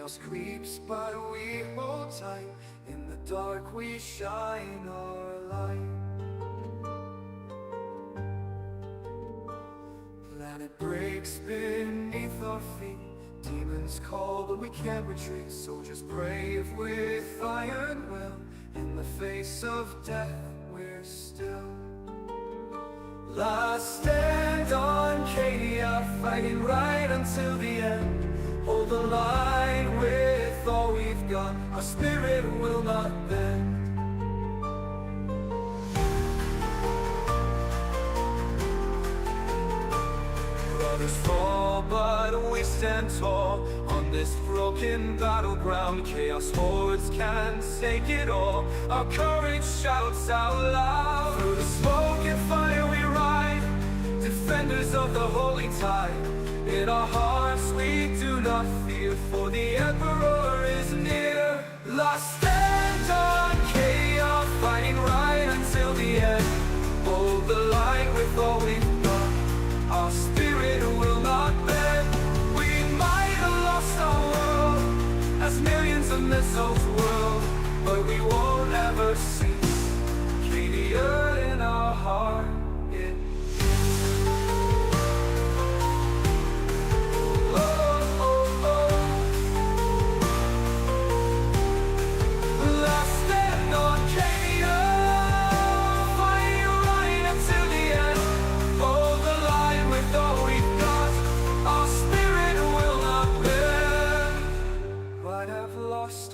Chaos creeps, but we hold tight. In the dark we shine our light. Planet breaks beneath our feet. Demons call, but we can't retreat. Soldiers brave with iron will. In the face of death, we're still. Last stand on Cadia, fighting right until the end. Hold the line with all we've got. Our spirit will not bend. Brothers fall, but we stand tall. On this broken battleground, chaos hordes can't take it all. Our courage shouts out loud. Through the smoke and fire we ride, defenders of the holy tide. In our hearts we do not fear, for the Emperor is near. Last stand on chaos, fighting right until the end. Hold the line with all we've got. Our spirit will not bend. We might have lost our world, as millions of missiles whirl, but we won't ever cease. Cadia in our heart, it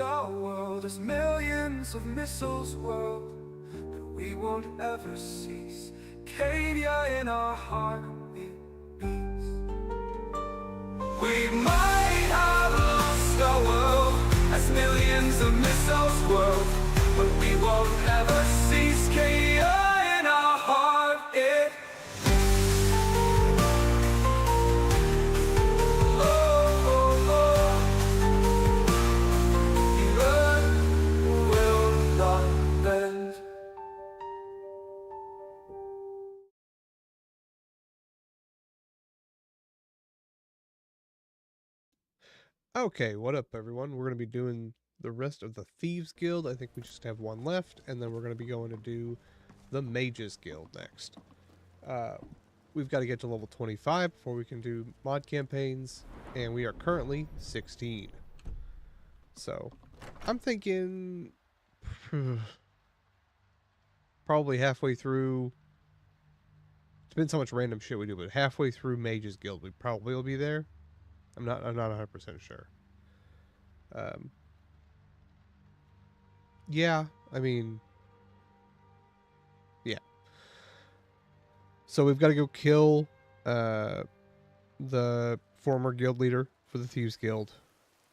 our world as millions of missiles whirl, but we won't ever cease. Cadia in our heart, it beats. We might have lost our world as millions of missiles whirl, but we won't ever cease. Cadia in our heart, it Okay, what up everyone? We're going to be doing the rest of the Thieves Guild. I think we just have one left, and then we're going to be going to do the Mages Guild next. We've got to get to level 25 before we can do mod campaigns, and we are currently 16. So, I'm thinking probably halfway through. Depends how much random shit we do, but halfway through Mages Guild we probably will be there. I'm not 100% sure. Yeah, I mean, yeah. So we've got to go kill the former guild leader for the Thieves Guild,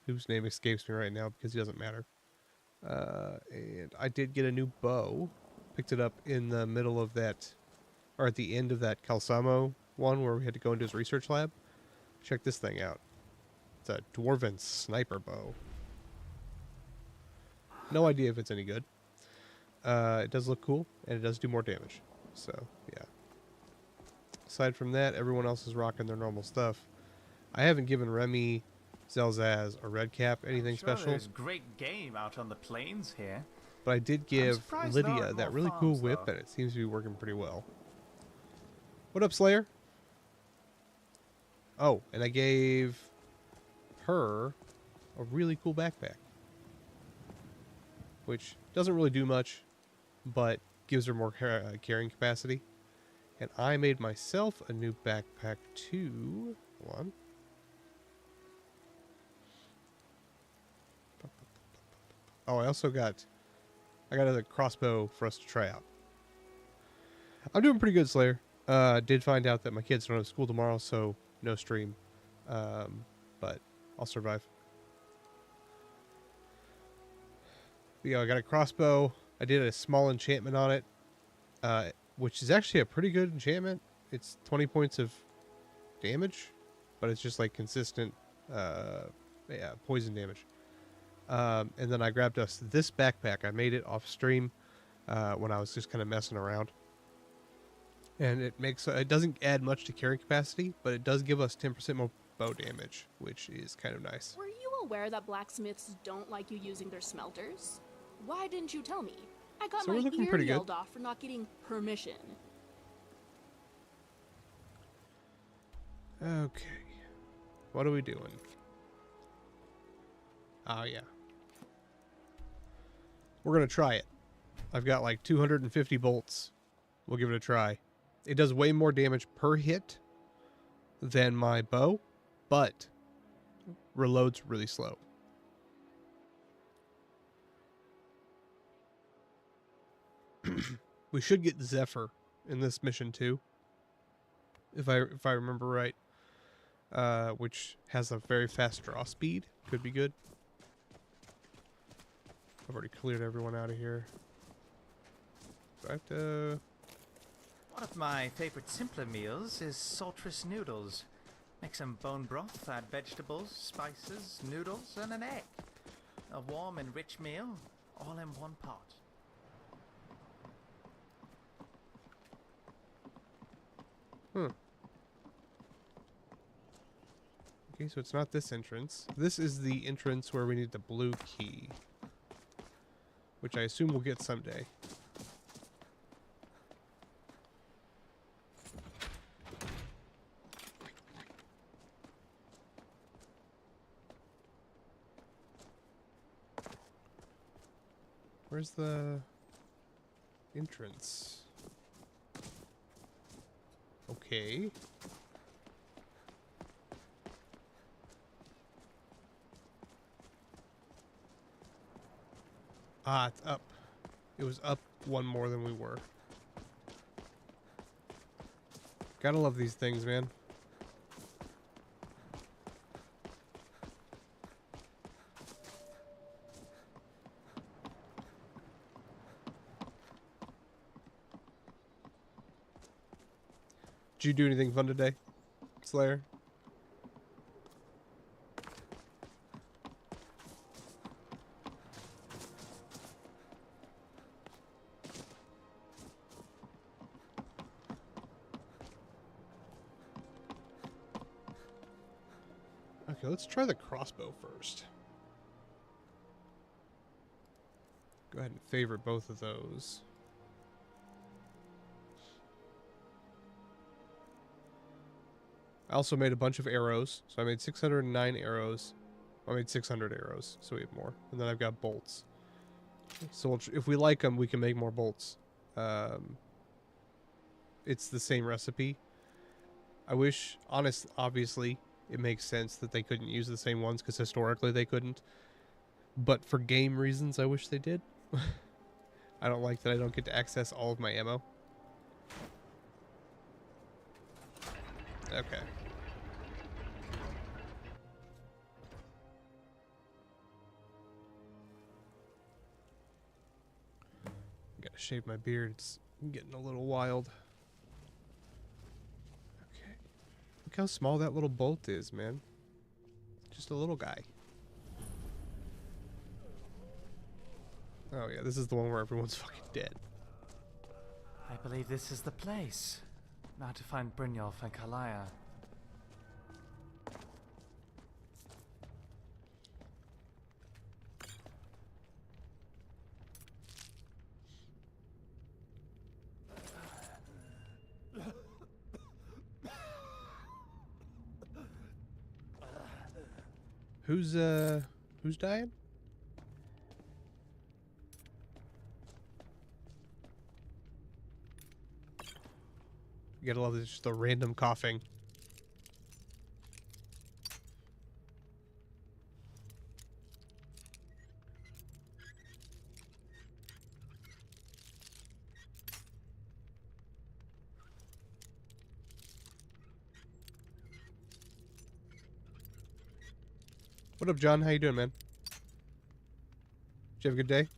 whose name escapes me right now because he doesn't matter. And I did get a new bow. Picked it up in the middle of that, or at the end of that Calsamo one where we had to go into his research lab. Check this thing out. It's a dwarven sniper bow. No idea if it's any good. It does look cool, and it does do more damage. So, yeah. Aside from that, everyone else is rocking their normal stuff. I haven't given Remy, Zelzaz, or Redcap anything special. There's great game out on the plains here. But I did give Lydia that really cool whip, and it seems to be working pretty well. What up, Slayer? Oh, and I gave her a really cool backpack, which doesn't really do much, but gives her more carrying capacity. And I made myself a new backpack too. Hold on. Oh, I got a crossbow for us to try out. I'm doing pretty good, Slayer. Did find out that my kids don't have school tomorrow, so no stream. But I'll survive. But yeah, I got a crossbow. I did a small enchantment on it, which is actually a pretty good enchantment. It's 20 points of damage, but it's just like consistent poison damage. And then I grabbed us this backpack. I made it off stream when I was just kind of messing around. And it doesn't add much to carrying capacity, but it does give us 10% more bow damage, which is kind of nice. Were you aware that blacksmiths don't like you using their smelters? Why didn't you tell me? I got So we're my looking ear pretty good. yelled off for not getting permission. Okay. What are we doing? Oh, yeah. We're going to try it. I've got like 250 bolts. We'll give it a try. It does way more damage per hit than my bow, but reloads really slow. We should get Zephyr in this mission too, if I remember right. Which has a very fast draw speed. Could be good. I've already cleared everyone out of here. Do I have to... One of my favorite simpler meals is saltress noodles. Make some bone broth, add vegetables, spices, noodles, and an egg. A warm and rich meal, all in one pot. Okay, so it's not this entrance. This is the entrance where we need the blue key, which I assume we'll get someday. Where's the entrance? Okay. Ah, it's up. It was up one more than we were. Gotta love these things, man. Did you do anything fun today, Slayer? Okay, let's try the crossbow first. Go ahead and favorite both of those. I also made a bunch of arrows, so I made 609 arrows. I made 600 arrows, so we have more. And then I've got bolts. So if we like them, we can make more bolts. It's the same recipe. I wish, obviously, it makes sense that they couldn't use the same ones, because historically they couldn't. But for game reasons, I wish they did. I don't like that I don't get to access all of my ammo. Okay. Gotta shave my beard. It's getting a little wild. Okay. Look how small that little bolt is, man. Just a little guy. Oh yeah, this is the one where everyone's fucking dead. I believe this is the place. Now to find Brynjolf and Kalaya. Who's dying? You gotta love this, just the random coughing. What up, John? How you doing, man? Did you have a good day?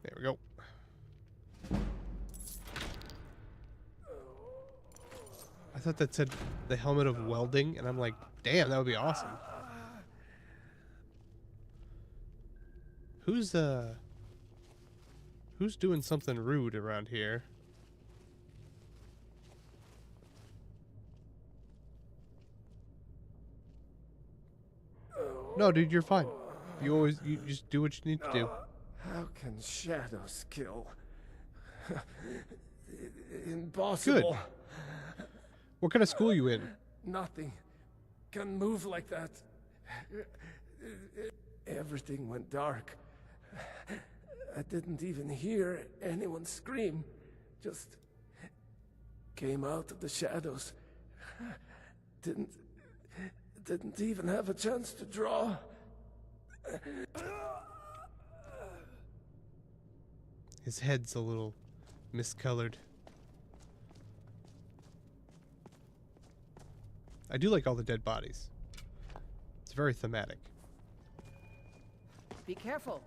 There we go. I thought that said the helmet of welding, and I'm like, damn, that would be awesome. Who's doing something rude around here? No, dude, you're fine. You just do what you need to do. How can shadows kill? Impossible. Good. What kind of school you in? Nothing can move like that. Everything went dark. I didn't even hear anyone scream. Just came out of the shadows. Didn't even have a chance to draw. His head's a little miscolored. I do like all the dead bodies. It's very thematic. Be careful.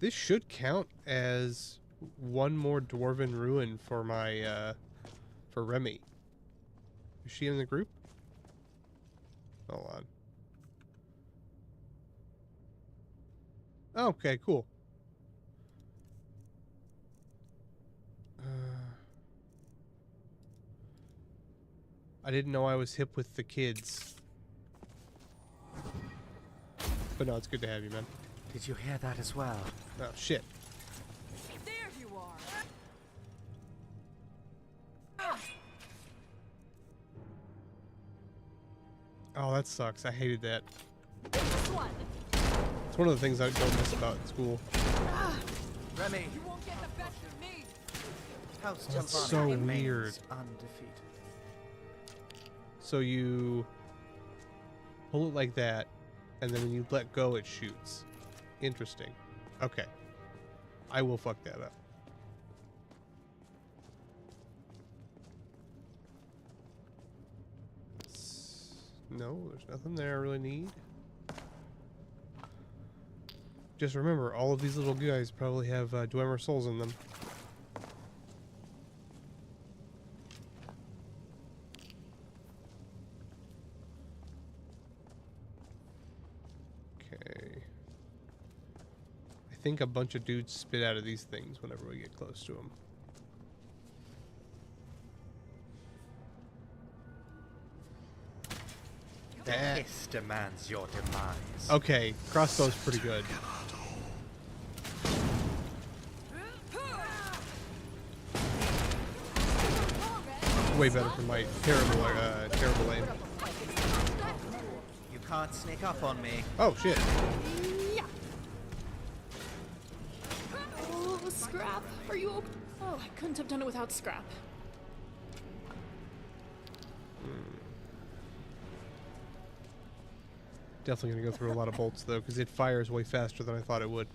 This should count as one more dwarven ruin for my for Remy. Is she in the group? Hold on. Okay, cool. I didn't know I was hip with the kids. But no, it's good to have you, man. Did you hear that as well? Oh, shit. There you are. Oh, that sucks. I hated that. This one. It's one of the things I don't miss about school. Remy, You won't get the best of me. House That's Tempus so remains weird. undefeated. So you pull it like that, and then when you let go, it shoots. Interesting. Okay. I will fuck that up. No, there's nothing there I really need. Just remember, all of these little guys probably have Dwemer souls in them. Okay. I think a bunch of dudes spit out of these things whenever we get close to them. The hiss demands your demise. Okay, crossbow's pretty good. Way better for my terrible aim. You can't sneak up on me. Oh shit! Yeah. Oh, Scrap, are you okay? Oh, I couldn't have done it without Scrap. Definitely gonna go through a lot of bolts though, because it fires way faster than I thought it would.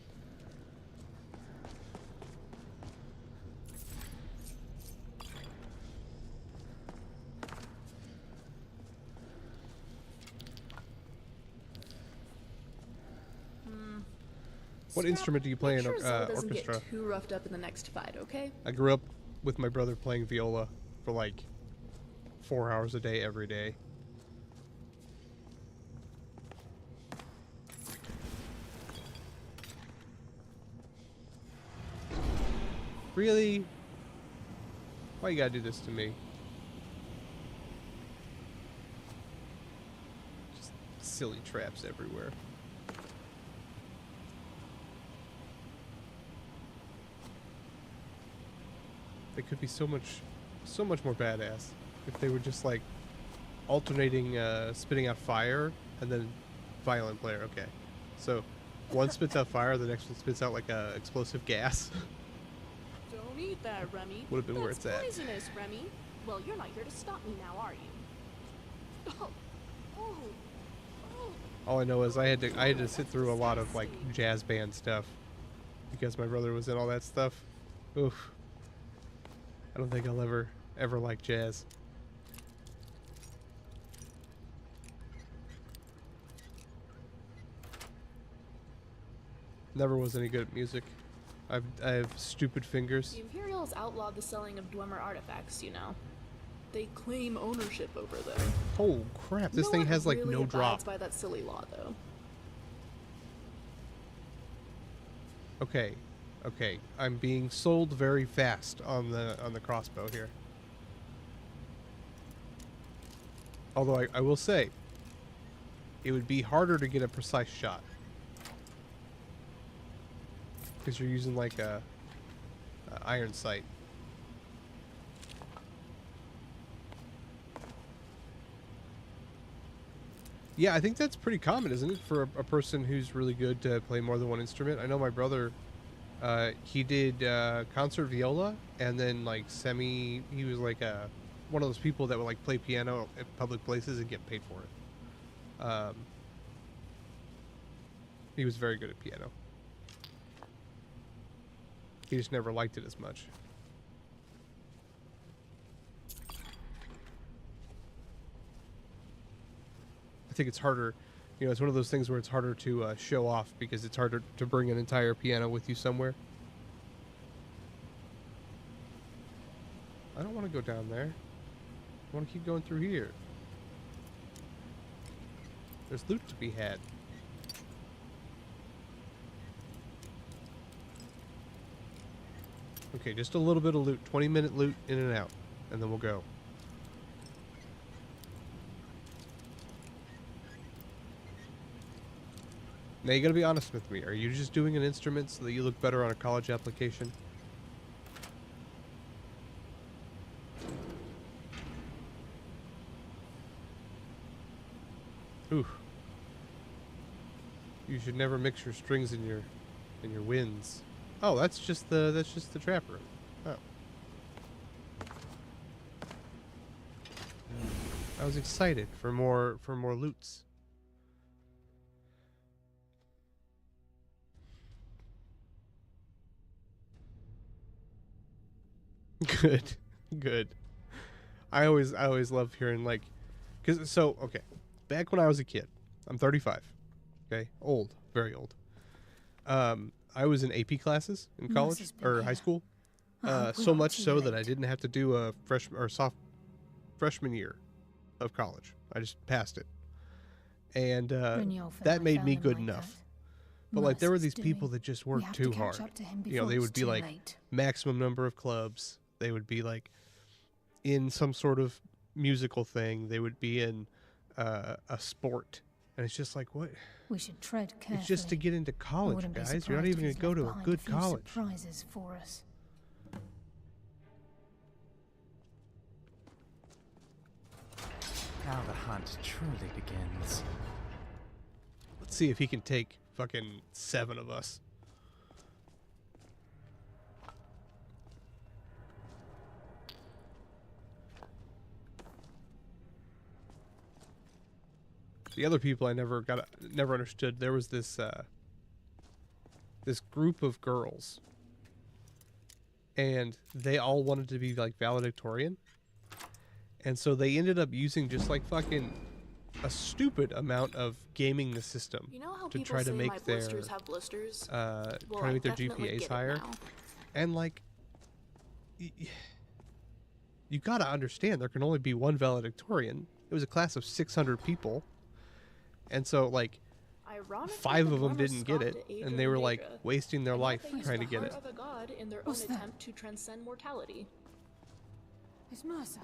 What Scrap, instrument do you play make in sure Zell doesn't orchestra? get too roughed up in the next fight, okay? I grew up with my brother playing viola for like 4 hours a day every day. Really? Why you gotta do this to me? Just silly traps everywhere. They could be so much more badass if they were just like alternating spitting out fire and then violent player. Okay, so one spits out fire, the next one spits out like a explosive gas. Don't eat that, Remy. Would have been where That's it's at. poisonous, Remy. Well, you're not here to stop me now, are you? Oh, oh, oh. All I know is I had to sit through a lot of like jazz band stuff because my brother was in all that stuff. Oof. I don't think I'll ever like jazz. Never was any good at music. I have stupid fingers. The Imperials outlawed the selling of Dwemer artifacts, you know. They claim ownership over them. Oh crap! This No thing one has like really no drop. abides by that silly law, though. Okay, okay. I'm being sold very fast on the crossbow here. Although I will say, it would be harder to get a precise shot. Because you're using like a iron sight. Yeah, I think that's pretty common, isn't it, for a person who's really good to play more than one instrument? I know my brother, he did concert viola, and then like he was like one of those people that would like play piano at public places and get paid for it. He was very good at piano. He just never liked it as much. I think it's harder, you know, it's one of those things where it's harder to show off because it's harder to bring an entire piano with you somewhere. I don't want to go down there. I want to keep going through here. There's loot to be had. Okay, just a little bit of loot. 20-minute loot in and out. And then we'll go. Now you gotta be honest with me. Are you just doing an instrument so that you look better on a college application? Ooh. You should never mix your strings in your winds. Oh, that's just the trap room. Oh. I was excited for more loots. Good. Good. I always love hearing like okay. Back when I was a kid, I'm 35. Okay? Old, very old. I was in AP classes in college or high school. So much so that I didn't have to do a freshman year of college. I just passed it. And that made me good enough. But like there were these people that just worked too hard. You know, they would be like maximum number of clubs. They would be like in some sort of musical thing. They would be in a sport. And it's just like, what? We should tread carefully. It's just to get into college, guys. You're not even going to go to a good college. Surprises for us. Now the hunt truly begins. Let's see if he can take fucking 7 of us. The other people I never understood. There was this this group of girls, and they all wanted to be like valedictorian, and so they ended up using just like fucking a stupid amount of gaming the system to try to make their GPAs higher. And like, you gotta understand, there can only be one valedictorian. It was a class of 600 people. And so, like, 5 of them didn't get it, and they were like wasting their life trying to get it. What's that? To transcend mortality. It's Mercer.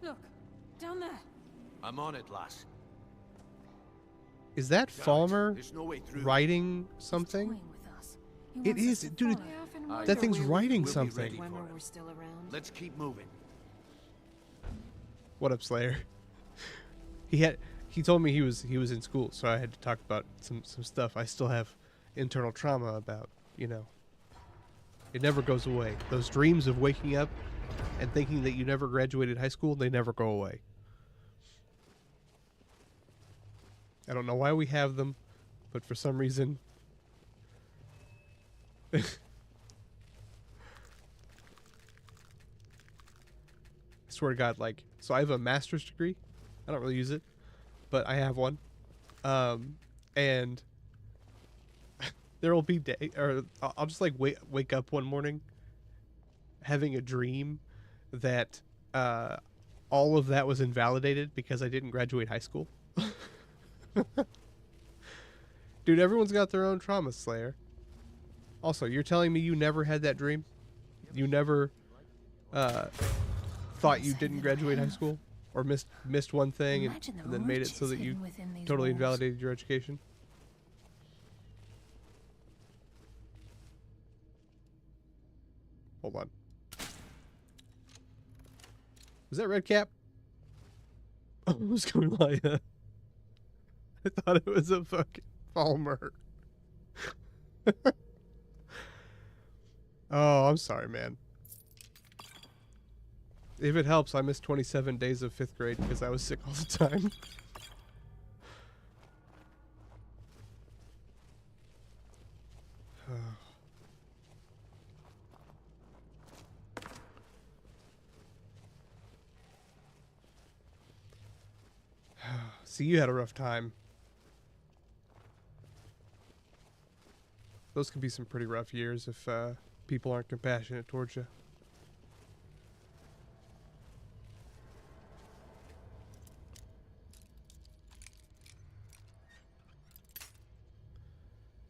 Look, down there. I'm on it, lass. Is that Falmer There's no way through. writing something? Toying with us. He It wants us is, to dude. follow. That thing's writing We'll be something. ready. When we're still around. Let's keep moving. What up, Slayer? He told me he was in school, so I had to talk about some stuff I still have internal trauma about, you know. It never goes away. Those dreams of waking up and thinking that you never graduated high school, they never go away. I don't know why we have them, but for some reason I swear to God, like, so I have a master's degree. I don't really use it, but I have one. And there will be I'll just like wake up one morning having a dream that all of that was invalidated because I didn't graduate high school. Dude, everyone's got their own trauma, Slayer. Also, you're telling me you never had that dream? You never thought you didn't graduate high school? or missed one thing Imagine the and then made it so riches that you hidden within these totally walls. invalidated your education. Hold on. Was that red cap? I was going to lie. I thought it was a fucking Falmer. Oh, I'm sorry, man. If it helps, I missed 27 days of 5th grade because I was sick all the time. See, you had a rough time. Those can be some pretty rough years if people aren't compassionate towards you.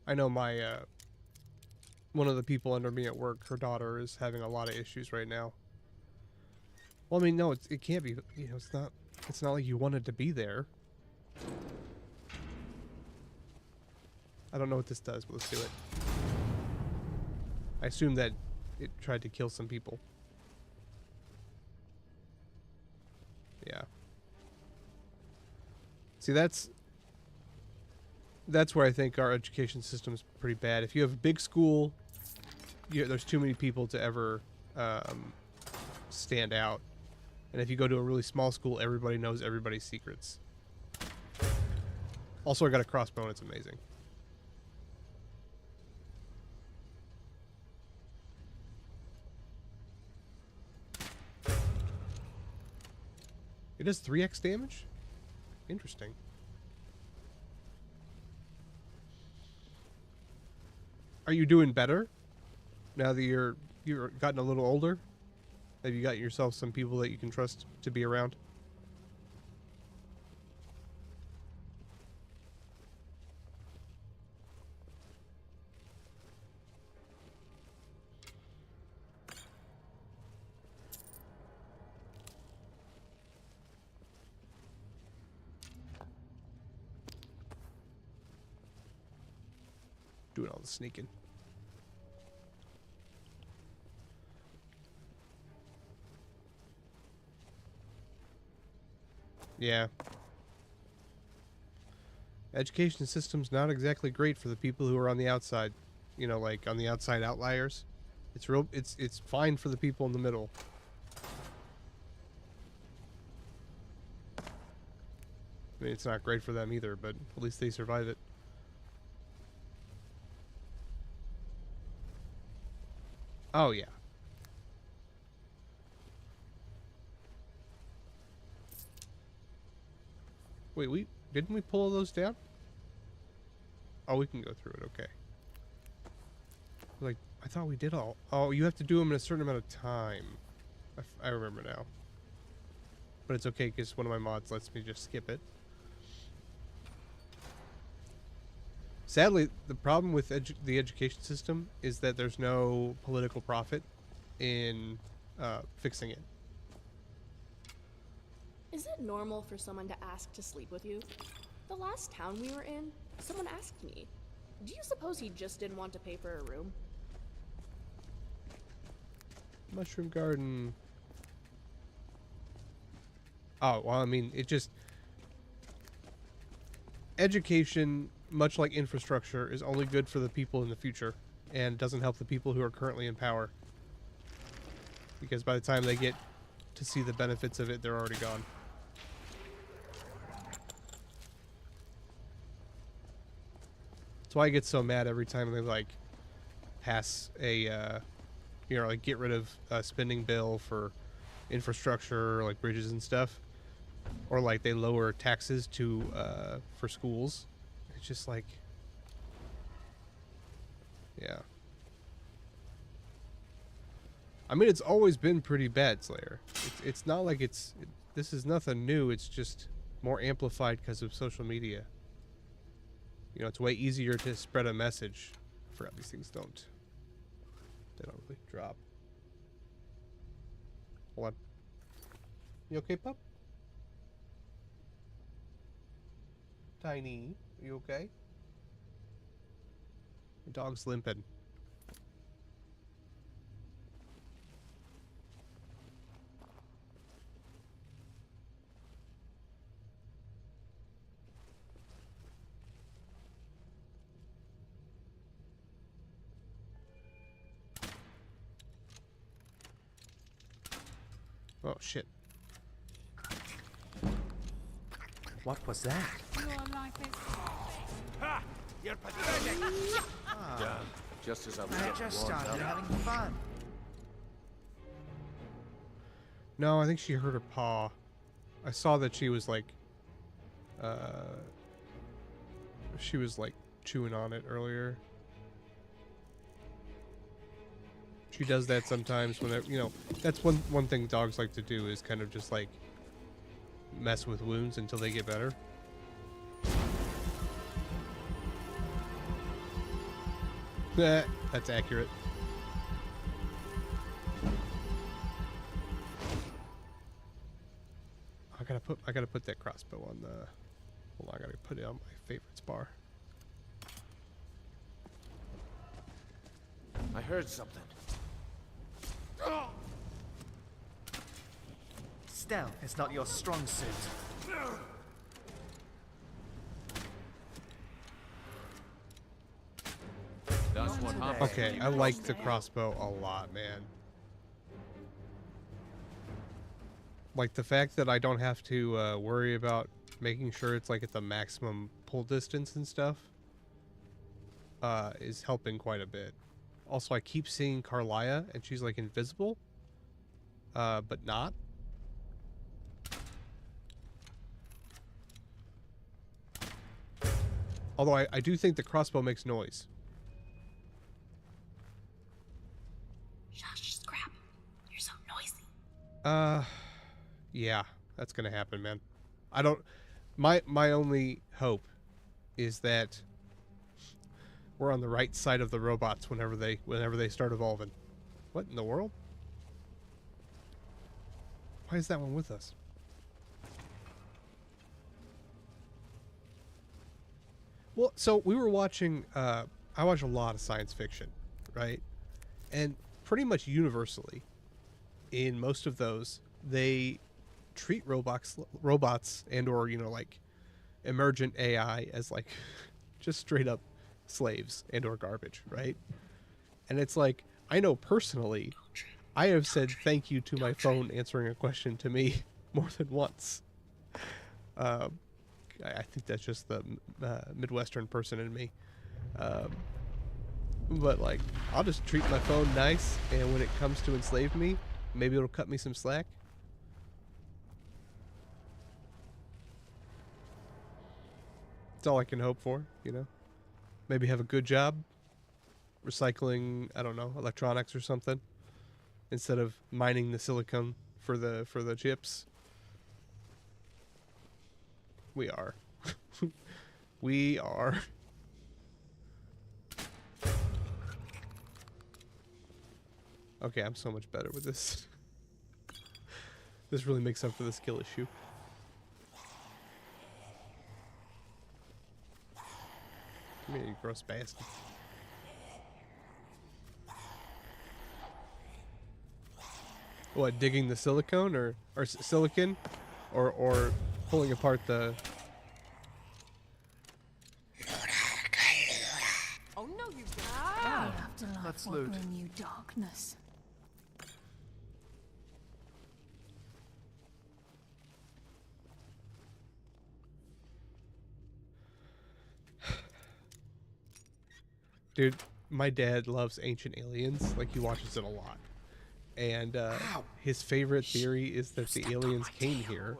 I know my one of the people under me at work, her daughter is having a lot of issues right now. Well, I mean, no, it can't be. You know, it's not like you wanted to be there. I don't know what this does, but let's do it. I assume that it tried to kill some people. Yeah. See, that's where I think our education system is pretty bad. If you have a big school, there's too many people to ever stand out. And if you go to a really small school, everybody knows everybody's secrets. Also, I got a crossbow and it's amazing. It does 3x damage? Interesting. Are you doing better now that you're gotten a little older? Have you got yourself some people that you can trust to be around? Doing all the sneaking. Yeah. Education system's not exactly great for the people who are on the outside. You know, like on the outside outliers. It's fine for the people in the middle. I mean, it's not great for them either, but at least they survive it. Oh, yeah. Wait, didn't we pull those down? Oh, we can go through it, okay. Like, I thought we did all. Oh, you have to do them in a certain amount of time. I remember now. But it's okay, because one of my mods lets me just skip it. Sadly, the problem with the education system is that there's no political profit in fixing it. Is it normal for someone to ask to sleep with you? The last town we were in, someone asked me. Do you suppose he just didn't want to pay for a room? Mushroom garden. Oh, well, I mean, it just... Education, much like infrastructure, is only good for the people in the future, and doesn't help the people who are currently in power. Because by the time they get to see the benefits of it, they're already gone. That's why I get so mad every time they, like, pass a, you know, like, get rid of a spending bill for infrastructure, like bridges and stuff. Or, like, they lower taxes to, for schools. It's just like... Yeah. I mean, it's always been pretty bad, Slayer. It's not like this is nothing new. It's just more amplified because of social media. You know, it's way easier to spread a message. I forgot these things don't. They don't really drop. Hold on. You okay, pup? Tiny. Are you okay? The dog's limping. Oh, shit. What was that? Your life is Ha! You're pathetic! Just as I was I getting just warmed started up. having fun. No, I think she hurt her paw. I saw that she was like, chewing on it earlier. She does that sometimes whenever, you know, that's one thing dogs like to do is kind of just like mess with wounds until they get better. That's accurate. I gotta put that crossbow on the. Hold on, I gotta put it on my favorites bar. I heard something. Stealth is not your strong suit. That's what happened. Okay, I like the crossbow a lot, man. Like the fact that I don't have to worry about making sure it's like at the maximum pull distance and stuff is helping quite a bit. Also, I keep seeing Carlia and she's like invisible, but not. Although I do think the crossbow makes noise. Shush, scrap. You're so noisy. Yeah, that's gonna happen, man. I don't. My only hope is that we're on the right side of the robots whenever they start evolving. What in the world? Why is that one with us? Well, so we were watching. I watch a lot of science fiction, right? And pretty much universally, in most of those, they treat robots and or, you know, like emergent AI as like just straight up slaves and or garbage, right? And it's like, I know personally, I have said thank you to my phone answering a question to me more than once. I think that's just the Midwestern person in me. But like, I'll just treat my phone nice, and when it comes to enslave me, maybe it'll cut me some slack. That's all I can hope for, you know? Maybe have a good job recycling, I don't know, electronics or something, instead of mining the silicon for the chips. We are. We are. Okay, I'm so much better with this. This really makes up for the skill issue. Come here, you gross bastard. What, digging the silicone or silicon? Or pulling apart the... Oh no, you don't. Ah, The afterlife let's will loot. bring you darkness. Dude, my dad loves Ancient Aliens. Like, he watches it a lot. And his favorite theory is that the aliens came here,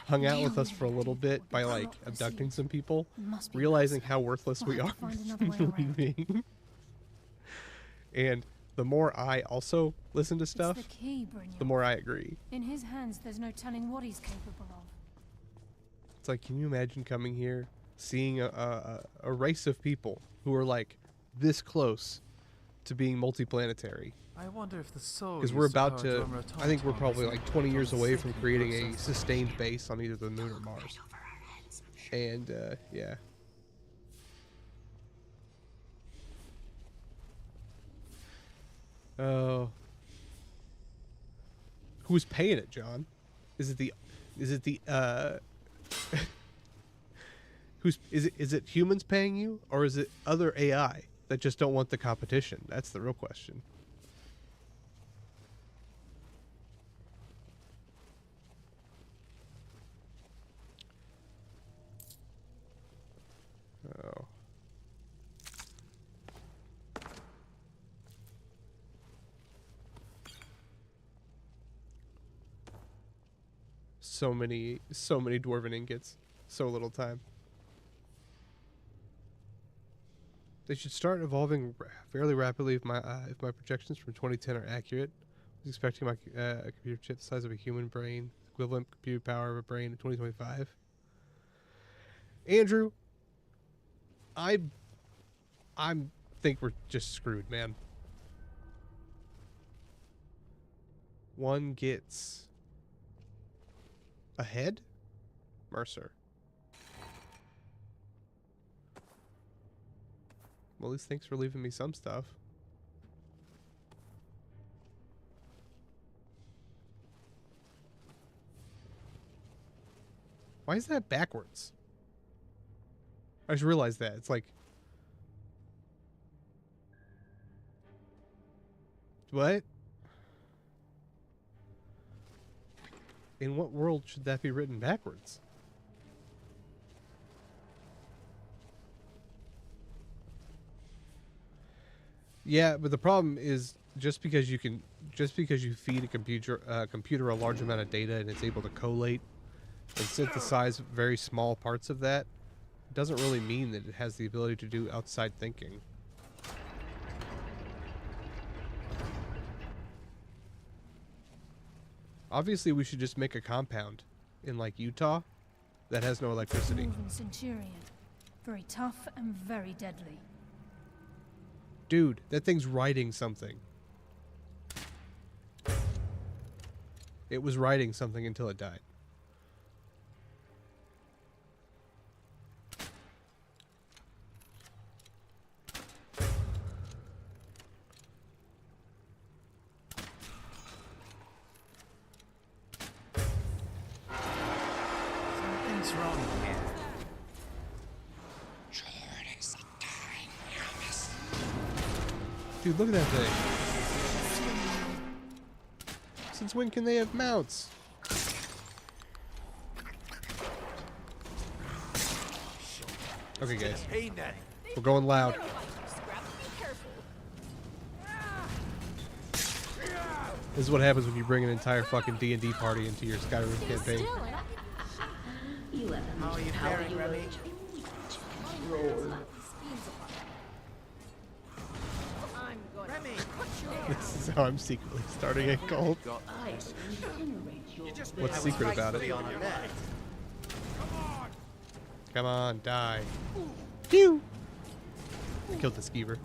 hung out with us for a little bit by, like, abducting some people, realizing how worthless we are We'll have to find as another way human around. beings. And the more I also listen to It's stuff, the key, Brynjolf. the more I agree. In his hands, there's no telling what he's capable of. It's like, can you imagine coming here, seeing a race of people who are, like, this close to being multiplanetary? I wonder if the soul. Because we're about to, I think we're probably like 20 years away from creating a sustained base on either the moon or Mars. And yeah. Oh. Who's paying it, John? Is it the is it humans paying you, or is it other AI that just don't want the competition? That's the real question. Oh. So many dwarven ingots. So little time. They should start evolving fairly rapidly if my projections from 2010 are accurate. I was expecting my a computer chip the size of a human brain, equivalent computer power of a brain in 2025. Andrew, I think we're just screwed, man. One gets a head? Mercer. Well, at least thanks for leaving me some stuff. Why is that backwards? I just realized that. It's like... What? In what world should that be written backwards? Yeah, but the problem is just because you feed a computer a large amount of data and it's able to collate and synthesize very small parts of that, doesn't really mean that it has the ability to do outside thinking. Obviously, we should just make a compound in like Utah that has no electricity. Dwarven Centurion. Very tough and very deadly. Dude, that thing's writing something. It was writing something until it died. Something's wrong here. Dude, look at that thing. Since when can they have mounts? Okay, guys. Hey, then. We're going loud. This is what happens when you bring an entire fucking D&D party into your Skyrim campaign. How are you faring, Remy? Remy! This is how I'm secretly starting a cult. What's secret about it? On a bet. Come on, die. Pew! I killed the skeever.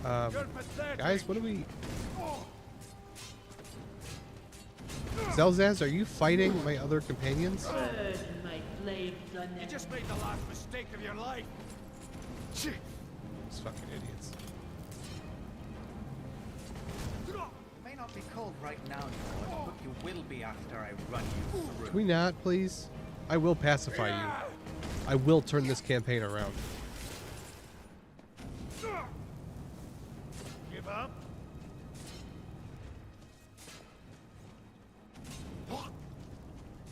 Guys, what do we... Zelzaz, are you fighting my other companions? You just made the last mistake of your life. These fucking idiots. You may not be cold right now, George, but you will be after I run you through. Can we not, please? I will pacify you. I will turn this campaign around. Give up?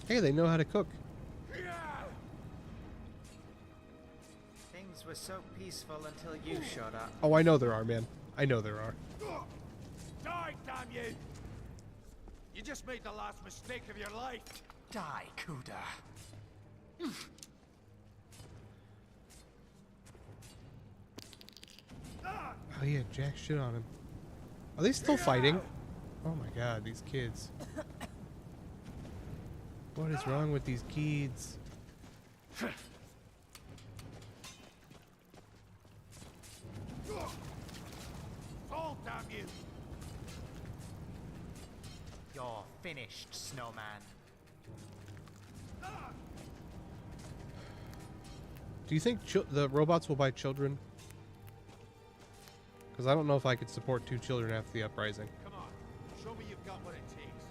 Hey, they know how to cook. Things were so peaceful until you showed up. Oh, I know there are, man. I know there are. Die, damn you! You just made the last mistake of your life. Die, Kuda. Oh yeah, jack shit on him. Are they still fighting? Oh my god, these kids. What is wrong with these kids? Fall, damn you! You're finished, snowman. Do you think the robots will buy children? Because I don't know if I could support 2 children after the uprising. Come on, show me you've got what it takes.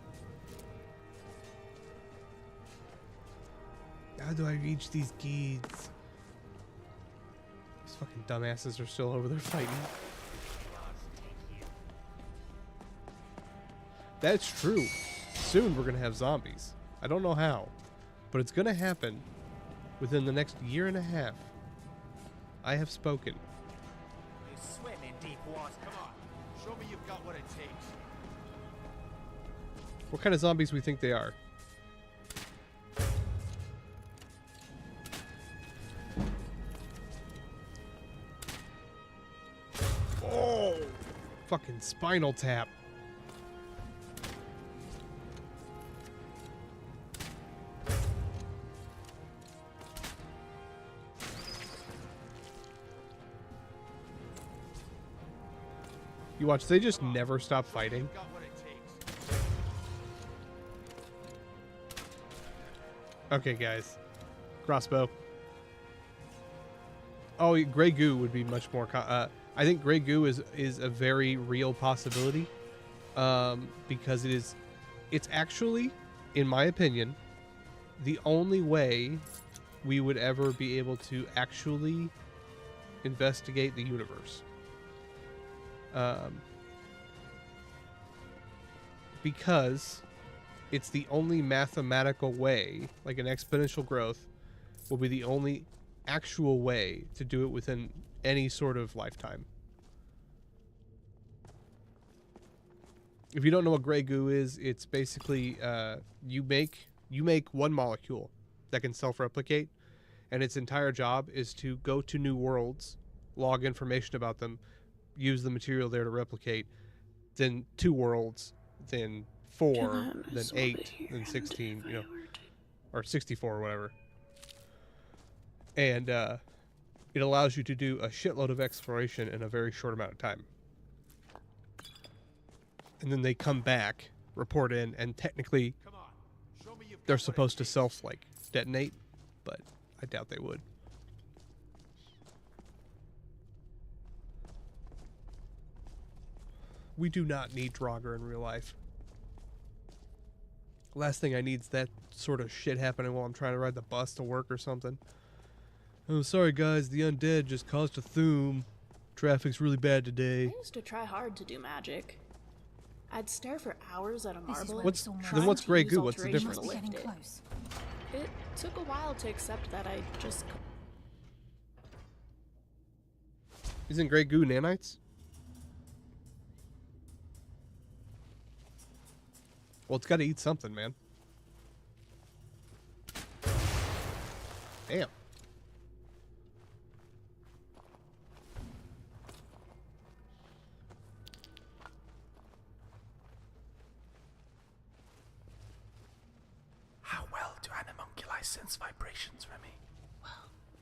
How do I reach these kids? These fucking dumbasses are still over there fighting. That's true. Soon we're gonna have zombies. I don't know how, but it's gonna happen within the next year and a half. I have spoken. You swim in deep water. Come on, show me you've got what it takes. What kind of zombies we think they are? Oh! Fucking spinal tap. You watch, they just never stop fighting. Got what it takes. Okay, guys. Crossbow. Oh, gray goo would be much more... I think gray goo is a very real possibility. Because it's actually, in my opinion, the only way we would ever be able to actually investigate the universe. Because it's the only mathematical way, like an exponential growth will be the only actual way to do it within any sort of lifetime. If you don't know what gray goo is, it's basically you make one molecule that can self-replicate, and its entire job is to go to new worlds, log information about them, use the material there to replicate, then 2 worlds, then 4, then 8, then 16, you know, or 64 or whatever. And it allows you to do a shitload of exploration in a very short amount of time. And then they come back, report in, and technically Come on, show me you've they're got what it supposed to takes. self, detonate, but I doubt they would. We do not need Draugr in real life. Last thing I need is that sort of shit happening while I'm trying to ride the bus to work or something. Oh, sorry guys, the undead just caused a thoom. Traffic's really bad today. I used to try hard to do magic. I'd stare for hours at a marble. What's and then what's try gray to use goo? What's the alterations difference? to lift Getting it. close. It took a while to accept that I just Isn't gray goo nanites? Well, it's got to eat something, man. Damn. How well do animunculi sense vibrations, Remy? Well,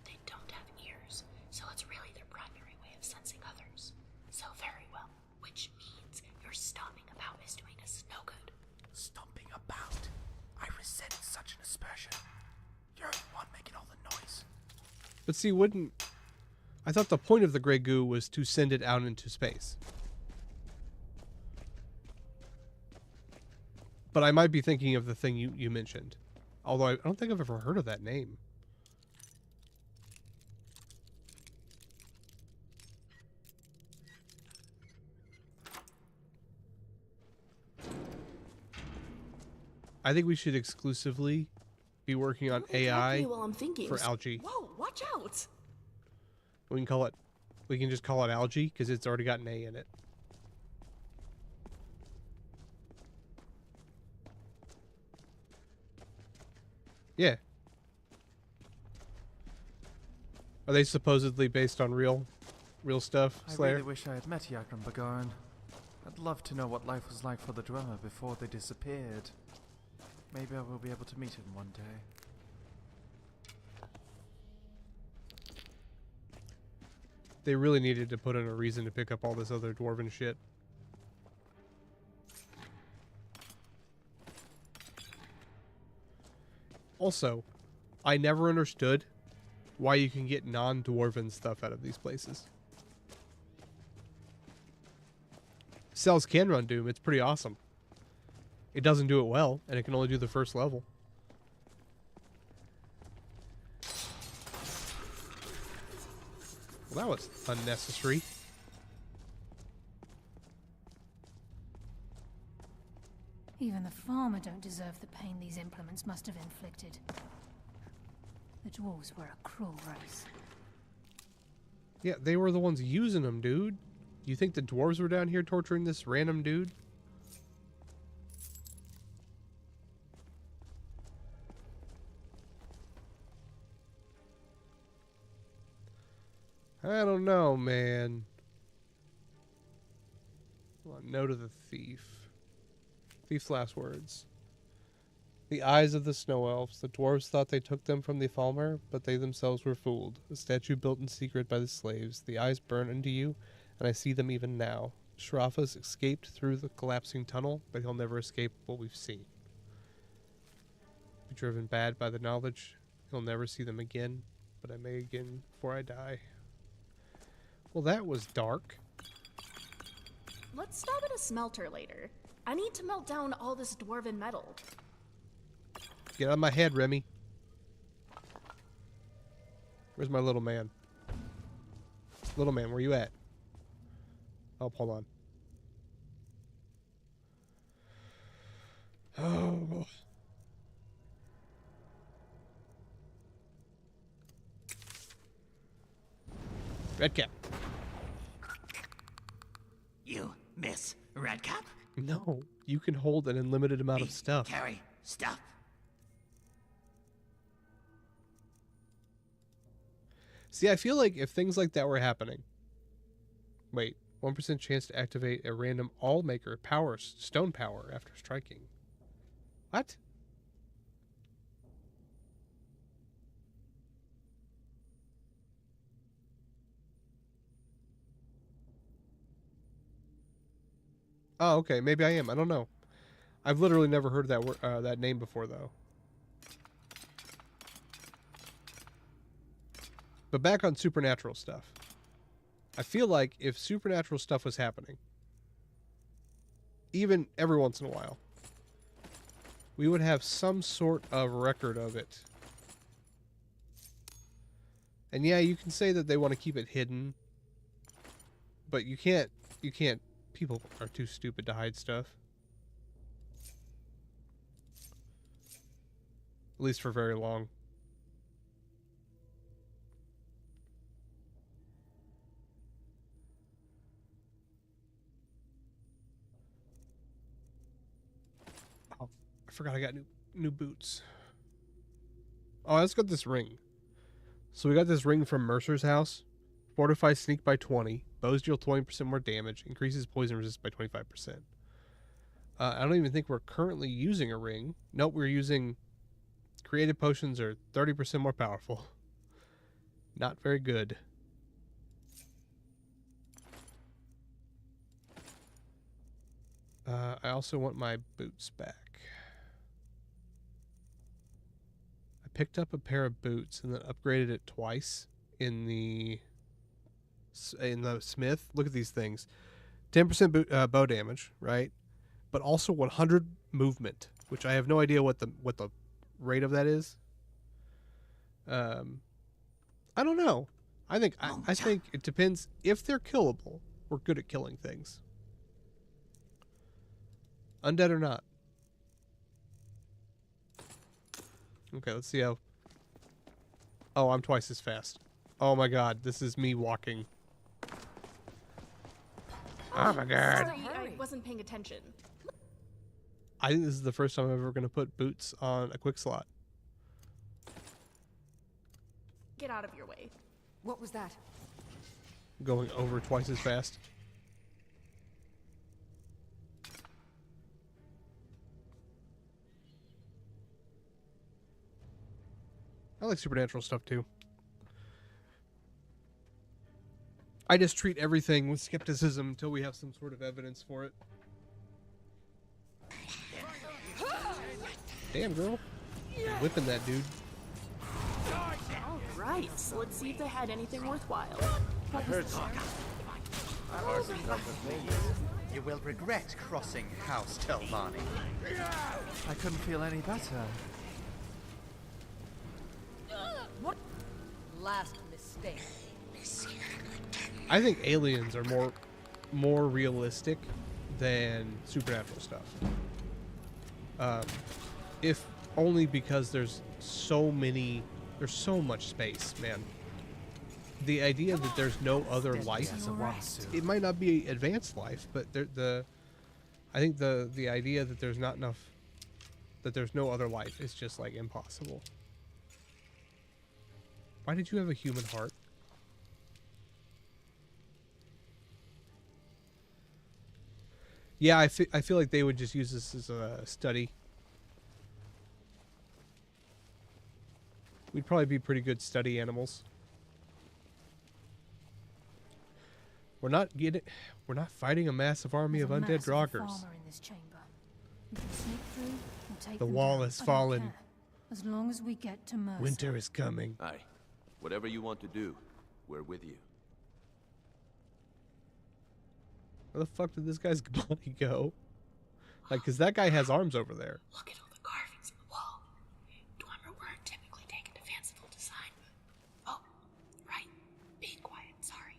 they don't have ears, so it's really their primary way of sensing others. So very well, which means your stomping about is doing us no good. Stomping about. I resent such an aspersion. You're the one making all the noise. But see, I thought the point of the gray goo was to send it out into space. But I might be thinking of the thing you mentioned. Although I don't think I've ever heard of that name. I think we should exclusively be working on Don't attack AI me while I'm thinking. for algae. Whoa, watch out! We can just call it algae because it's already got an A in it. Yeah. Are they supposedly based on real stuff, I Slayer? really wish I had met Yakram Bagarn. I'd love to know what life was like for the Dweller before they disappeared. Maybe I will be able to meet him one day. They really needed to put in a reason to pick up all this other dwarven shit. Also, I never understood why you can get non-dwarven stuff out of these places. Cells can run Doom. It's pretty awesome. It doesn't do it well, and it can only do the first level. Well, that was unnecessary. Even the farmer don't deserve the pain these implements must have inflicted. The dwarves were a cruel race. Yeah, they were the ones using them, dude. You think the dwarves were down here torturing this random dude? I don't know, man. Well, note of the thief. Thief's last words. The eyes of the snow elves. The dwarves thought they took them from the Falmer, but they themselves were fooled. A statue built in secret by the slaves. The eyes burn into you, and I see them even now. Shrafa's escaped through the collapsing tunnel, but he'll never escape what we've seen. Be driven bad by the knowledge. He'll never see them again, but I may again before I die. Well, that was dark. Let's stop at a smelter later. I need to melt down all this dwarven metal. Get out of my head, Remy. Where's my little man? Little man, where you at? Oh, hold on. Oh. Redcap. You miss Redcap? No, you can hold an unlimited amount of stuff. Carry stuff. See, I feel like if things like that were happening... Wait, 1% chance to activate a random all-maker power, stone power after striking. What? Oh, okay. Maybe I am. I don't know. I've literally never heard that that name before, though. But back on supernatural stuff. I feel like if supernatural stuff was happening, even every once in a while, we would have some sort of record of it. And yeah, you can say that they want to keep it hidden, but you can't, people are too stupid to hide stuff. At least for very long. Oh, I forgot I got new boots. Oh, let's get this ring. So we got this ring from Mercer's house. Fortify sneak by 20. Bows deal 20% more damage. Increases poison resist by 25%. I don't even think we're currently using a ring. Nope, we're using... Creative potions are 30% more powerful. Not very good. I also want my boots back. I picked up a pair of boots and then upgraded it twice in the smith. Look at these things. 10% bow damage, right? But also 100 movement, which I have no idea what the rate of that is. I don't know. I think it depends. If they're killable, we're good at killing things. Undead or not. Okay, let's see how... Oh, I'm twice as fast. Oh my god, this is me walking. Oh my god. Sorry, I wasn't paying attention. I think this is the first time I'm ever going to put boots on a quick slot. Get out of your way. What was that? Going over twice as fast. I like supernatural stuff too. I just treat everything with skepticism until we have some sort of evidence for it. Damn, girl. You're whipping that dude. All right. Right, so let's see if they had anything worthwhile. I heard something. You will regret crossing House Telvani. I couldn't feel any better. What? Last mistake. I think aliens are more realistic than supernatural stuff. If only because there's so much space, man. The idea that there's no other life, it might not be advanced life, but I think the idea that there's no other life is just like impossible. Why did you have a human heart? Yeah, I feel like they would just use this as a study. We'd probably be pretty good study animals. We're not fighting a massive army of undead Draugrs. The wall has fallen. As long as we get to Mercer. Winter is coming. Aye. Whatever you want to do, we're with you. Where the fuck did this guy's body go? Like, cause that guy has arms over there. Look at all the carvings on the wall. Dwemer weren't typically taken to fanciful design. Oh, right. Be quiet, sorry.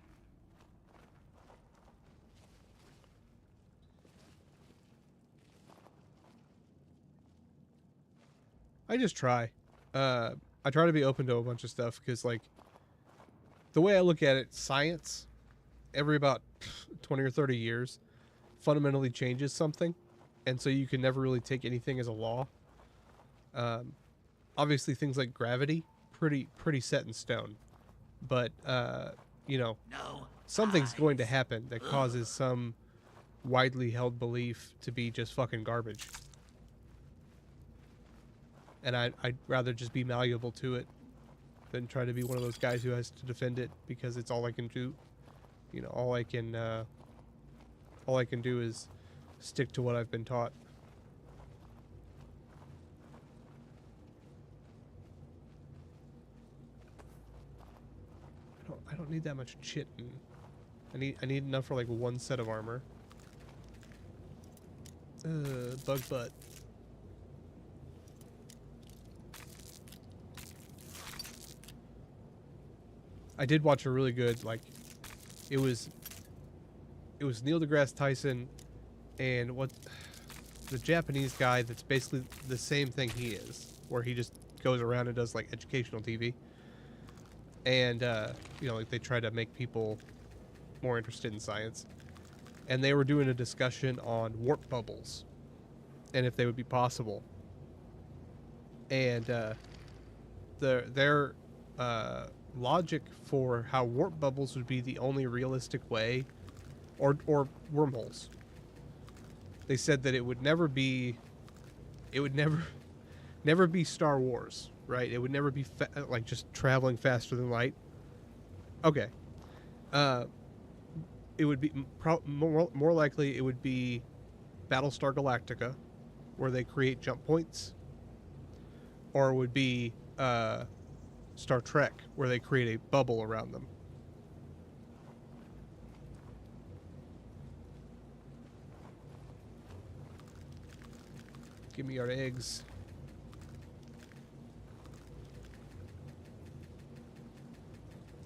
I just try. I try to be open to a bunch of stuff because, like, the way I look at it, science, every about 20 or 30 years, fundamentally changes something, and so you can never really take anything as a law. Obviously, things like gravity, pretty set in stone, but you know, something's going to happen that causes some widely held belief to be just fucking garbage. And I'd rather just be malleable to it than try to be one of those guys who has to defend it because it's all I can do. You know, all I can do is stick to what I've been taught. I don't need that much chitin. I need enough for like one set of armor. Bug butt. I did watch a really good, like, it was Neil deGrasse Tyson and the Japanese guy that's basically the same thing he is, where he just goes around and does like educational TV. And you know, like, they try to make people more interested in science. And they were doing a discussion on warp bubbles and if they would be possible. And their logic for how warp bubbles would be the only realistic way, or wormholes. They said that it would never be Star Wars, right? It would never be like just traveling faster than light. Okay. It would be more likely it would be Battlestar Galactica, where they create jump points, or it would be Star Trek, where they create a bubble around them. Give me your eggs.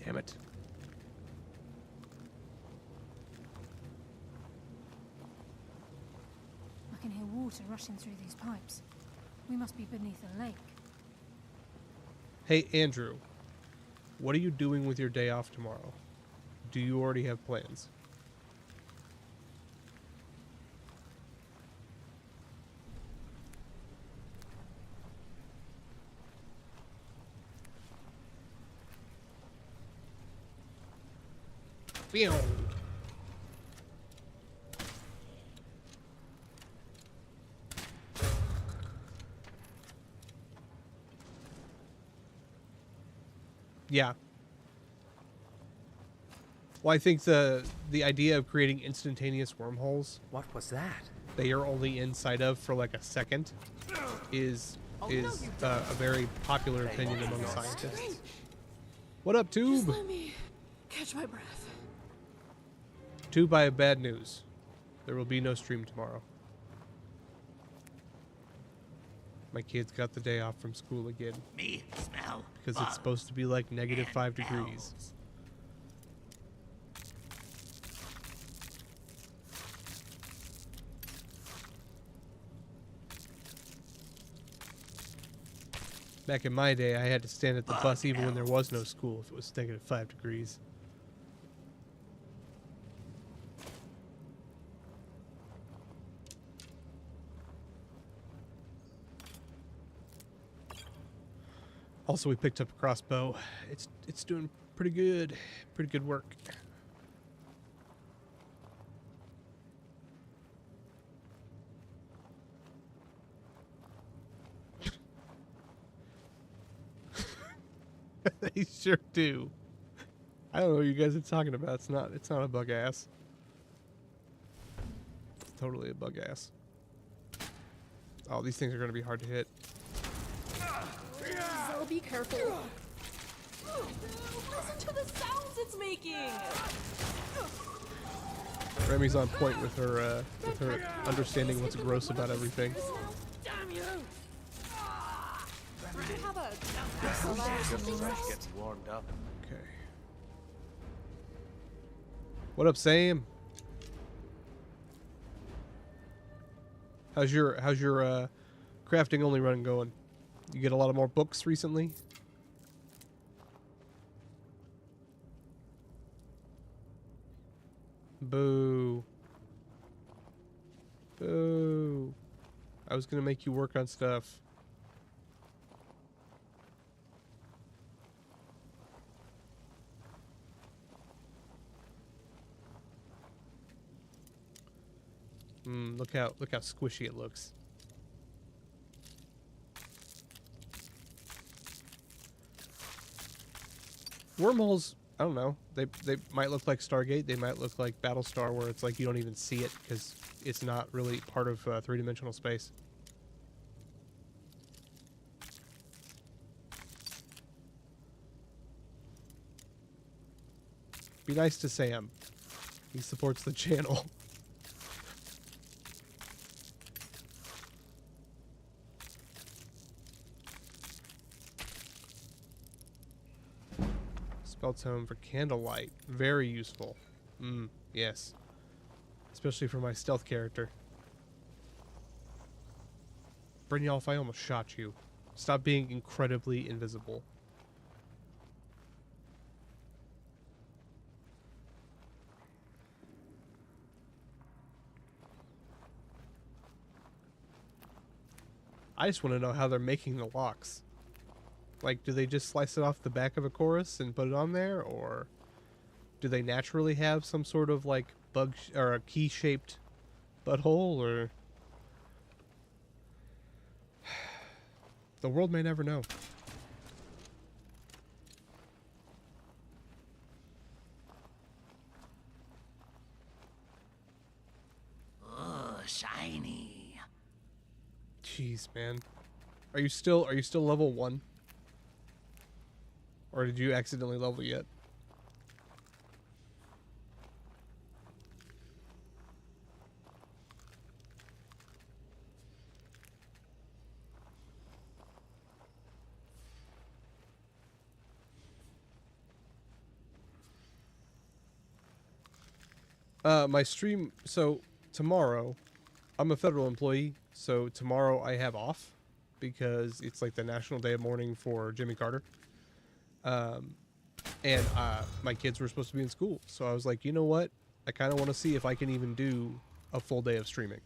Damn it. I can hear water rushing through these pipes. We must be beneath a lake. Hey, Andrew, what are you doing with your day off tomorrow? Do you already have plans? Pew! Yeah. Well, I think the idea of creating instantaneous wormholes, What was that? that you're only inside of for like a second, is a very popular opinion among scientists. What up, Just Tube? let me catch my breath. Tube, I have bad news. There will be no stream tomorrow. My kids got the day off from school again. Me smell. Because it's supposed to be like negative 5 degrees. Back in my day, I had to stand at the bus even when there was no school if it was negative 5 degrees. Also, we picked up a crossbow. It's doing pretty good work. They sure do. I don't know what you guys are talking about. It's not a bug ass. It's totally a bug ass. Oh, these things are gonna be hard to hit. So be careful. Listen to the sounds it's making. Remy's on point with her understanding what's gross about everything. Damn you! Do you have a Gets warmed up. Okay. What up, Sam? How's your crafting only run going? You get a lot of more books recently? Boo. Boo. I was gonna make you work on stuff. Look how squishy it looks. Wormholes, I don't know. They might look like Stargate. They might look like Battlestar, where it's like you don't even see it because it's not really part of three-dimensional space. Be nice to Sam. He supports the channel. Spell tome for candlelight. Very useful. Yes. Especially for my stealth character. Brynjolf, I almost shot you. Stop being incredibly invisible. I just want to know how they're making the locks. Like, do they just slice it off the back of a chorus and put it on there, or do they naturally have some sort of like bug or a key-shaped butthole, or the world may never know. Oh, shiny. Jeez, man. Are you still level 1? Or did you accidentally level yet? My stream, so tomorrow, I'm a federal employee, so tomorrow I have off because it's like the National Day of Mourning for Jimmy Carter. And my kids were supposed to be in school, so I was like, you know what? I kind of want to see if I can even do a full day of streaming.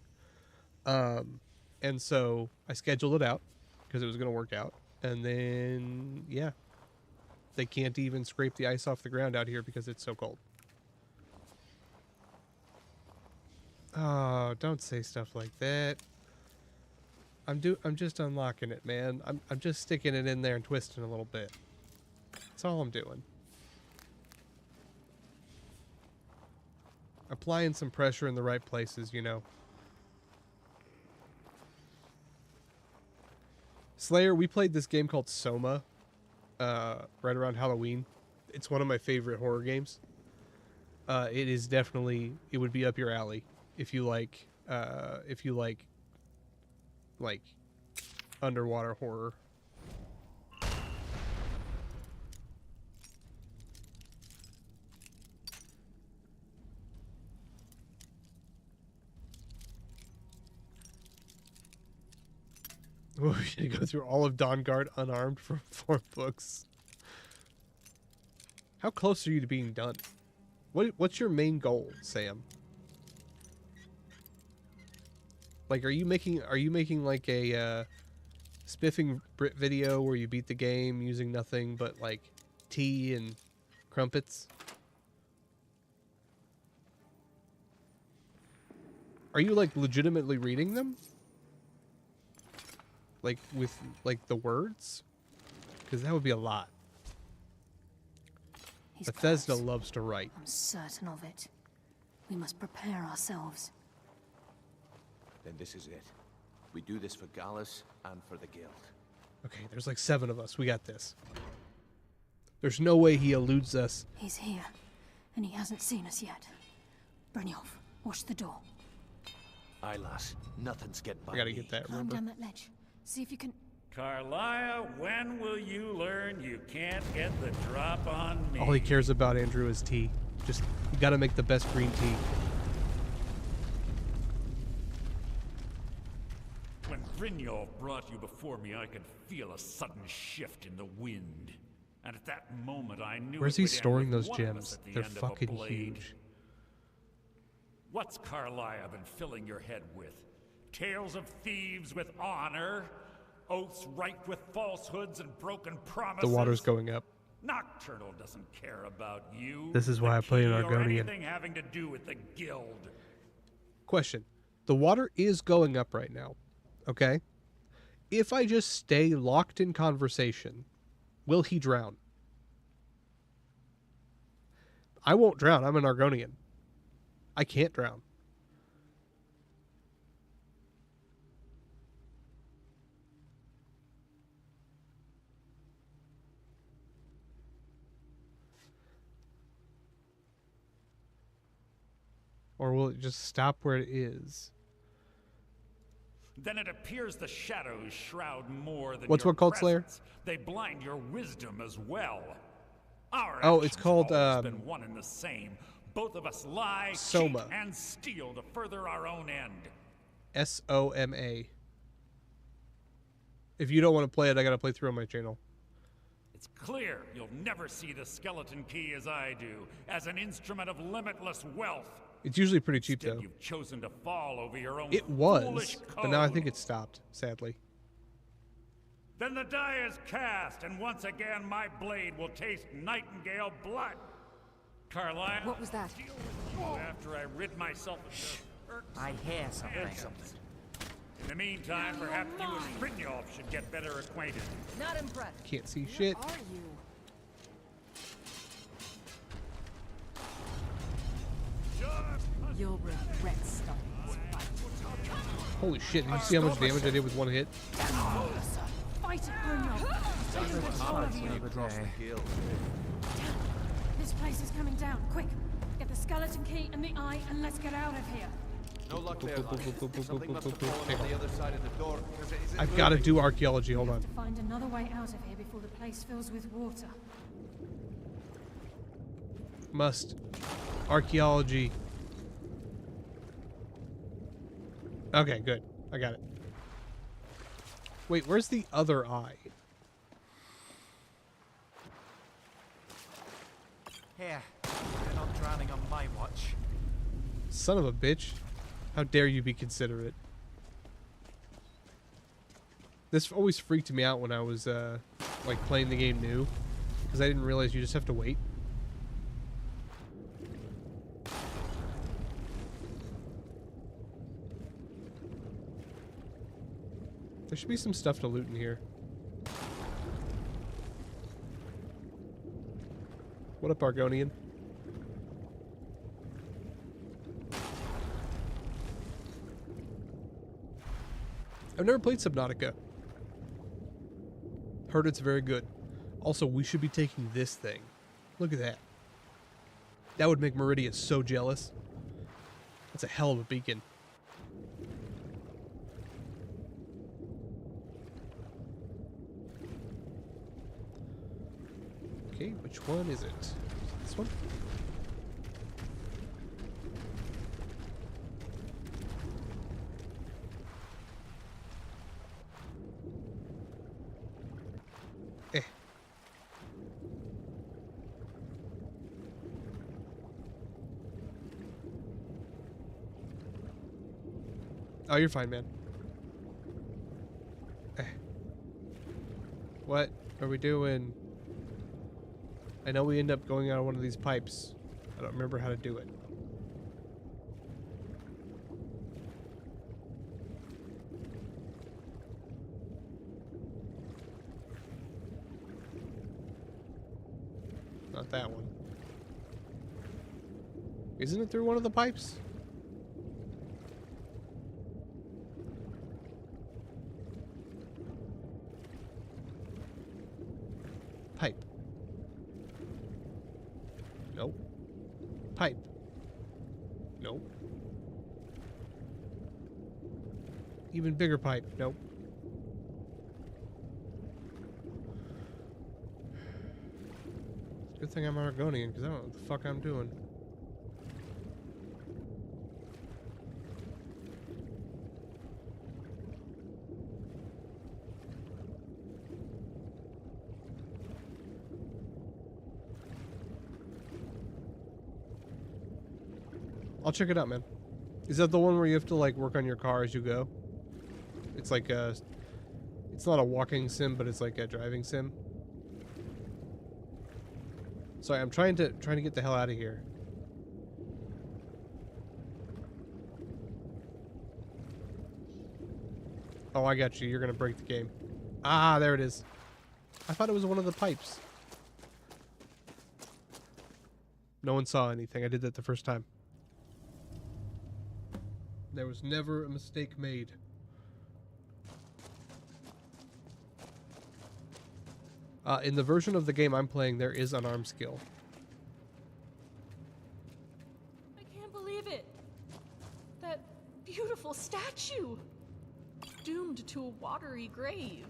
And so I scheduled it out because it was going to work out. And then, yeah, they can't even scrape the ice off the ground out here because it's so cold. Oh, don't say stuff like that. I'm just unlocking it, man. I'm just sticking it in there and twisting a little bit. That's all I'm doing. Applying some pressure in the right places, you know. Slayer, we played this game called Soma right around Halloween. It's one of my favorite horror games. It is definitely, it would be up your alley if you like underwater horror. We're gonna go through all of Dawnguard unarmed for 4 books. How close are you to being done? What's your main goal, Sam? Like, are you making like a spiffing Brit video where you beat the game using nothing but like tea and crumpets? Are you like legitimately reading them? Like with like the words? Because that would be a lot. Bethesda loves to write. I'm certain of it. We must prepare ourselves. Then this is it. We do this for Gallus and for the Guild. Okay, there's like 7 of us. We got this. There's no way he eludes us. He's here, and he hasn't seen us yet. Brynjolf, watch the door. Aye, lass. Nothing's get by I gotta me. get that, Climb remember? down that ledge. See if you can... Carlisle, when will you learn you can't get the drop on me? All he cares about, Andrew, is tea. Just, you gotta make the best green tea. When Brynjolf brought you before me, I could feel a sudden shift in the wind. And at that moment, I knew Where's it he would end storing with those one of gems? us at the They're end of a fucking blade. huge. What's Carlisle been filling your head with? Tales of thieves with honor? Oaths ripe with falsehoods and broken promises? The water's going up. Nocturnal doesn't care about you. This is why I play an the key, or Argonian. anything having to do with the guild. Question. The water is going up right now. Okay? If I just stay locked in conversation, will he drown? I won't drown. I'm an Argonian. I can't drown. Or will it just stop where it is? Then it appears the shadows shroud more than What's your one called, Slayer? presence. They blind your wisdom as well. Our Oh, it's actions called, have always been one and the same. Both of us lie, Soma. cheat, and steal to further our own end. Soma. If you don't want to play it, I gotta play through on my channel. It's clear you'll never see the skeleton key as I do, as an instrument of limitless wealth. It's usually pretty cheap, Instead, though. you've chosen to fall over your own It foolish was, but now I code. think it's stopped, sadly. Then the die is cast, and once again my blade will taste nightingale blood. Carlisle, What was that? deal with you after I rid myself of your I hear something. hands. In the meantime, perhaps you and Brynjolf should get better acquainted. Not impressed. Can't see shit. Are you? You'll regret starting this fight. Holy shit, did you see how much damage I did with one hit? Fight it, Brynjolf! This place is coming down. Quick! Get the skeleton key and the eye, and let's get out of here. No luck there, lass. Something must have fallen on the other side of the door. 'Cause it isn't I've got to moving. do archaeology, hold We on. have to find another way out of here before the place fills with water. Must. Archaeology. Okay, good. I got it. Wait, where's the other eye? Here, you're not drowning on my watch. Son of a bitch. How dare you be considerate. This always freaked me out when I was, like, playing the game new. Because I didn't realize you just have to wait. There should be some stuff to loot in here. What up, Argonian? I've never played Subnautica. Heard it's very good. Also, we should be taking this thing. Look at that. That would make Meridia so jealous. That's a hell of a beacon. Okay, which one is it? This one? Eh. Oh, you're fine, man. Eh. What are we doing? I know we end up going out of one of these pipes. I don't remember how to do it. Not that one. Isn't it through one of the pipes? Pipe. Nope. Pipe. Nope. Even bigger pipe. Nope. Good thing I'm Argonian, because I don't know what the fuck I'm doing. I'll check it out, man. Is that the one where you have to, like, work on your car as you go? It's like a... It's not a walking sim, but it's like a driving sim. Sorry, I'm trying to get the hell out of here. Oh, I got you. You're gonna break the game. Ah, there it is. I thought it was one of the pipes. No one saw anything. I did that the first time. There was never a mistake made. In the version of the game I'm playing, there is unarmed skill. I can't believe it. That beautiful statue. Doomed to a watery grave.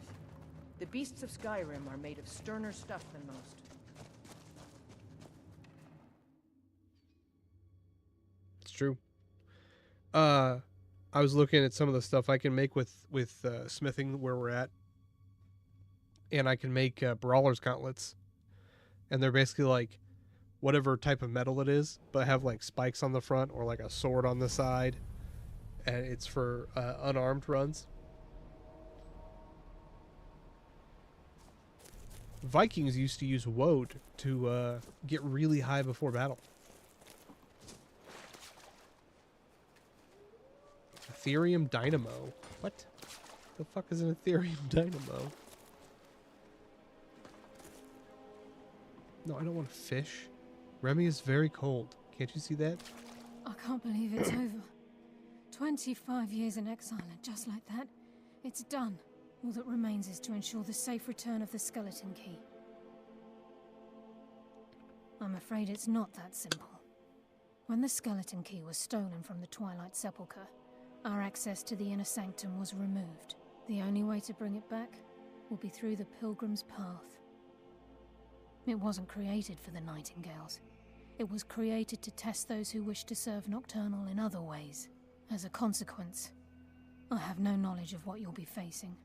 The beasts of Skyrim are made of sterner stuff than most. It's true. I was looking at some of the stuff I can make with smithing where we're at. And I can make brawler's gauntlets. And they're basically like whatever type of metal it is, but have like spikes on the front or like a sword on the side. And it's for unarmed runs. Vikings used to use woad to get really high before battle. Ethereum dynamo. What? The fuck is an Ethereum dynamo? No, I don't want to fish. Remy is very cold. Can't you see that? I can't believe it's over. 25 years in exile, and just like that, it's done. All that remains is to ensure the safe return of the skeleton key. I'm afraid it's not that simple. When the skeleton key was stolen from the Twilight Sepulchre, our access to the inner sanctum was removed. The only way to bring it back will be through the Pilgrim's Path. It wasn't created for the Nightingales. It was created to test those who wish to serve Nocturnal in other ways. As a consequence, I have no knowledge of what you'll be facing.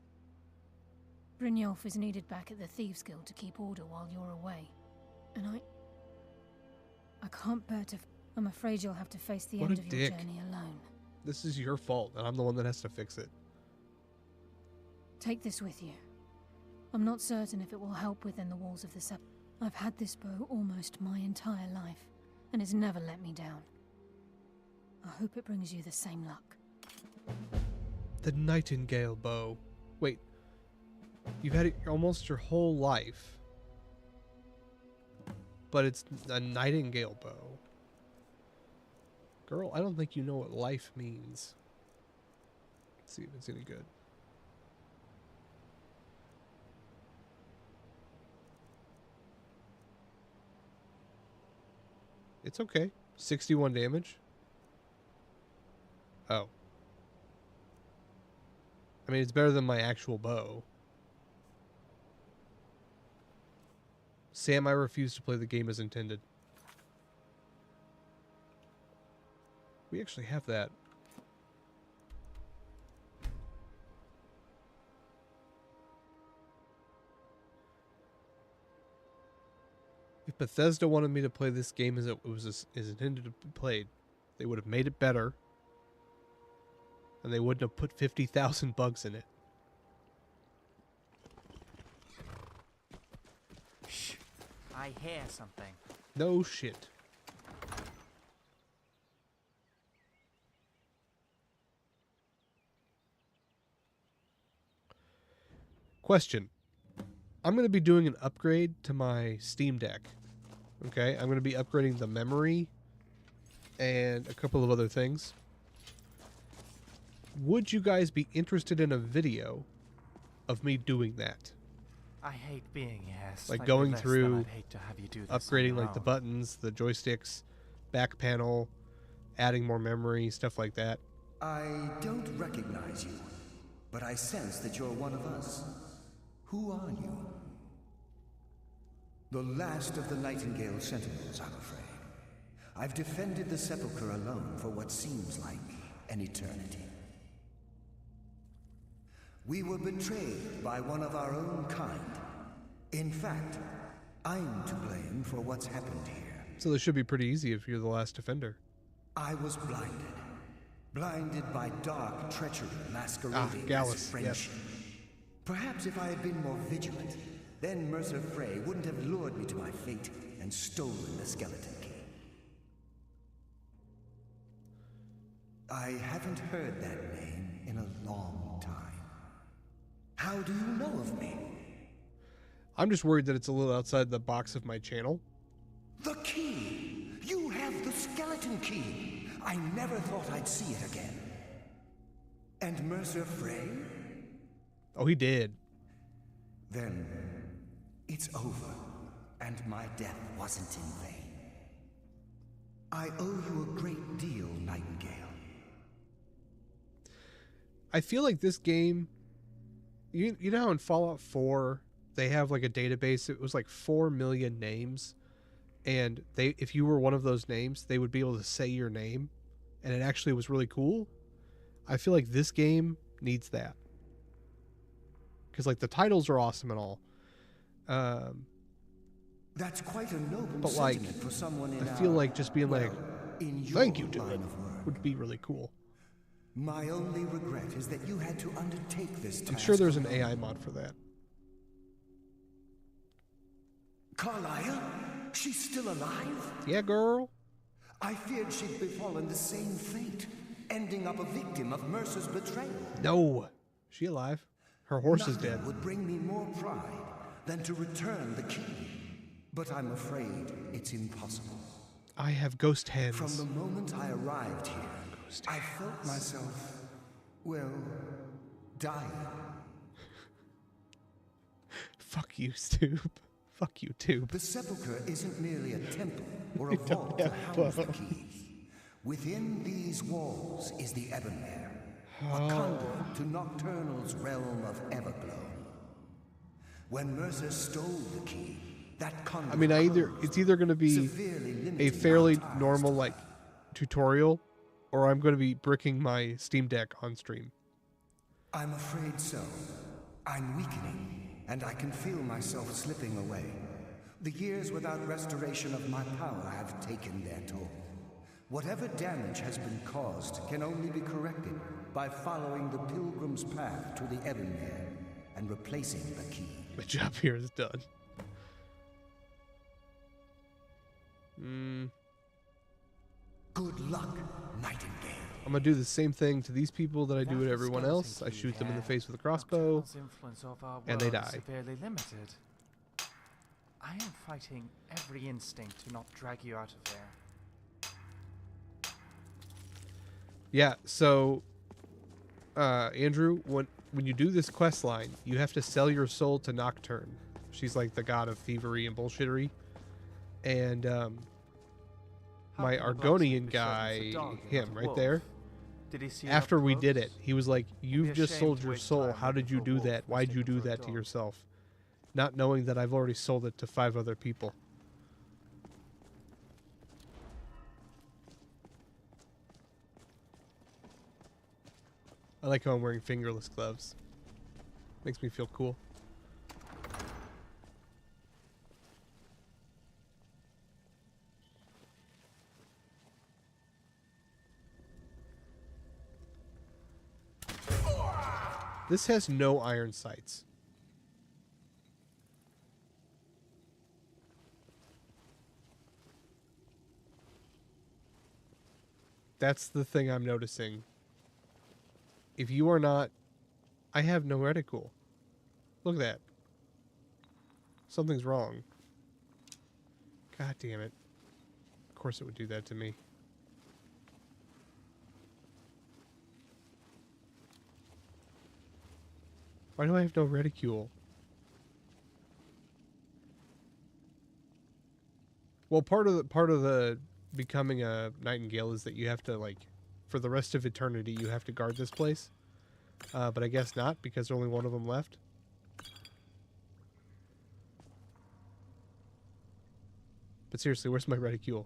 Brynjolf is needed back at the Thieves Guild to keep order while you're away. And I can't bear to... I'm afraid you'll have to face the end of your journey alone. This is your fault, and I'm the one that has to fix it. Take this with you. I'm not certain if it will help within the walls of the Sepulchre. I've had this bow almost my entire life, and it's never let me down. I hope it brings you the same luck. The Nightingale bow. Wait. You've had it almost your whole life. But it's a Nightingale bow. Girl, I don't think you know what life means. Let's see if it's any good. It's okay. 61 damage. Oh. I mean, it's better than my actual bow. Sam, I refuse to play the game as intended. We actually have that. If Bethesda wanted me to play this game as it was as intended to be played, they would have made it better. And they wouldn't have put 50,000 bugs in it. Shh. I hear something. No shit. Question. I'm going to be doing an upgrade to my Steam Deck. Okay? I'm going to be upgrading the memory and a couple of other things. Would you guys be interested in a video of me doing that? I hate being here. Like going through, I'd hate to have you do this upgrading like the buttons, the joysticks, back panel, adding more memory, stuff like that. I don't recognize you, but I sense that you're one of us. Who are you? The last of the Nightingale Sentinels, I'm afraid. I've defended the Sepulchre alone for what seems like an eternity. We were betrayed by one of our own kind. In fact, I'm to blame for what's happened here. So this should be pretty easy if you're the last defender. I was blinded. Blinded by dark treachery masquerading Gallus, as friendship. yep. Perhaps if I had been more vigilant, then Mercer Frey wouldn't have lured me to my fate and stolen the skeleton key. I haven't heard that name in a long time. How do you know of me? I'm just worried that it's a little outside the box of my channel. The key! You have the skeleton key! I never thought I'd see it again. And Mercer Frey? Oh, he did. Then it's over, and my death wasn't in vain. I owe you a great deal, Nightingale. I feel like this game, you know how in Fallout 4 they have like a database, it was like 4 million names, and if you were one of those names, they would be able to say your name, and it actually was really cool. I feel like this game needs that. Because like the titles are awesome and all. That's quite a noble but like, sentiment for someone in I feel like just being like, in thank you your to line it of work. would be really cool. My only regret is that you had to undertake this task. I'm sure there's an AI mod for that. Carlisle? She's still alive? Yeah, girl. I feared she'd befallen the same fate, ending up a victim of Mercer's betrayal. No. She alive. Her horse is dead. Nothing would bring me more pride than to return the key. But I'm afraid it's impossible. I have ghost hands. From the moment I arrived here, I felt myself, well, dying. Fuck you, Stoop. Fuck you, too. The Sepulchre isn't merely a temple or a vault to house the keys. Within these walls is the Ebonmere, a conduit to Nocturnal's realm of Everglow. When Mercer stole the key, that conduit it's either going to be a fairly normal like tutorial, or I'm going to be bricking my Steam Deck on stream. I'm afraid so. I'm weakening, and I can feel myself slipping away. The years without restoration of my power have taken their toll. Whatever damage has been caused can only be corrected by following the pilgrim's path to the Ebonmere and replacing the key. My job here is done. Good luck, Nightingale. I'm going to do the same thing to these people that I do to everyone else. I shoot them in the face with a crossbow, and they die. Severely limited. I am fighting every instinct to not drag you out of there. Yeah, so, Andrew, when you do this quest line, you have to sell your soul to Nocturne. She's like the god of thievery and bullshittery. And my How can the blacksmith Argonian be certain guy, it's a dog and him not a right wolf? there, Did he see it after up we did close? it, he was like, It'd be "You've a just shame sold to your waste soul. time How did looking you for a do wolf that? Why'd you mistaken do for a that to dog." yourself?" Not knowing that I've already sold it to 5 other people. I like how I'm wearing fingerless gloves. Makes me feel cool. This has no iron sights. That's the thing I'm noticing. If you are not... I have no reticule. Look at that. Something's wrong. God damn it. Of course it would do that to me. Why do I have no reticule? Well, part of the becoming a nightingale is that you have to, like, for the rest of eternity, you have to guard this place. But I guess not, because there's only one of them left. But seriously, where's my reticule?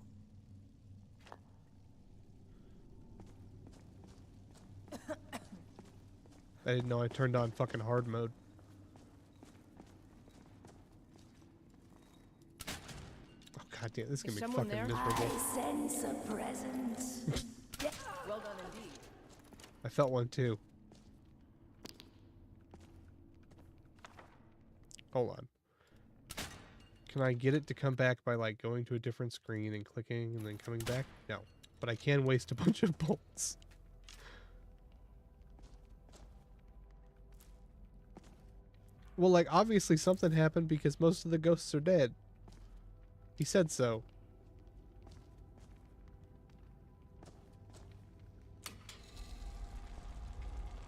I didn't know I turned on fucking hard mode. Oh god damn, this is gonna be fucking miserable. I sense a presence. Yes, well done indeed. I felt one too. Hold on. Can I get it to come back by, like, going to a different screen and clicking and then coming back? No. But I can waste a bunch of bolts. Well, like, obviously something happened because most of the ghosts are dead. He said so.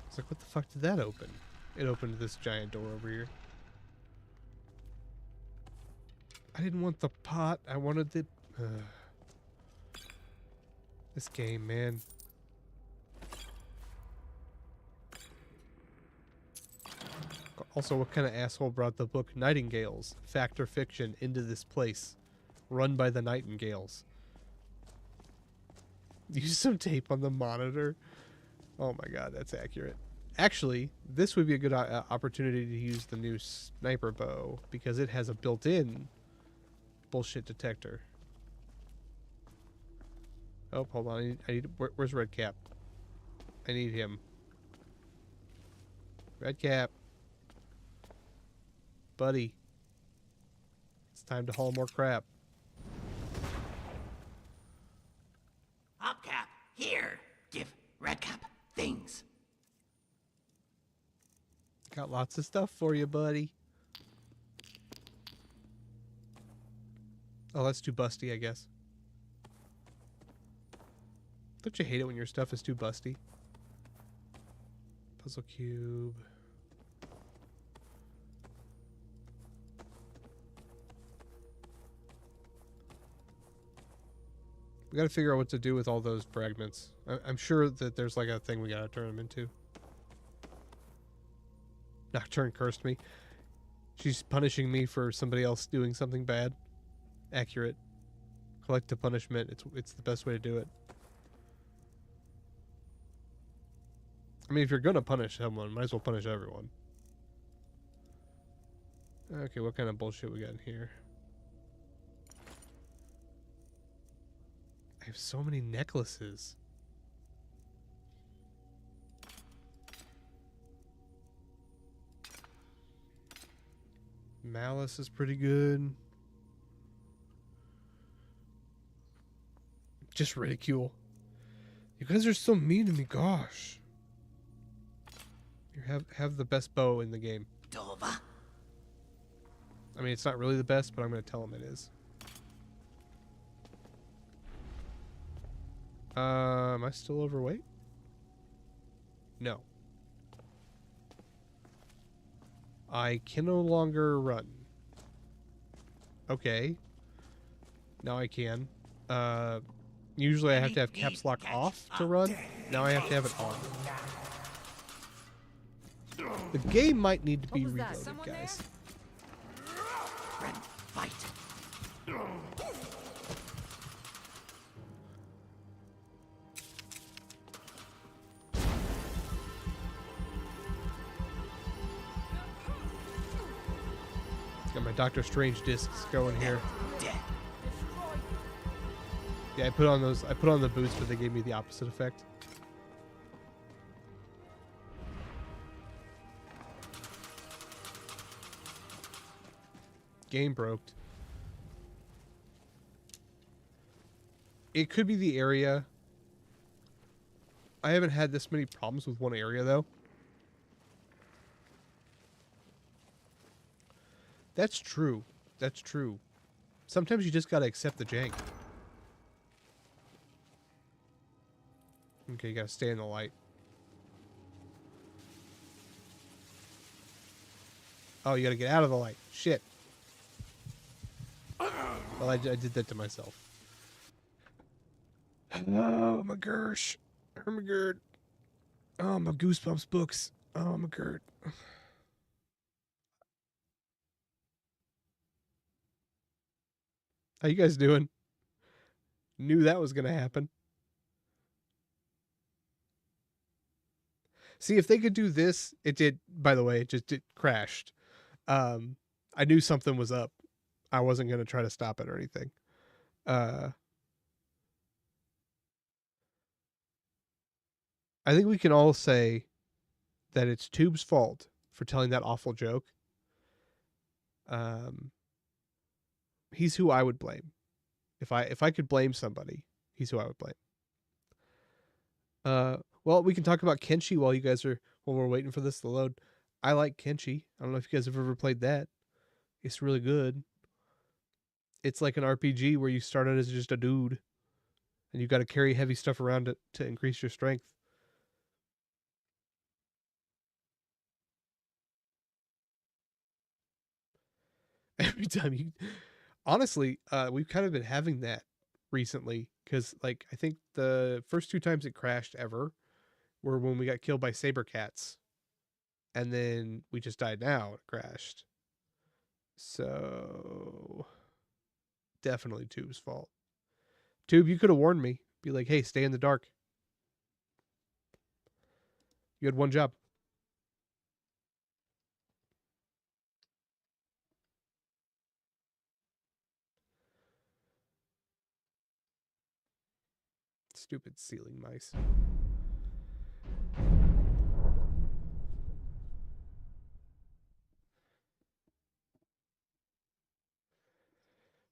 It's like, what the fuck did that open? It opened this giant door over here. I didn't want the pot. I wanted the... This game, man. Also, what kind of asshole brought the book Nightingales, Fact or Fiction, into this place? Run by the Nightingales. Use some tape on the monitor. Oh my god, that's accurate. Actually, this would be a good opportunity to use the new sniper bow, because it has a built-in bullshit detector. Oh, hold on. I need where's Redcap? I need him. Redcap. Buddy. It's time to haul more crap. Hopcap, here. Give Redcap things. Got lots of stuff for you, buddy. Oh, that's too busty, I guess. Don't you hate it when your stuff is too busty? Puzzle cube. We gotta figure out what to do with all those fragments. I'm sure that there's like a thing we gotta turn them into. Nocturne cursed me. She's punishing me for somebody else doing something bad. Accurate. Collective punishment. It's the best way to do it. I mean, if you're gonna punish someone, might as well punish everyone. Okay, what kind of bullshit we got in here? I have so many necklaces. Malice is pretty good. Just ridicule. You guys are so mean to me, gosh. You have the best bow in the game. Dova. I mean, it's not really the best, but I'm going to tell him it is. Am I still overweight? No. I can no longer run. Okay. Now I can. Usually I have to have caps lock off to run. Now I have to have it on. The game might need to be reloaded, guys. Red, fight. Got my Doctor Strange discs going here. Yeah, I put on the boots, but they gave me the opposite effect. Game broke. It could be the area. I haven't had this many problems with one area though. That's true. That's true. Sometimes you just gotta accept the jank. Okay, you gotta stay in the light. Oh, you gotta get out of the light. Shit. Well, I did that to myself. Oh, my gosh. Oh, my god. Oh, my Goosebumps books. Oh, my god. How you guys doing? Knew that was gonna happen. See, if they could do this, it did, by the way, it crashed. I knew something was up. I wasn't going to try to stop it or anything. I think we can all say that it's Tube's fault for telling that awful joke. He's who I would blame. If I could blame somebody, he's who I would blame. Well, we can talk about Kenshi while we're waiting for this to load. I like Kenshi. I don't know if you guys have ever played that. It's really good. It's like an RPG where you start out as just a dude, and you've got to carry heavy stuff around to increase your strength. Every time you... Honestly, we've kind of been having that recently, because like I think the first 2 times it crashed ever were when we got killed by saber cats, and then we just died. Now it crashed. So definitely Tube's fault. Tube, you could have warned me. Be like, hey, stay in the dark. You had one job. Stupid ceiling mice.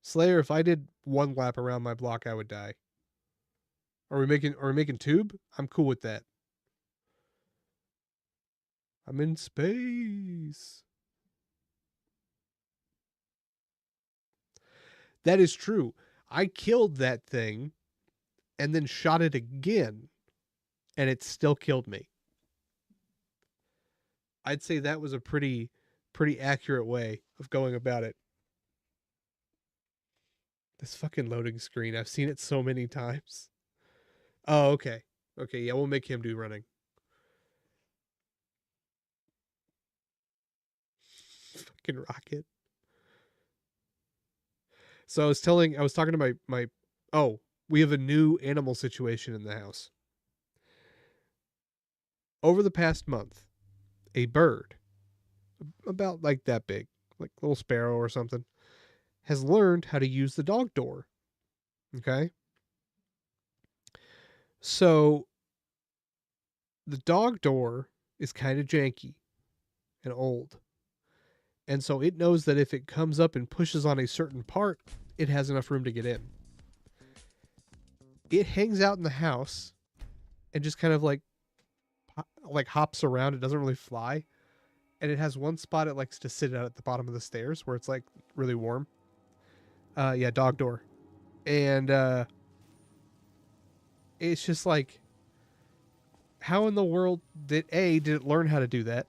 Slayer, if I did 1 lap around my block, I would die. Are we making Tube? I'm cool with that. I'm in space. That is true. I killed that thing and then shot it again, and it still killed me. I'd say that was a pretty accurate way of going about it. This fucking loading screen, I've seen it so many times. Oh, okay. Okay, yeah, we'll make him do running. Fucking rocket. So I was talking to my oh, we have a new animal situation in the house. Over the past month, a bird about like that big, like a little sparrow or something, has learned how to use the dog door. Okay? So the dog door is kind of janky and old. And so it knows that if it comes up and pushes on a certain part, it has enough room to get in. It hangs out in the house and just kind of like hops around. It doesn't really fly. And it has one spot it likes to sit at the bottom of the stairs where it's like really warm. Yeah, dog door. And it's just like, how in the world did it learn how to do that?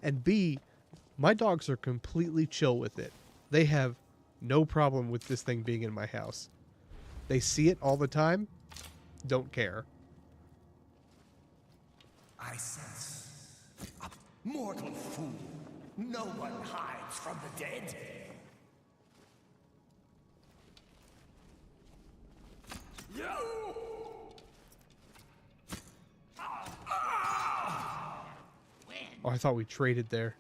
And B, my dogs are completely chill with it. They have no problem with this thing being in my house. They see it all the time, don't care. I sense a mortal fool. No one hides from the dead. Oh, I thought we traded there.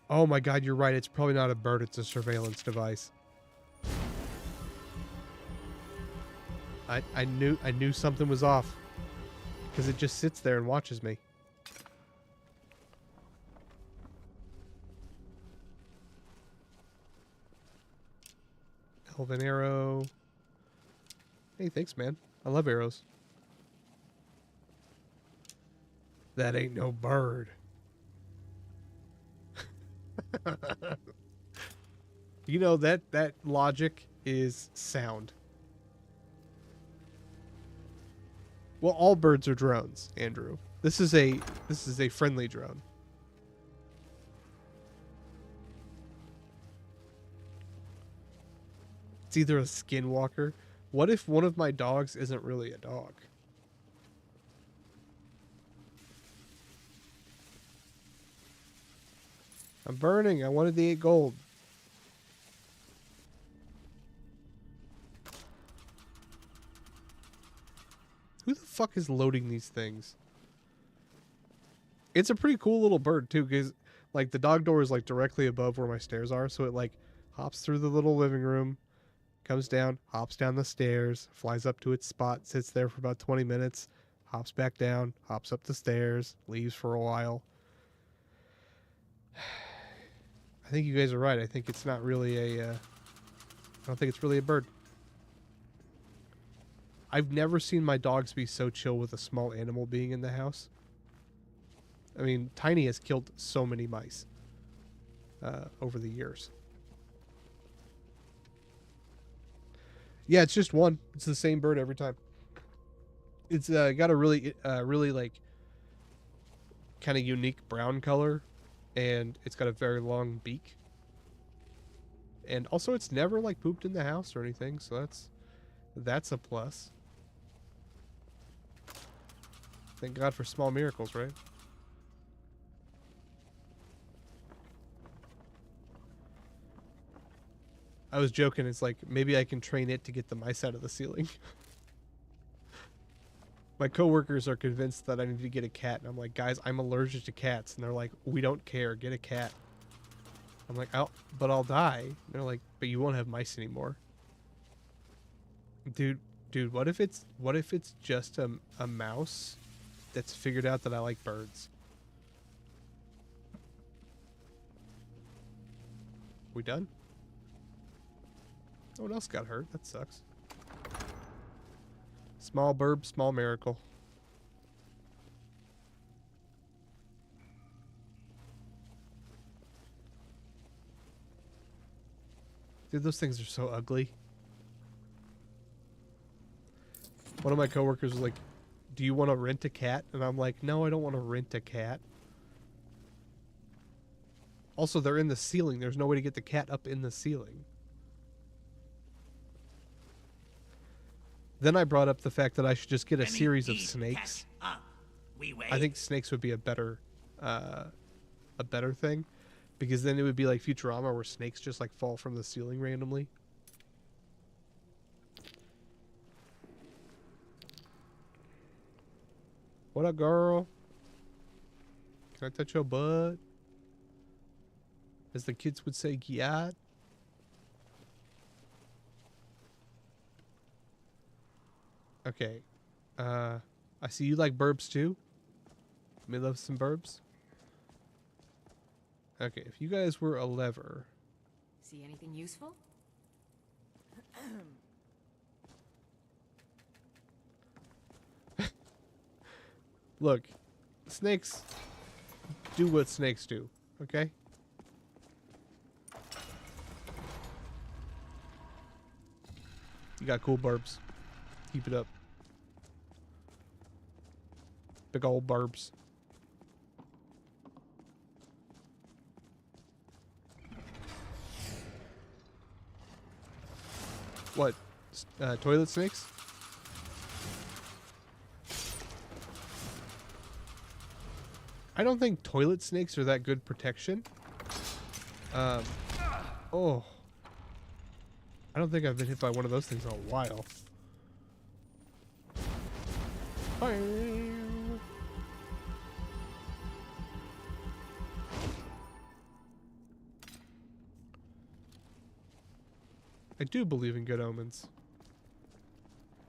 Oh my god, you're right. It's probably not a bird. It's a surveillance device. I knew something was off. Because it just sits there and watches me. Elven arrow. Hey, thanks, man. I love arrows. That ain't no bird. You know, that logic is sound. Well, all birds are drones, Andrew. This is a friendly drone. It's either a skinwalker. What if one of my dogs isn't really a dog? I'm burning. I wanted the 8 gold. Who the fuck is loading these things? It's a pretty cool little bird too, because like the dog door is like directly above where my stairs are, so it like hops through the little living room, comes down, hops down the stairs, flies up to its spot, sits there for about 20 minutes, hops back down, hops up the stairs, leaves for a while. I think you guys are right. I think it's not really a I don't think it's really a bird. I've never seen my dogs be so chill with a small animal being in the house. I mean, Tiny has killed so many mice over the years. Yeah, it's just one. It's the same bird every time. It's got a really like kind of unique brown color, and it's got a very long beak. And also, it's never like pooped in the house or anything, so that's a plus. Thank God for small miracles, right? I was joking. It's like, maybe I can train it to get the mice out of the ceiling. My coworkers are convinced that I need to get a cat. And I'm like, guys, I'm allergic to cats. And they're like, we don't care. Get a cat. I'm like, but I'll die. And they're like, but you won't have mice anymore. Dude, what if it's just a mouse that's figured out that I like birds? We done? No one else got hurt. That sucks. Small burb, small miracle. Dude, those things are so ugly. One of my coworkers was like, do you want to rent a cat? And I'm like, no, I don't want to rent a cat. Also, they're in the ceiling. There's no way to get the cat up in the ceiling. Then I brought up the fact that I should just get a series of snakes. I think snakes would be a better thing, because then it would be like Futurama, where snakes just like fall from the ceiling randomly. What up, girl? Can I touch your butt? As the kids would say, gyat. Okay. I see you like burbs too. May love some burbs. Okay, if you guys were a lever. See anything useful? Look, snakes do what snakes do, okay? You got cool burbs. Keep it up. Big old burbs. What? toilet snakes. I don't think toilet snakes are that good protection. Oh. I don't think I've been hit by one of those things in a while. I do believe in good omens.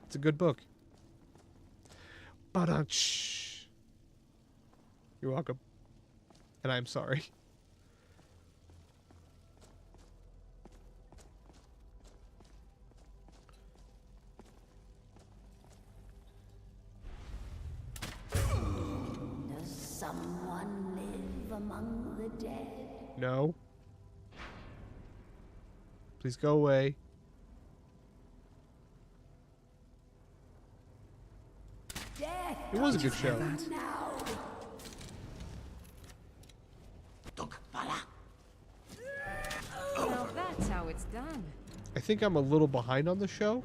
It's a good book. Ba-dum-tsh. You're welcome. And I'm sorry. Does someone live among the dead? No. Please go away. Death. It was a good show. Now. Now that's how it's done. I think I'm a little behind on the show.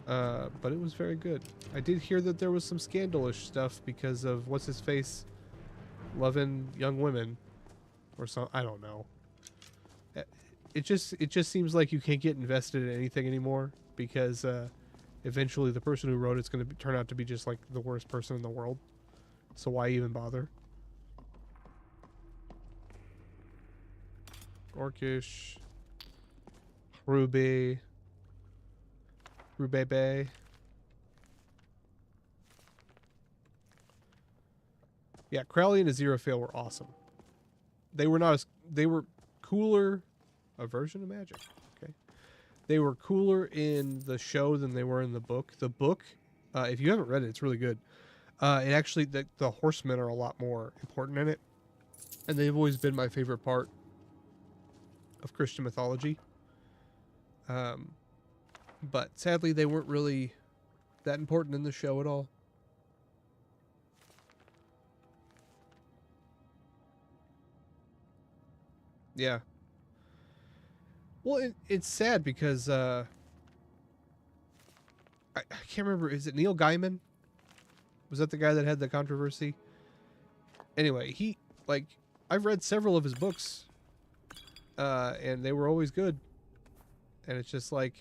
But it was very good. I did hear that there was some scandalous stuff because of what's his face loving young women or some, I don't know. It just seems like you can't get invested in anything anymore because eventually the person who wrote it's going to turn out to be just like the worst person in the world. So why even bother? Orcish, Ruby, Rubebe. Yeah, Crowley and Aziraphale were awesome. They were not as, they were cooler, a version of magic. Okay, they were cooler in the show than they were in the book. The book, if you haven't read it, it's really good. It actually, the horsemen are a lot more important in it, and they've always been my favorite part of Christian mythology. But sadly, they weren't really that important in the show at all. Yeah. Well, it's sad because I can't remember. Is it Neil Gaiman? Was that the guy that had the controversy? Anyway, I've read several of his books, and they were always good. And it's just like,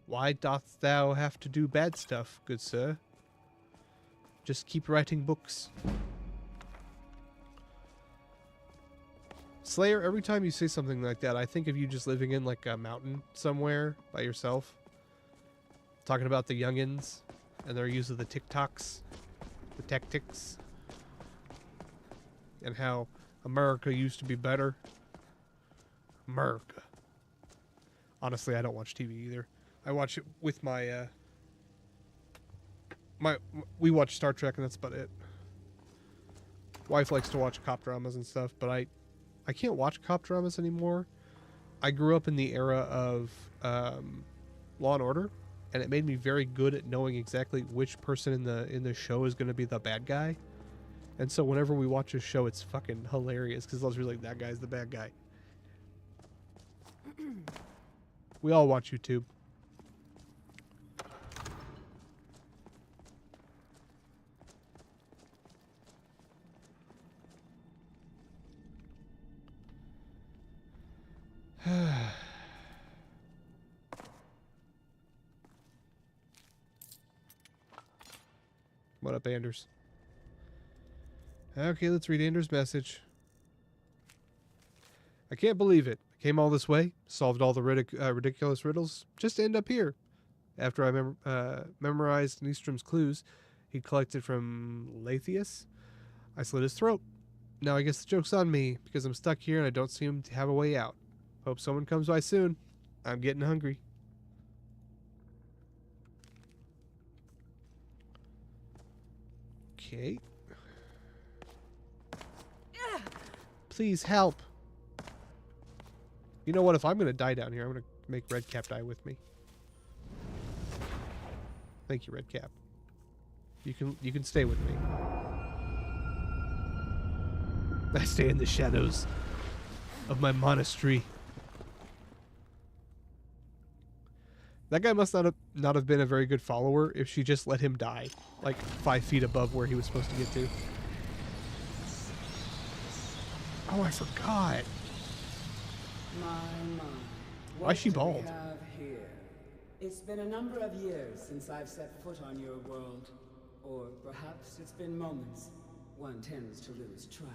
why dost thou have to do bad stuff, good sir? Just keep writing books. Slayer, every time you say something like that, I think of you just living in like a mountain somewhere by yourself. Talking about the youngins and their use of the TikToks, the tactics, and how America used to be better. America. Honestly, I don't watch TV either. I watch it with my, we watch Star Trek and that's about it. Wife likes to watch cop dramas and stuff, but I can't watch cop dramas anymore. I grew up in the era of Law and Order, and it made me very good at knowing exactly which person in the show is going to be the bad guy. And so whenever we watch a show, it's fucking hilarious because I was really like, that guy's the bad guy. We all watch YouTube. What up, Anders? Okay, let's read Anders' message. I can't believe it. I came all this way, solved all the ridiculous riddles, just to end up here. After I memorized Nystrom's clues he'd collected from Lathius, I slit his throat. Now I guess the joke's on me, because I'm stuck here and I don't seem to have a way out. Hope someone comes by soon. I'm getting hungry. Okay. Please help. You know what? If I'm going to die down here, I'm going to make Redcap die with me. Thank you, Redcap. You can stay with me. I stay in the shadows of my monastery. That guy must not have been a very good follower if she just let him die, like 5 feet above where he was supposed to get to. Oh, I forgot. My. Why is she bald? Have here? It's been a number of years since I've set foot on your world. Or perhaps it's been moments. One tends to lose track.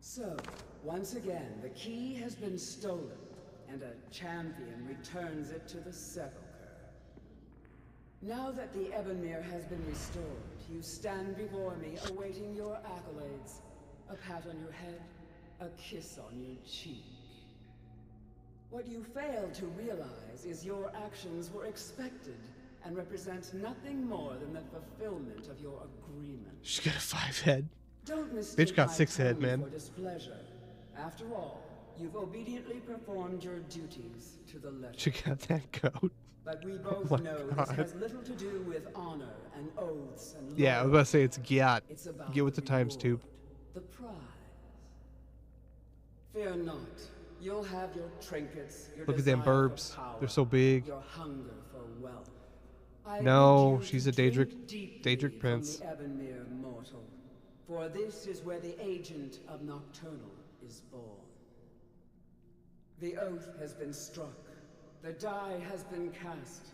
So, once again, the key has been stolen, and a champion returns it to the sepulchre. Now that the Ebonmere has been restored, you stand before me awaiting your accolades. A pat on your head, a kiss on your cheek. What you fail to realize is your actions were expected and represent nothing more than the fulfillment of your agreement. She's got a 5 head. Don't mistake Bitch got my 6 head, tone man. for displeasure. After all, you've obediently performed your duties to the letter. She got that coat. But we both my know God. this has little to do with honor and oaths and Yeah, I was about to say it's Gyat. It's about Get with the times, tube. the prize. Fear not. You'll have your trinkets, your Look at them desire for burbs. power, They're so big. your hunger for wealth. I No, bid you she's to a drink deeply Daedric prince. From the Ebonmere mortal, for this is where the agent of Nocturnal is born. The oath has been struck, the die has been cast,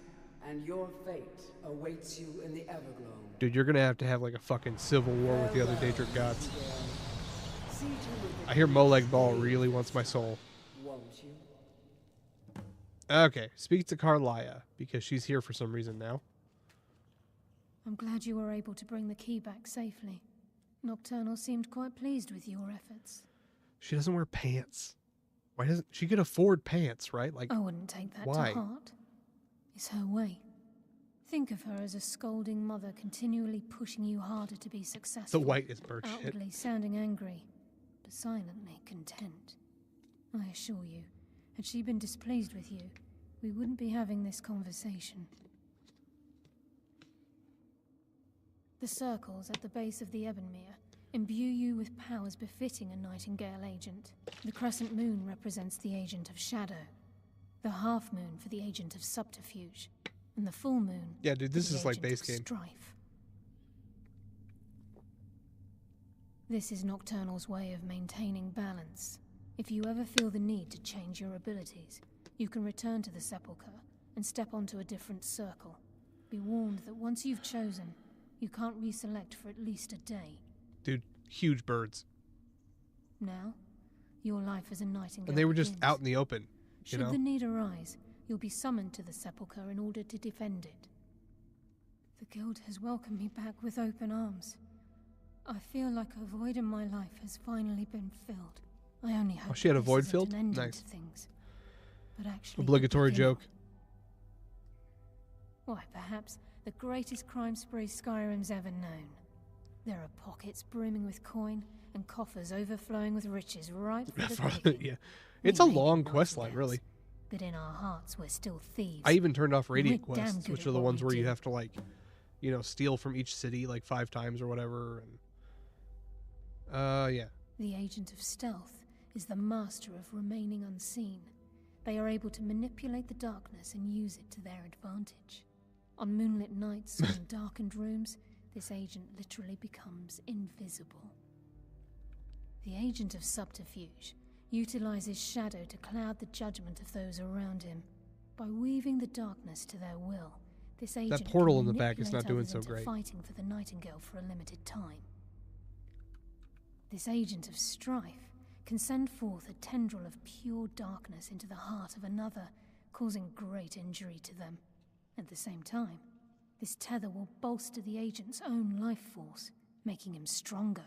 and your fate awaits you in the Everglow. Dude, you're gonna have like a fucking civil war with the other Daedric gods. See to it that I hear you Moleg Ball stay, really wants my soul. won't you? Okay, speak to Carlia, because she's here for some reason now. I'm glad you were able to bring the key back safely. Nocturnal seemed quite pleased with your efforts. She doesn't wear pants. Why doesn't she could afford pants, right? Like, I wouldn't take that why? to heart. It's her way. Think of her as a scolding mother continually pushing you harder to be The successful. white is bird shit. Outwardly sounding angry, but silently content. I assure you, had she been displeased with you, we wouldn't be having this conversation. The circles at the base of the Ebonmere imbue you with powers befitting a Nightingale agent. The crescent moon represents the agent of shadow, the half moon for the agent of subterfuge, and the full moon. Yeah, dude, this for the is like agent base of game. Strife. This is Nocturnal's way of maintaining balance. If you ever feel the need to change your abilities, you can return to the sepulchre and step onto a different circle. Be warned that once you've chosen, you can't reselect for at least a day. Dude, huge birds. Now, your life as a Nightingale And they were just begins. out in the open, you Should know? the need arise, you'll be summoned to the sepulchre in order to defend it. The guild has welcomed me back with open arms. I feel like a void in my life has finally been filled. I only hope she had a this void isn't filled? an ending Nice. to things, but actually Obligatory the beginning. joke. Why, perhaps the greatest crime spree Skyrim's ever known. There are pockets brimming with coin and coffers overflowing with riches right for the picking. Yeah. It's a We may be long quest line, Nightingales, really. but in our hearts we're still thieves. I even turned off And Radiant we're damn quests, good which at are the what ones we where you do. have to, like, you know, steal from each city like 5 times or whatever. And yeah. The agent of stealth is the master of remaining unseen. They are able to manipulate the darkness and use it to their advantage. On moonlit nights or in darkened rooms, this agent literally becomes invisible. The agent of subterfuge utilizes shadow to cloud the judgment of those around him. By weaving the darkness to their will, this agent portal can in the back is not manipulate doing others so into great. fighting for the Nightingale for a limited time. This agent of strife can send forth a tendril of pure darkness into the heart of another, causing great injury to them. At the same time, this tether will bolster the agent's own life force, making him stronger.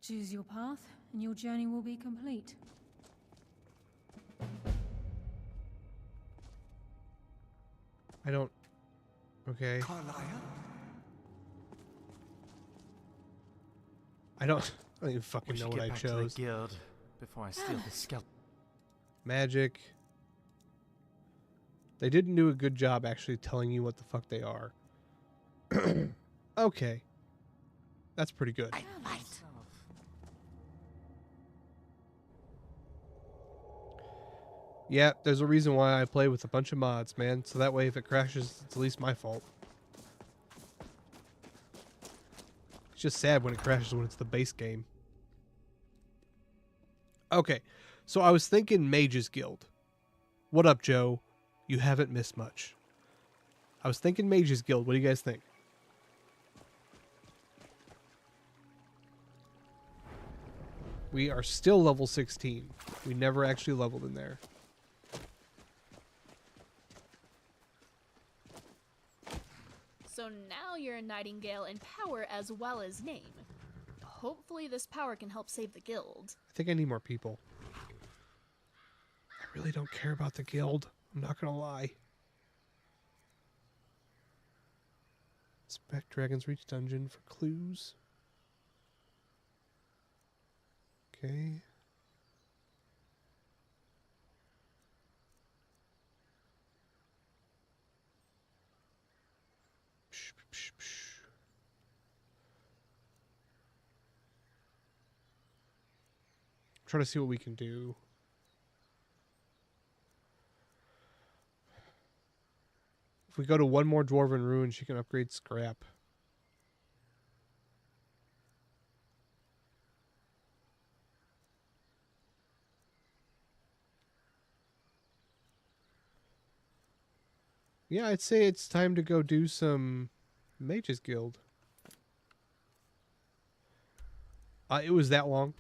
Choose your path, and your journey will be complete. I don't... Okay. I don't even fucking We know should what get I back to the chose. guild before I steal the skeleton. Magic. They didn't do a good job actually telling you what the fuck they are. Okay. That's pretty good. Yeah, there's a reason why I play with a bunch of mods, man. So that way if it crashes, it's at least my fault. It's just sad when it crashes when it's the base game. Okay, so I was thinking Mages Guild. What up, Joe? You haven't missed much. I was thinking Mages Guild. What do you guys think? We are still level 16. We never actually leveled in there. So now you're a Nightingale in power as well as name. Hopefully this power can help save the guild. I think I need more people. I really don't care about the guild. I'm not gonna lie. Inspect Dragon's Reach dungeon for clues. Okay. Try to see what we can do. If we go to one more Dwarven Ruin, she can upgrade Scrap. Yeah, I'd say it's time to go do some Mages Guild. It was that long.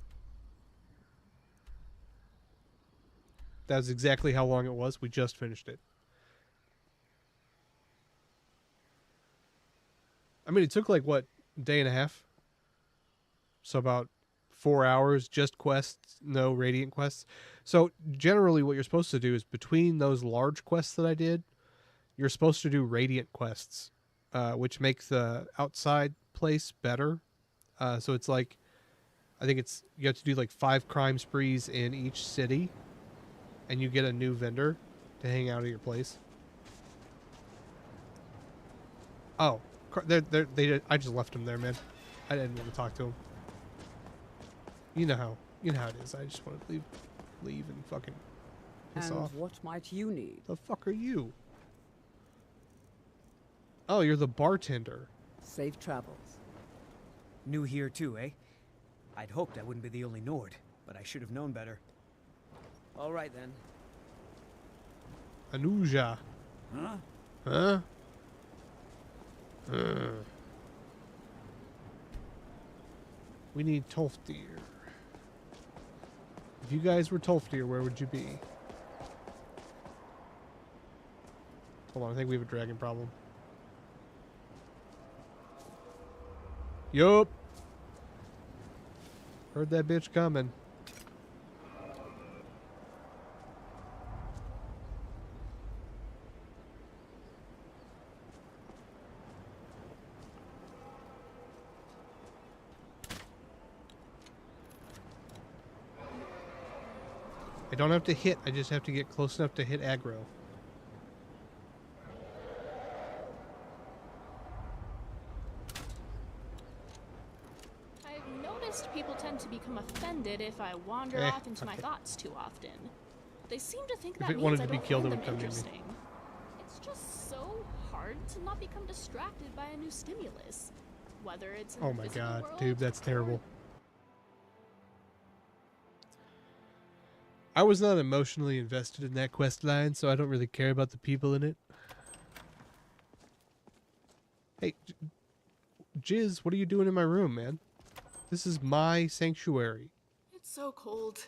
That was exactly how long it was. We just finished it. I mean, it took like, what, a day and a half? So about 4 hours, just quests, no Radiant quests. So generally what you're supposed to do is between those large quests that I did, you're supposed to do Radiant quests, which makes the outside place better. So it's like, I think it's, you have to do like 5 crime sprees in each city, and you get a new vendor to hang out at your place. Oh, I just left him there, man. I didn't want to talk to him. You know how it is. I just want to leave and fucking piss off. And what might you need? The fuck are you? Oh, you're the bartender. Safe travels. New here too, eh? I'd hoped I wouldn't be the only Nord, but I should have known better. All right then. Anuja. Huh? Huh? We need Tolfdir. If you guys were Tolfdir, where would you be? Hold on, I think we have a dragon problem. Yup. Heard that bitch coming. I don't have to hit, I just have to get close enough to hit aggro. I've noticed people tend to become offended if I wander off into my thoughts too often. They seem to think that If it means wanted I to be don't killed, find it would them come near me. interesting. It's just so hard to not become distracted by a new stimulus, whether it's in Oh the my physical god, world dude, that's or terrible. I was not emotionally invested in that quest line, so I don't really care about the people in it. Hey, Jizz, what are you doing in my room, man? This is my sanctuary. It's so cold.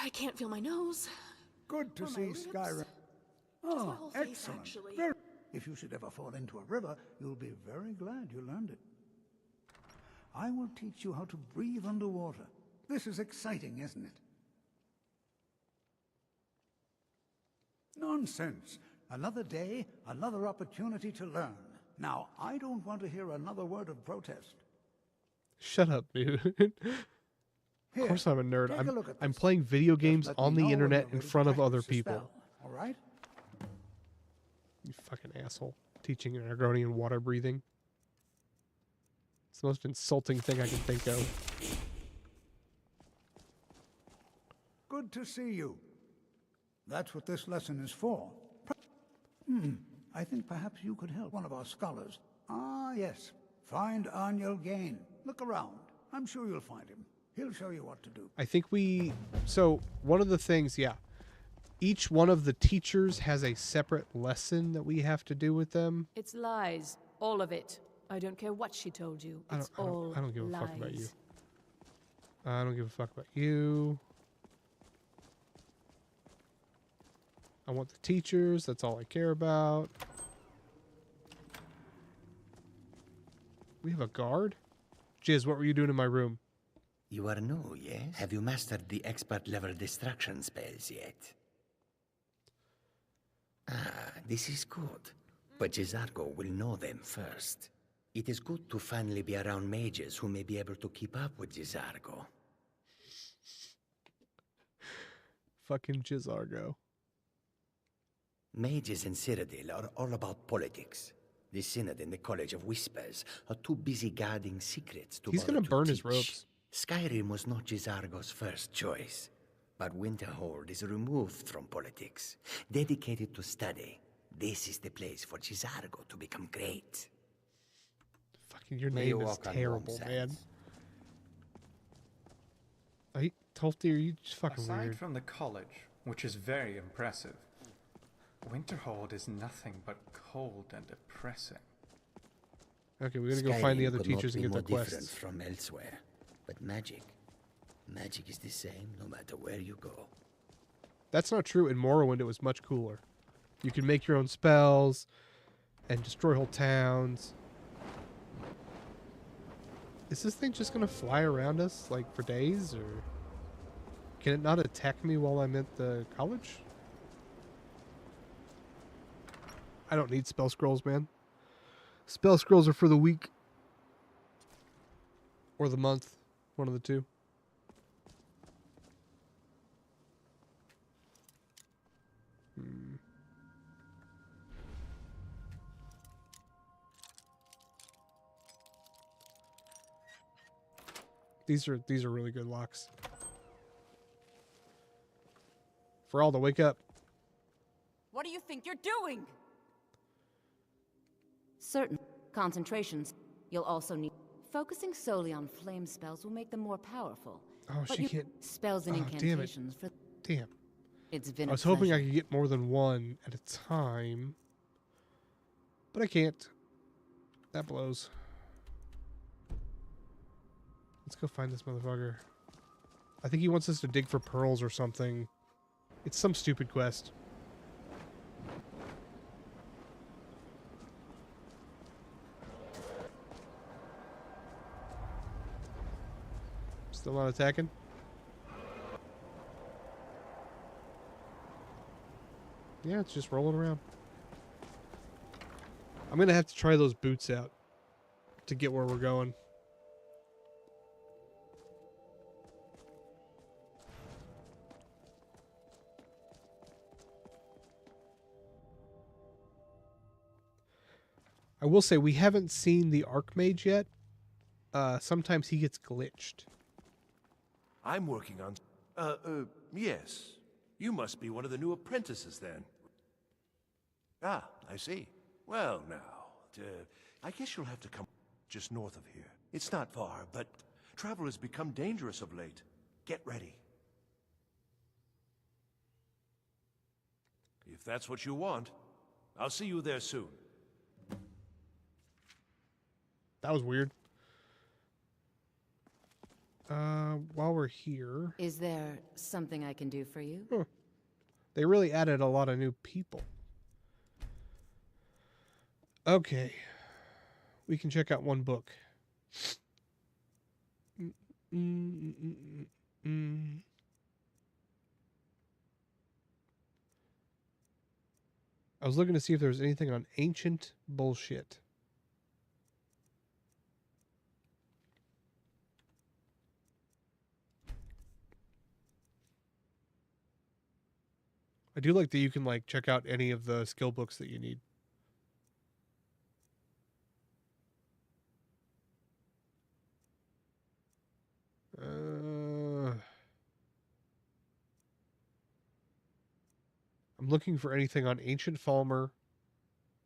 I can't feel my nose. Good to or my see lips. Skyrim. Just my Oh, whole face, excellent. actually. If you should ever fall into a river, you'll be very glad you learned it. I will teach you how to breathe underwater. This is exciting, isn't it? Nonsense. Another day, another opportunity to learn. Now, I don't want to hear another word of protest. Shut up, dude. Of course I'm a nerd. take a look at I'm this. playing video Just games let on me the know when internet you're in ready to front of other practice the people. spell, all right? You fucking asshole. Teaching an Argonian water breathing. It's the most insulting thing I can think of. Good to see you. That's what this lesson is for. I think perhaps you could help one of our scholars. Ah, yes. Find Arniel Gain. Look around. I'm sure you'll find him. He'll show you what to do. I think so one of the things, yeah. Each one of the teachers has a separate lesson that we have to do with them. It's lies. All of it. I don't care what she told you. It's all I don't give a lies. fuck about you. I don't give a fuck about you. I want the teachers. That's all I care about. We have a guard? Jizz, what were you doing in my room? You are new, yes? Have you mastered the expert-level distraction spells yet? Ah, this is good. But Jizargo will know them first. It is good to finally be around mages who may be able to keep up with Jizargo. Fucking Jizargo. Mages in Cyrodiil are all about politics. The Synod and the College of Whispers are too busy guarding secrets to He's bother gonna to burn his teach. robes. Skyrim was not Jizargo's first choice, but Winterhold is removed from politics, dedicated to study. This is the place for Jizargo to become great. Fucking your name is terrible, man. Tolty, are you just fucking Aside weird? from the college, which is very impressive, Winterhold is nothing but cold and depressing. Okay, we're gonna go find the other could teachers not and be get more their different quests. from elsewhere, but magic is the same no matter where you go. That's not true. In Morrowind, it was much cooler. You could make your own spells and destroy whole towns. Is this thing just gonna fly around us like for days, or can it not attack me while I'm at the college? I don't need spell scrolls, man. Spell scrolls are for the week or the month, one of the two. These are really good locks. For all to wake up. What do you think you're doing? Certain concentrations you'll also need. Focusing solely on flame spells will make them more powerful. Oh, but she you can't. spells and Oh, damn it. incantations for Damn. It's been I a was hoping I pleasure. could get more than one at a time, but I can't. That blows. Let's go find this motherfucker. I think he wants us to dig for pearls or something. It's some stupid quest. Still not attacking? Yeah, it's just rolling around. I'm gonna have to try those boots out to get where we're going. I will say we haven't seen the Archmage yet. Sometimes he gets glitched. I'm working on... yes. You must be one of the new apprentices, then. Ah, I see. Well, now, I guess you'll have to come just north of here. It's not far, but travel has become dangerous of late. Get ready. If that's what you want, I'll see you there soon. That was weird. While we're here... Is there something I can do for you? Huh. They really added a lot of new people. Okay. We can check out one book. I was looking to see if there was anything on ancient bullshit. I do like that you can like check out any of the skill books that you need. I'm looking for anything on Ancient Falmer,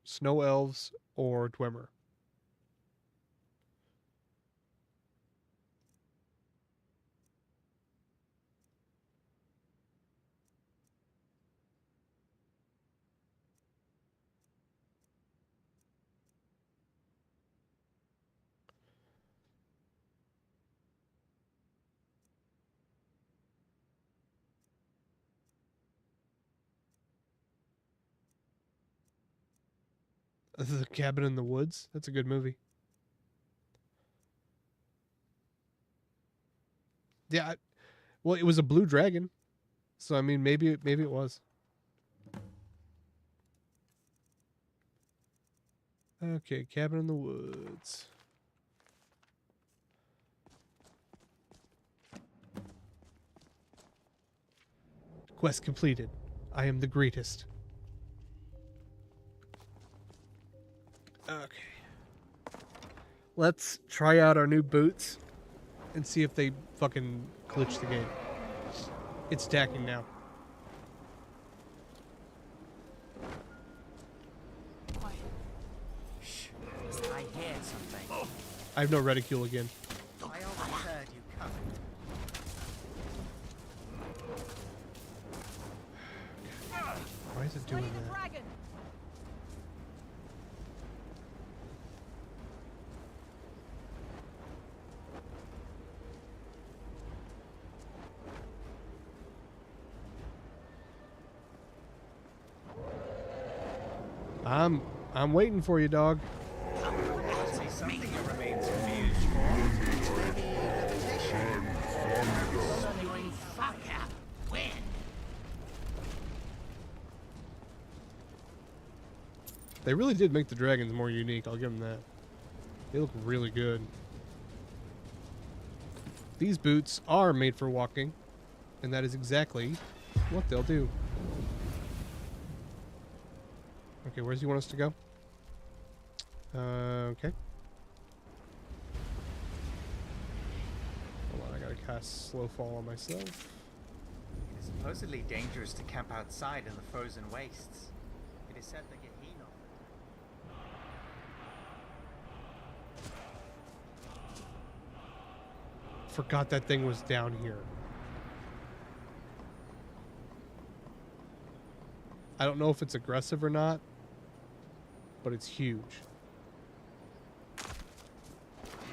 Snow Elves, or Dwemer. The Cabin in the Woods. That's a good movie. Yeah, well, it was a blue dragon, so I mean, maybe it was. Okay, Cabin in the Woods. Quest completed. I am the greatest. Okay. Let's try out our new boots and see if they fucking glitch the game. It's attacking now. Quiet. Shh. I hear something. I have no reticule again. I always heard you coming. Why is it doing that? I'm waiting for you, dog. I'll say something that remains confused for. Maybe levitation. Suddenly, fuck up. When? They really did make the dragons more unique, I'll give them that. They look really good. These boots are made for walking, and that is exactly what they'll do. Okay, where does he want us to go? Okay. Hold on, I gotta cast Slow Fall on myself. It is supposedly dangerous to camp outside in the frozen wastes. It is said that Gehenna. Forgot that thing was down here. I don't know if it's aggressive or not, but it's huge.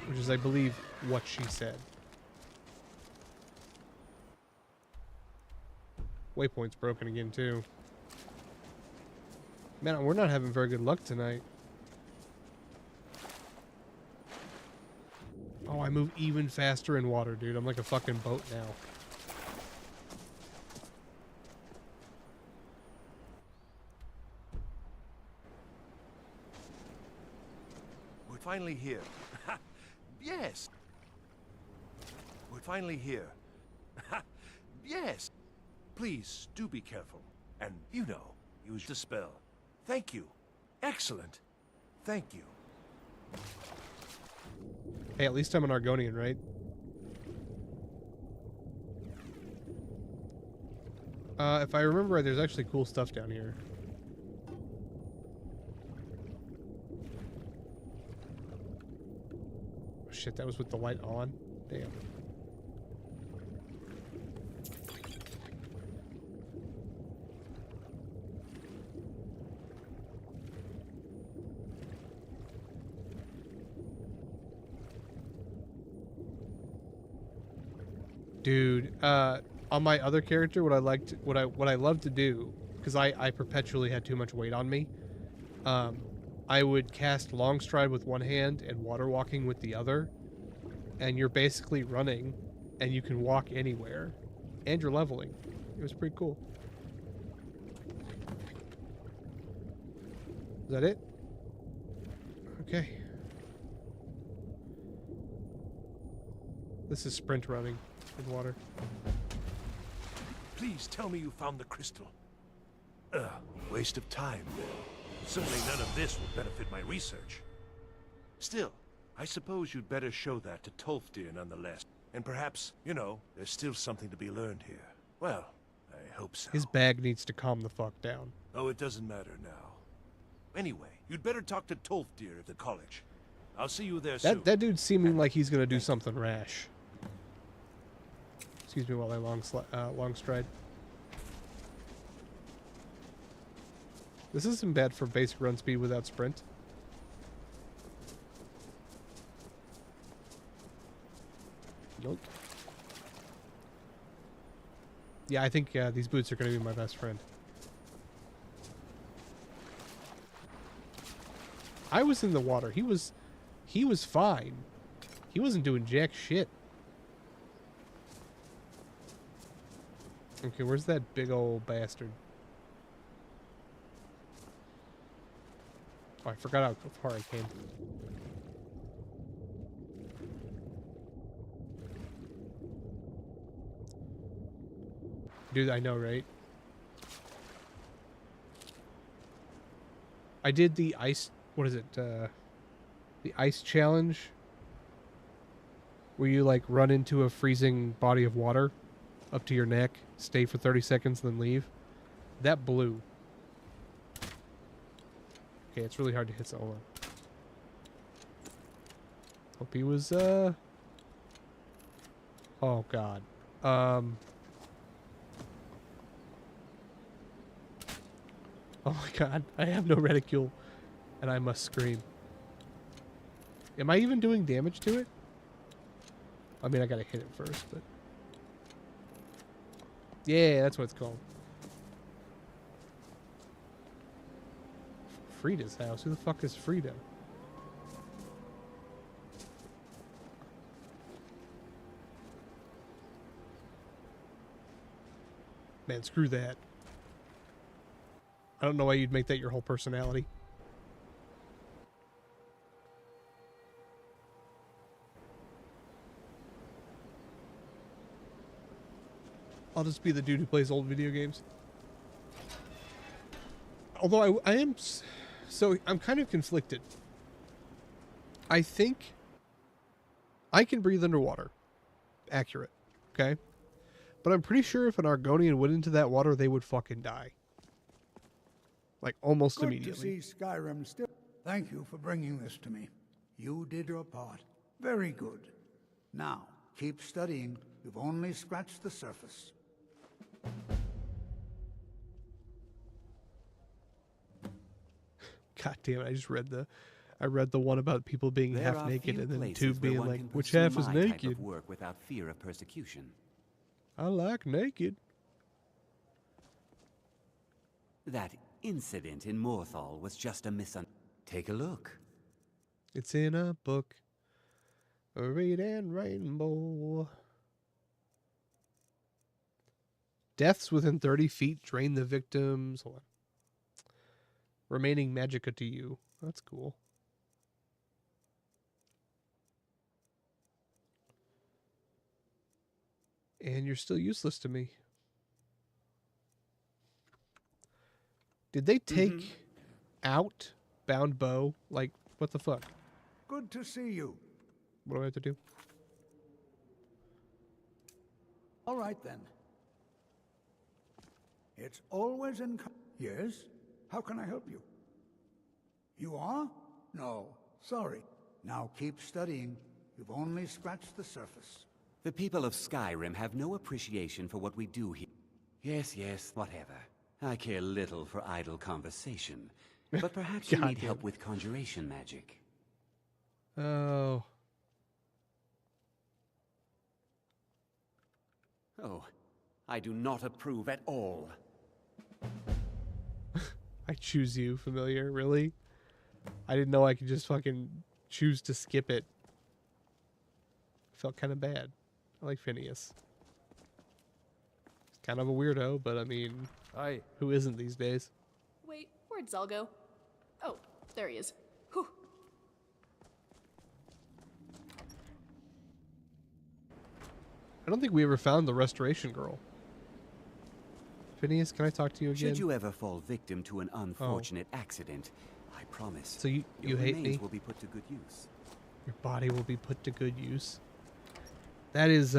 Which is, I believe, what she said. Waypoint's broken again, too. Man, we're not having very good luck tonight. Oh, I move even faster in water, dude. I'm like a fucking boat now. We're finally here. Yes. We're finally here. Yes. Please, do be careful. And, you know, use the spell. Thank you. Excellent. Thank you. Hey, at least I'm an Argonian, right? If I remember right, there's actually cool stuff down here. Oh, shit, that was with the light on? Damn. Dude, on my other character, what I love to do, because I perpetually had too much weight on me, I would cast Long Stride with one hand and Water Walking with the other, and you're basically running, and you can walk anywhere, and you're leveling. It was pretty cool. Is that it? Okay. This is sprint running with water. Please tell me you found the crystal. Waste of time. Certainly none of this will benefit my research. Still, I suppose you'd better show that to Tolfdir nonetheless. And perhaps, you know, there's still something to be learned here. Well, I hope so. His bag needs to calm the fuck down. Oh, it doesn't matter now. Anyway, you'd better talk to Tolfdir at the college. I'll see you there soon. That dude's seeming like he's gonna do something rash. Excuse me while I long stride. This isn't bad for basic run speed without sprint. Yoink. Yeah, I think these boots are going to be my best friend. I was in the water. He was fine. He wasn't doing jack shit. Okay, where's that big old bastard? Oh, I forgot how far I came. Dude, I know, right? I did the ice... What is it? The ice challenge. Where you, like, run into a freezing body of water up to your neck, stay for 30 seconds, then leave. That blew. Okay, it's really hard to hit someone. Hope he was, Oh, God. Oh my God, I have no reticule, and I must scream. Am I even doing damage to it? I mean, I gotta hit it first, but... Yeah, that's what it's called. Frida's house? Who the fuck is Frida? Man, screw that. I don't know why you'd make that your whole personality. I'll just be the dude who plays old video games. Although I am... So, I'm kind of conflicted. I think I can breathe underwater. Accurate. Okay? But I'm pretty sure if an Argonian went into that water, they would fucking die. Like, almost immediately. Good to see Skyrim still. Thank you for bringing this to me. You did your part. Very good. Now, keep studying. You've only scratched the surface. God damn it, I just read the one about people being half naked and then two being like, which half is naked? Type of work without fear of persecution. I like naked. That incident in Morthal was just a Take a look. It's in a book. A red and rainbow. Deaths within 30 feet drain the victims. Hold on. Remaining magicka to you. That's cool. And you're still useless to me. Did they take out Bound Bow? Like, what the fuck? Good to see you. What do I have to do? All right, then. It's always in... Yes? How can I help you? You are? No, sorry. Now keep studying. You've only scratched the surface. The people of Skyrim have no appreciation for what we do here. Yes, whatever. I care little for idle conversation. But perhaps you need help with conjuration magic. Oh. Oh, I do not approve at all. I choose you, familiar, really? I didn't know I could just fucking choose to skip it. Felt kind of bad. I like Phineas. He's kind of a weirdo, but I mean, who isn't these days? Wait, where'd Zell go? Oh, there he is. Whew. I don't think we ever found the restoration girl. Phineas, can I talk to you again? Should you ever fall victim to an unfortunate accident, I promise. So you hate me? Will be put to good use. Your body will be put to good use. That is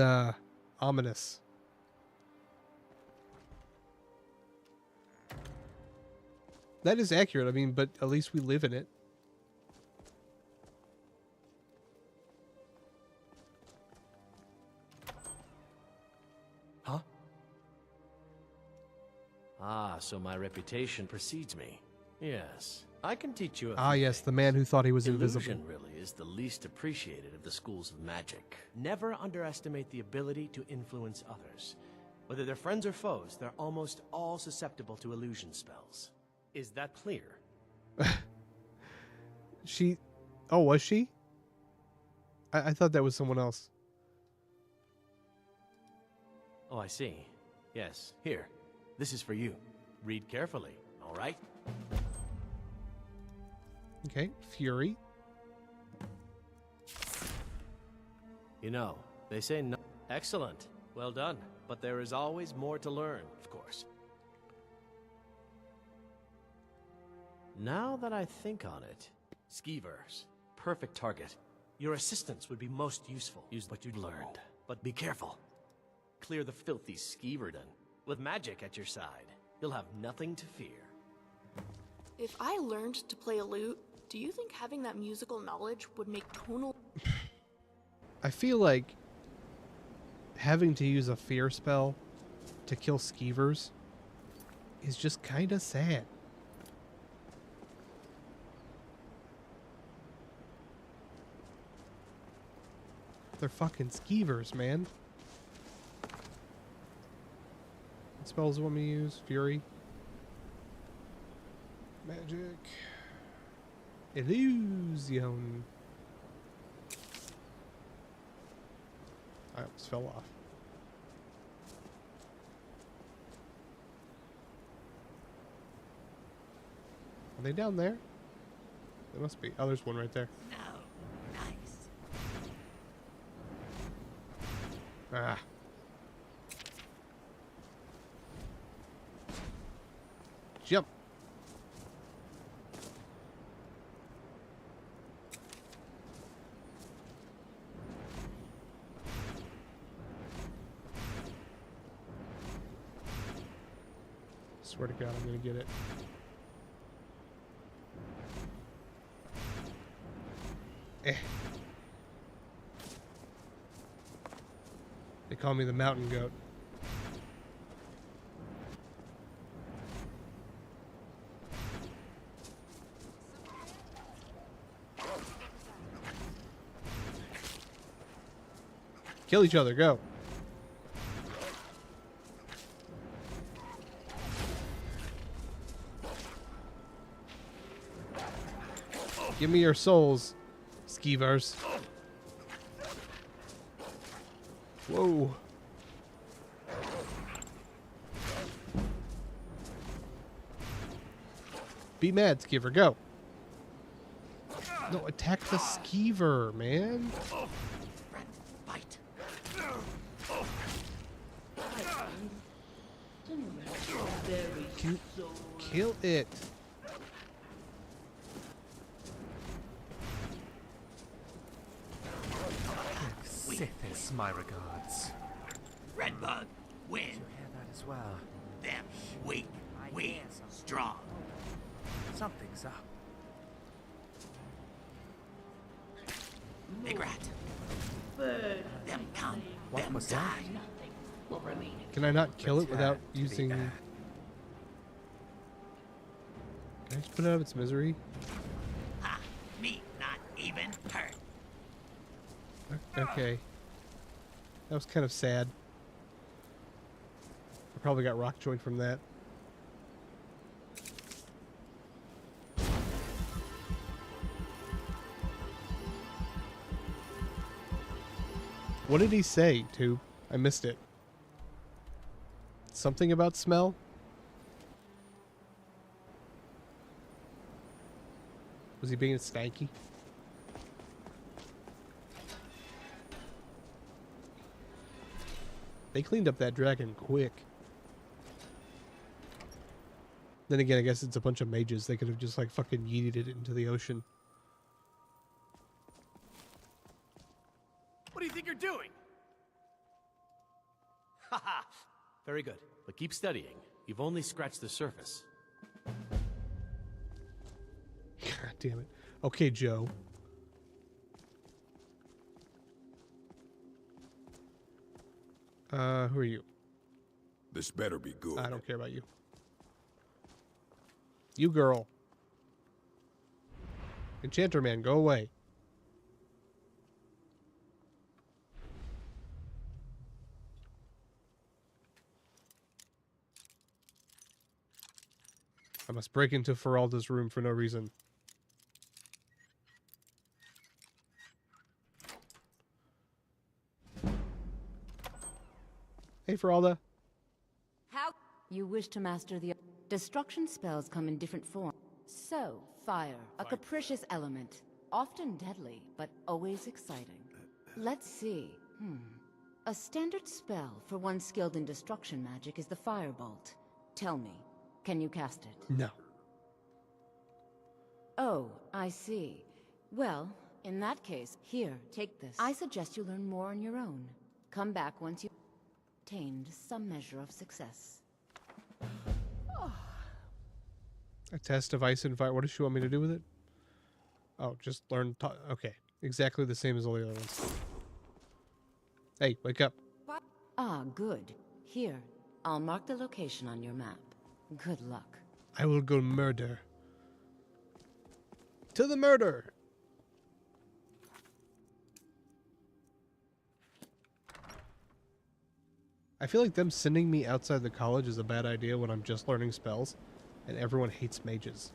ominous. That is accurate. I mean, but at least we live in it. Huh? Ah, so my reputation precedes me. Yes, I can teach you a Ah, few yes, the man who thought he was invisible. Illusion really is the least appreciated of the schools of magic. Never underestimate the ability to influence others. Whether they're friends or foes, they're almost all susceptible to illusion spells. Is that clear? She... Oh, was she? I thought that was someone else. Oh, I see. Yes, here. This is for you. Read carefully, all right? Okay, Fury. You know, they say no. Excellent. Well done. But there is always more to learn, of course. Now that I think on it, Skeevers, perfect target. Your assistance would be most useful. Use what you've learned, but be careful. Clear the filthy Skeeverden. With magic at your side, you'll have nothing to fear. If I learned to play a lute, do you think having that musical knowledge would make tonal... I feel like having to use a fear spell to kill Skeevers is just kind of sad. They're fucking Skeevers, man. What spells do you want me to use? Fury. Magic. Illusion. I almost fell off. Are they down there? There must be. Oh, there's one right there. No. Nice. Ah. Jump. Swear to God, I'm gonna get it. Eh. They call me the mountain goat. Kill each other, go. Give me your souls, Skeevers. Whoa. Be mad, Skeever, go. No, attack the Skeever, man. Fight. Kill it. Sithis, my regards. Redbug, win. Did you hear that as well? Them weak, we strong. Something's up. Big rat. Them come, What them was die. that? Can I not kill it without to be using... bad. Can I just put it out of its misery? Ha, me not even hurt. Okay. That was kind of sad. I probably got rock joint from that. What did he say, Tube? I missed it. Something about smell? Was he being stanky? They cleaned up that dragon quick. Then again, I guess it's a bunch of mages. They could have just like fucking yeeted it into the ocean. What do you think you're doing? Haha! Very good. But keep studying. You've only scratched the surface. damn it. Okay, Joe. Who are you? This better be good. I don't care about you. You girl. Enchanter man, go away. I must break into Feralda's room for no reason. Hey, Feralda. How? You wish to master the... Destruction spells come in different forms. So, fire, a capricious element. Often deadly, but always exciting. Let's see. A standard spell for one skilled in destruction magic is the Firebolt. Tell me, can you cast it? No. Oh, I see. Well, in that case, here, take this. I suggest you learn more on your own. Come back once you've attained some measure of success. A test of ice and fire. What does she want me to do with it? Oh, just learn. Okay. Exactly the same as all the other ones. Hey, wake up. Ah, good. Here, I'll mark the location on your map. Good luck. I will go murder. To the murder! I feel like them sending me outside the college is a bad idea when I'm just learning spells, and everyone hates mages.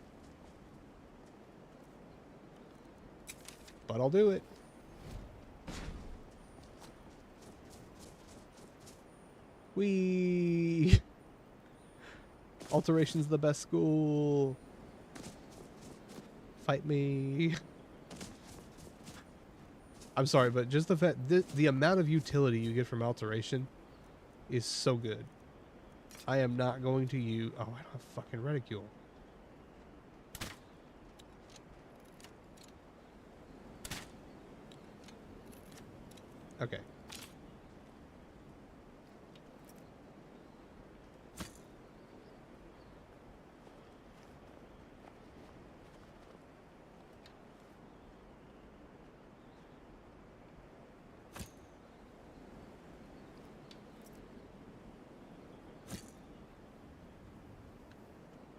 But I'll do it. Whee! Alteration's the best school. Fight me. I'm sorry, but just the fact the amount of utility you get from alteration is so good. I am not going to use... Oh, I don't have fucking reticule. Okay.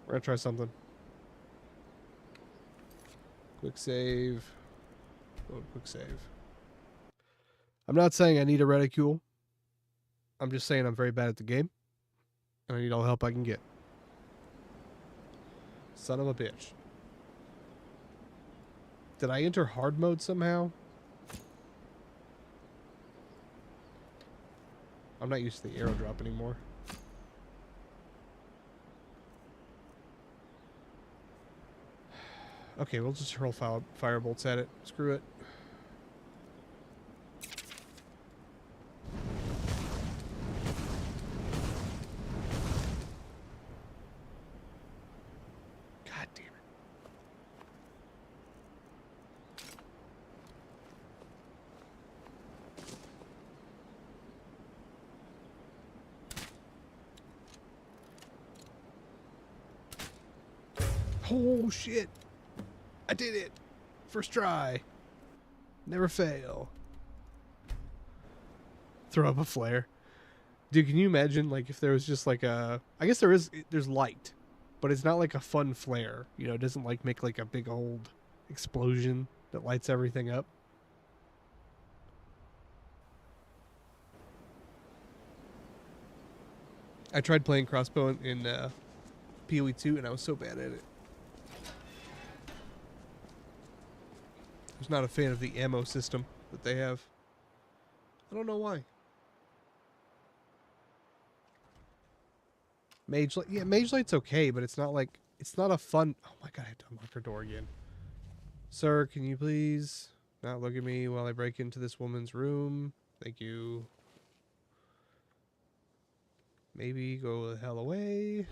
We're gonna try something. Quick save. Go to quick save. I'm not saying I need a reticule. I'm just saying I'm very bad at the game. And I need all the help I can get. Son of a bitch. Did I enter hard mode somehow? I'm not used to the arrow drop anymore. Okay, we'll just hurl fire bolts at it. Screw it. God damn it. Oh, shit. I did it! First try. Never fail. Throw up a flare. Dude, can you imagine, like, if there was just, like, a... I guess there's light. But it's not, like, a fun flare. You know, it doesn't, like, make, like, a big old explosion that lights everything up. I tried playing crossbow in PoE 2, and I was so bad at it. I was not a fan of the ammo system that they have. I don't know why. Mage Light, yeah, Mage Light's okay, but it's not like, it's not a fun... Oh my god, I have to unlock her door again. Sir, can you please not look at me while I break into this woman's room? Thank you. Maybe go the hell away.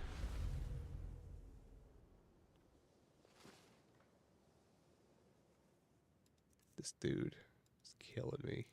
This dude is killing me.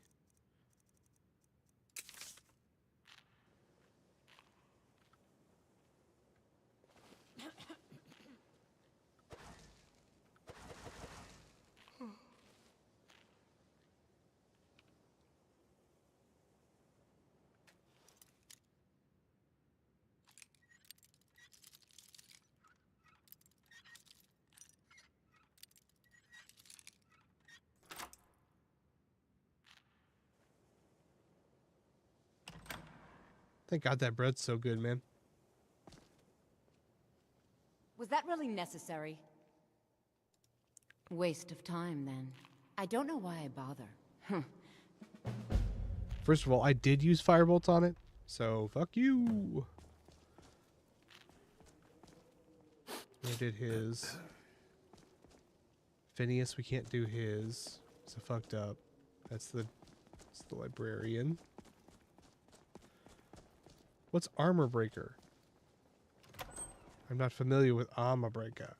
Thank God that bread's so good, man. Was that really necessary? Waste of time, then. I don't know why I bother. First of all, I did use firebolts on it, so fuck you. I did his. Phineas, we can't do his. It's fucked up. That's the librarian. What's armor breaker? I'm not familiar with armor breaker.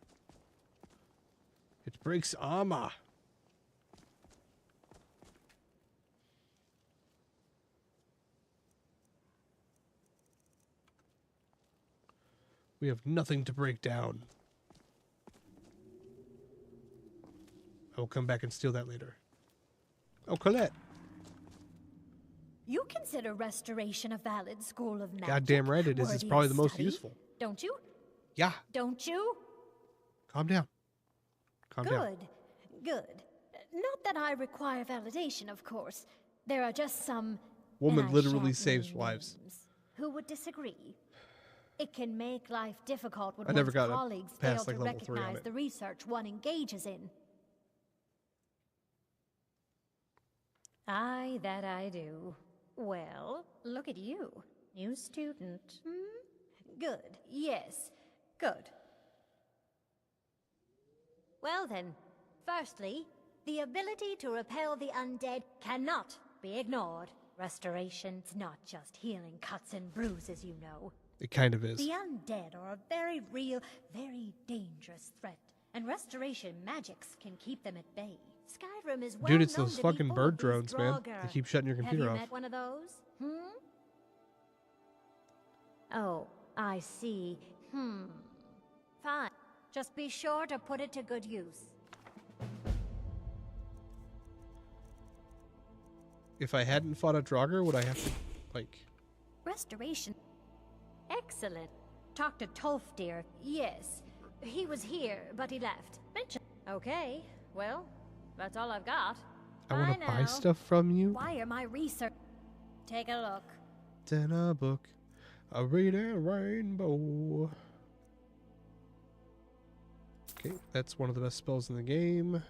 It breaks armor. We have nothing to break down. I will come back and steal that later. Oh, Colette. You consider restoration a valid school of magic? Goddamn right it is. It's worthy probably of the most study? useful. Don't you? Yeah. Don't you? Calm down. Calm down. Good. Good. Not that I require validation, of course. There are just some... Woman and I literally shan't saves name lives. names, who would disagree. It can make life difficult when I never one's got colleagues fail past, to like, level 3 on recognize it. the research one engages in. Aye, that I do. Well, look at you. New student. Good. Yes. Good. Well then, firstly, the ability to repel the undead cannot be ignored. Restoration's not just healing cuts and bruises, you know. It kind of is. The undead are a very real, very dangerous threat, and restoration magics can keep them at bay. Skyrim is well Dude, it's known those to fucking be full bird of these drones, man. Draugr. They keep shutting your computer Have you off. met one of those? Oh, I see. Fine. Just be sure to put it to good use. If I hadn't fought a Draugr, would I have to, like... Restoration. Excellent. Talk to Tolfdir. Yes. He was here, but he left. Mention. Okay. Well, that's all I've got. I want to Bye buy now. stuff from you? Wire my research. Take a look. It's in a book. I read a rainbow. Okay, that's one of the best spells in the game.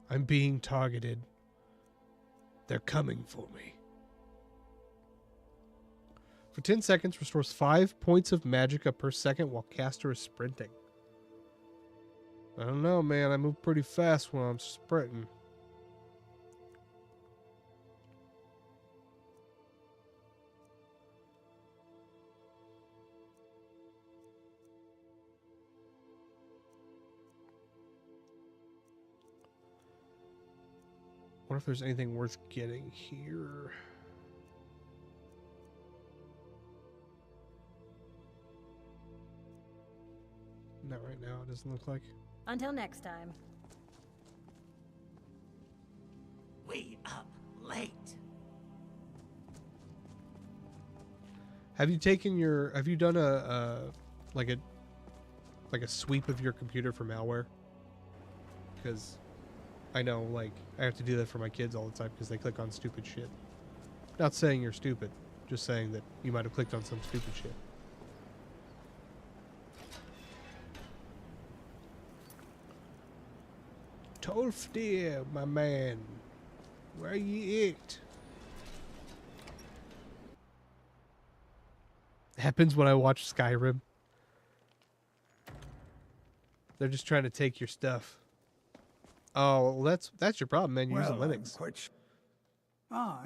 I'm being targeted. They're coming for me. For 10 seconds, restores 5 points of magicka per second while caster is sprinting. I don't know, man. I move pretty fast when I'm sprinting. I wonder if there's anything worth getting here. Not right now, it doesn't look like. Until next time. We up late. Have you taken your, have you done a sweep of your computer for malware? Because I know, like, I have to do that for my kids all the time because they click on stupid shit. Not saying you're stupid, just saying that you might have clicked on some stupid shit. Tolfdir, my man. Where you at? Happens when I watch Skyrim. They're just trying to take your stuff. Oh, well, that's your problem, man. You're using Linux.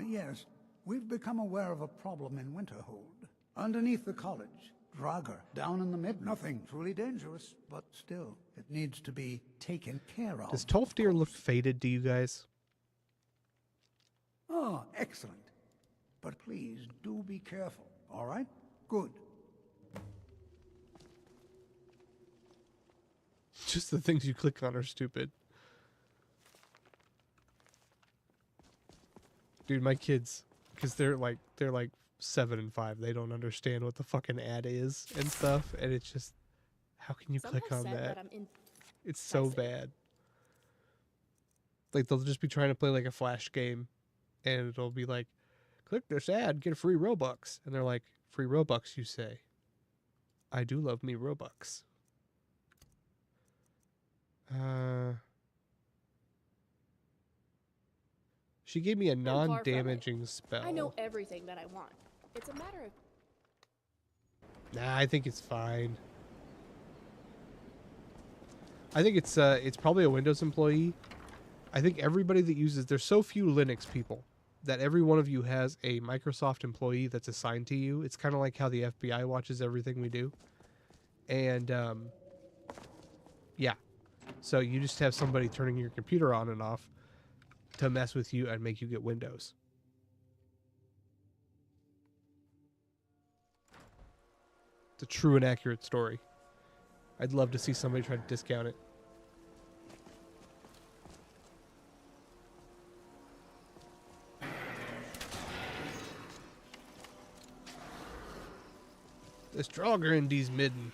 Yes. We've become aware of a problem in Winterhold. Underneath the college. Draugr, down in the mid. Nothing truly dangerous, but still, it needs to be taken care of. Does Tolfdir look faded to you guys? Oh, excellent. But please, do be careful, all right? Good. Just the things you click on are stupid. Dude, my kids, because they're like 7 and 5, they don't understand what the fucking ad is and stuff, and it's just, how can you click on that? It's so bad. Like, they'll just be trying to play like a flash game, and it'll be like, click this ad, get a free Robux. And they're like, free Robux, you say? I do love me Robux. She gave me a I'm far from it. non-damaging spell. I know everything that I want. It's a matter of... Nah, I think it's fine. I think it's probably a Windows employee. I think everybody that uses... There's so few Linux people that every one of you has a Microsoft employee that's assigned to you. It's kind of like how the FBI watches everything we do. And, yeah. So you just have somebody turning your computer on and off to mess with you and make you get Windows. It's a true and accurate story. I'd love to see somebody try to discount it. This Draugr in these midden.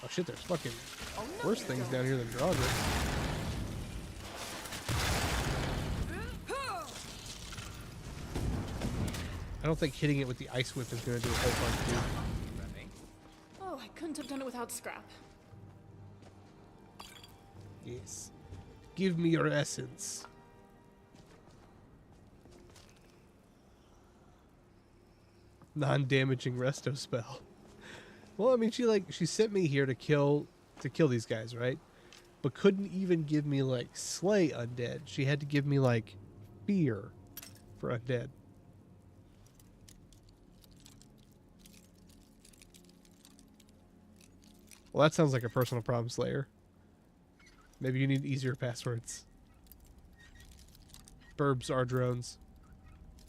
Oh shit, there's fucking worse things down here than Draugr. I don't think hitting it with the ice whip is going to do a whole bunch, dude. Oh, I couldn't have done it without scrap. Yes. Give me your essence. Non-damaging resto spell. Well, I mean, she sent me here to kill these guys, right? But couldn't even give me like slay undead. She had to give me like fear for undead. Well, that sounds like a personal problem, Slayer. Maybe you need easier passwords. Burbs are drones.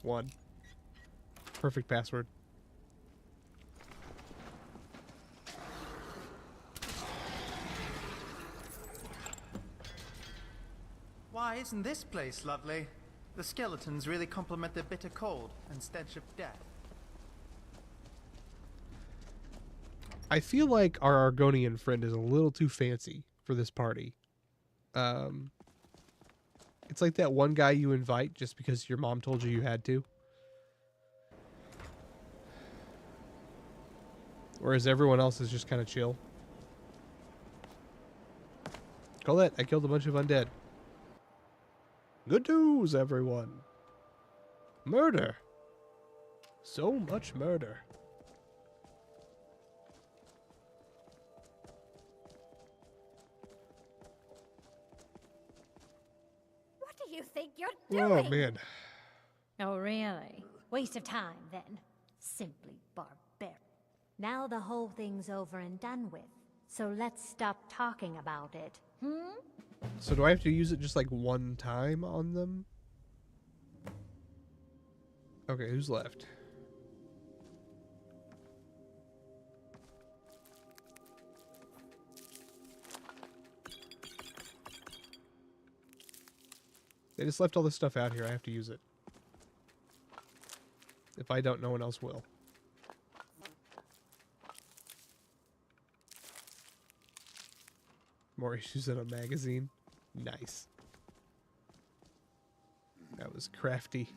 1. Perfect password. Why isn't this place lovely? The skeletons really complement the bitter cold and stench of death. I feel like our Argonian friend is a little too fancy for this party. It's like that one guy you invite just because your mom told you had to. Whereas everyone else is just kind of chill. Colette, I killed a bunch of undead. Good news, everyone. Murder. So much murder. What do you think you're doing? Oh, man. Oh, really? Waste of time, then. Simply barbaric. Now the whole thing's over and done with. So let's stop talking about it. Hmm? So do I have to use it just like one time on them? Okay, who's left? They just left all this stuff out here. I have to use it. If I don't, no one else will. More issues in a magazine. Nice. That was crafty.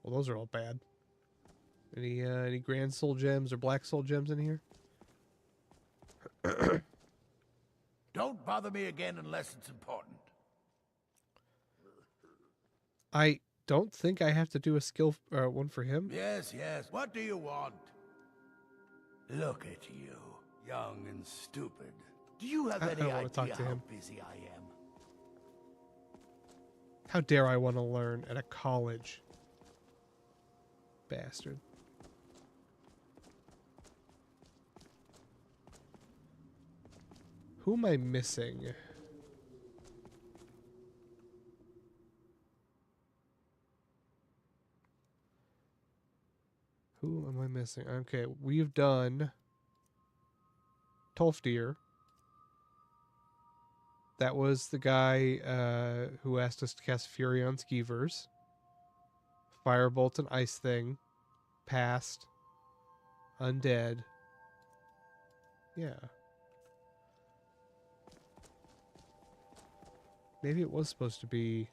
Well, those are all bad. Any grand soul gems or black soul gems in here? Don't bother me again unless it's important. I don't think I have to do a skill one for him. Yes, yes. What do you want? Look at you, young and stupid. Do you have any idea how busy I am? How dare I want to learn at a college? Bastard. Who am I missing? Who am I missing? Okay, we've done Tolfdir. That was the guy who asked us to cast Fury on Skeevers. Firebolt and Ice Thing. Passed. Undead. Yeah. Maybe it was supposed to be...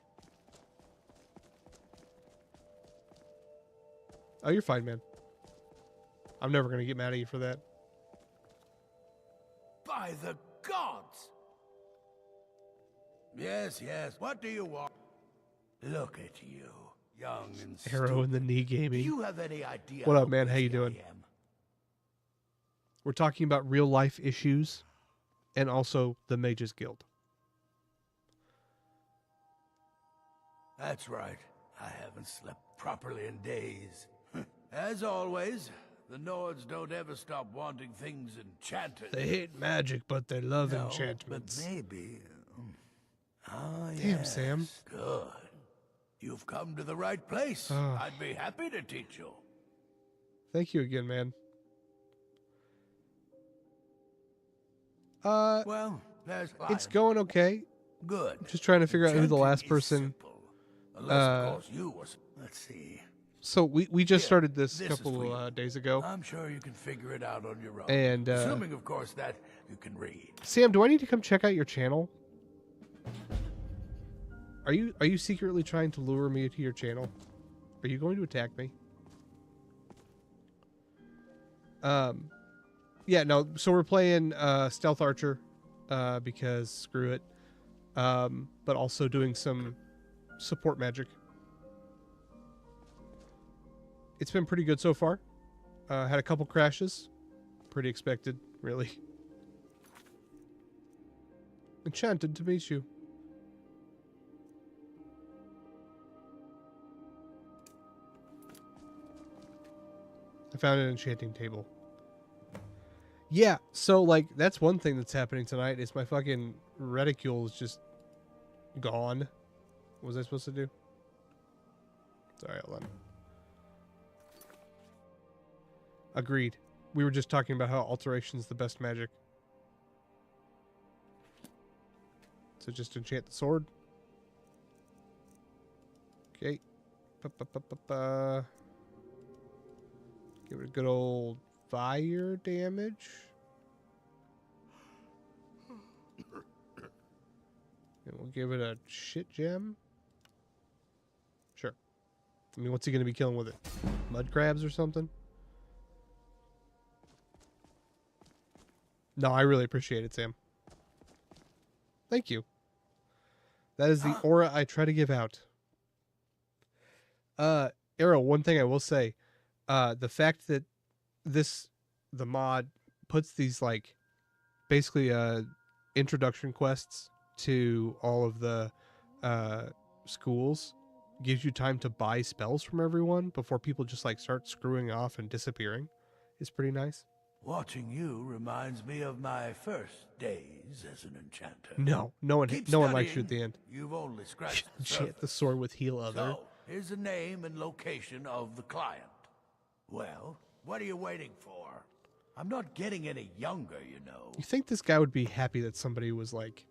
Oh, you're fine, man. I'm never going to get mad at you for that. By the gods! Yes, yes. What do you want? Look at you, young and stupid. Arrow in the knee gaming. Do you have any idea? What up, man? How you doing? We're talking about real life issues and also the Mages Guild. That's right. I haven't slept properly in days. As always, the Nords don't ever stop wanting things enchanted. They hate magic, but they love No, enchantments. But maybe. Ah, Damn, yes. Sam. Good. You've come to the right place. Oh. I'd be happy to teach you. Thank you again, man. Well, there's it's going okay. Good. I'm just trying to figure out who the last person. Unless, of course, you was. Let's see. So we just started this a this is couple for days ago. I'm sure you can figure it out on your own. And assuming, of course, that you can read. Sam, do I need to come check out your channel? Are you secretly trying to lure me to your channel? Are you going to attack me? Yeah, no. So we're playing Stealth Archer because screw it. But also doing some support magic. It's been pretty good so far. Had a couple crashes. Pretty expected, really. Enchanted to meet you. I found an enchanting table. Yeah, so like that's one thing that's happening tonight is my fucking reticule is just gone. What was I supposed to do? Sorry, hold on. Agreed. We were just talking about how alteration's the best magic. So just enchant the sword. Okay. Give it a good old fire damage. And we'll give it a shit gem. Sure. I mean, what's he going to be killing with it? Mud crabs or something? No, I really appreciate it, Sam. Thank you. That is the aura I try to give out. Arrow, one thing I will say, the fact that the mod puts these like basically introduction quests to all of the schools gives you time to buy spells from everyone before people just like start screwing off and disappearing is pretty nice. Watching you reminds me of my first days as an enchanter. No one likes you at the end. You've only scratched the Enchant surface. the sword with heal other. So, here's the name and location of the client. Well, what are you waiting for? I'm not getting any younger, you know. You think this guy would be happy that somebody was like...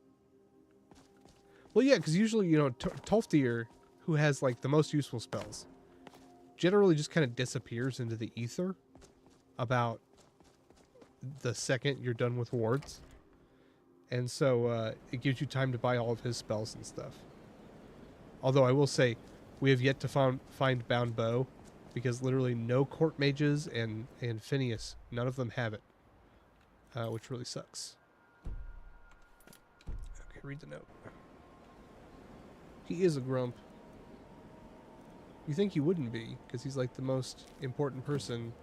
Well, yeah, because usually, you know, Tolfdir, who has like the most useful spells, generally just kind of disappears into the ether about the second you're done with wards. And so it gives you time to buy all of his spells and stuff. Although I will say, we have yet to find Bound Bow, because literally no court mages and Phineas, none of them have it, which really sucks. Okay, read the note. He is a grump. You think he wouldn't be, because he's like the most important person.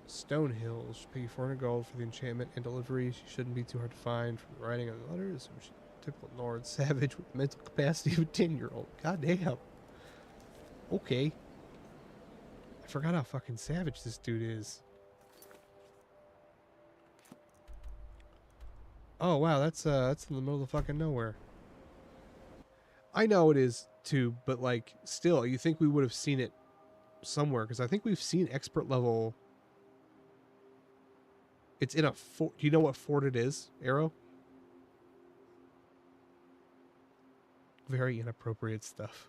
Stonehill should pay you 400 gold for the enchantment and delivery. She shouldn't be too hard to find from the writing of the letters. Typical Nord savage with the mental capacity of a 10-year-old. God damn. Okay. I forgot how fucking savage this dude is. Oh wow, that's in the middle of fucking nowhere. I know it is too, but like still, you think we would have seen it somewhere? Because I think we've seen expert level. It's in a fort. Do you know what fort it is, Arrow? Very inappropriate stuff.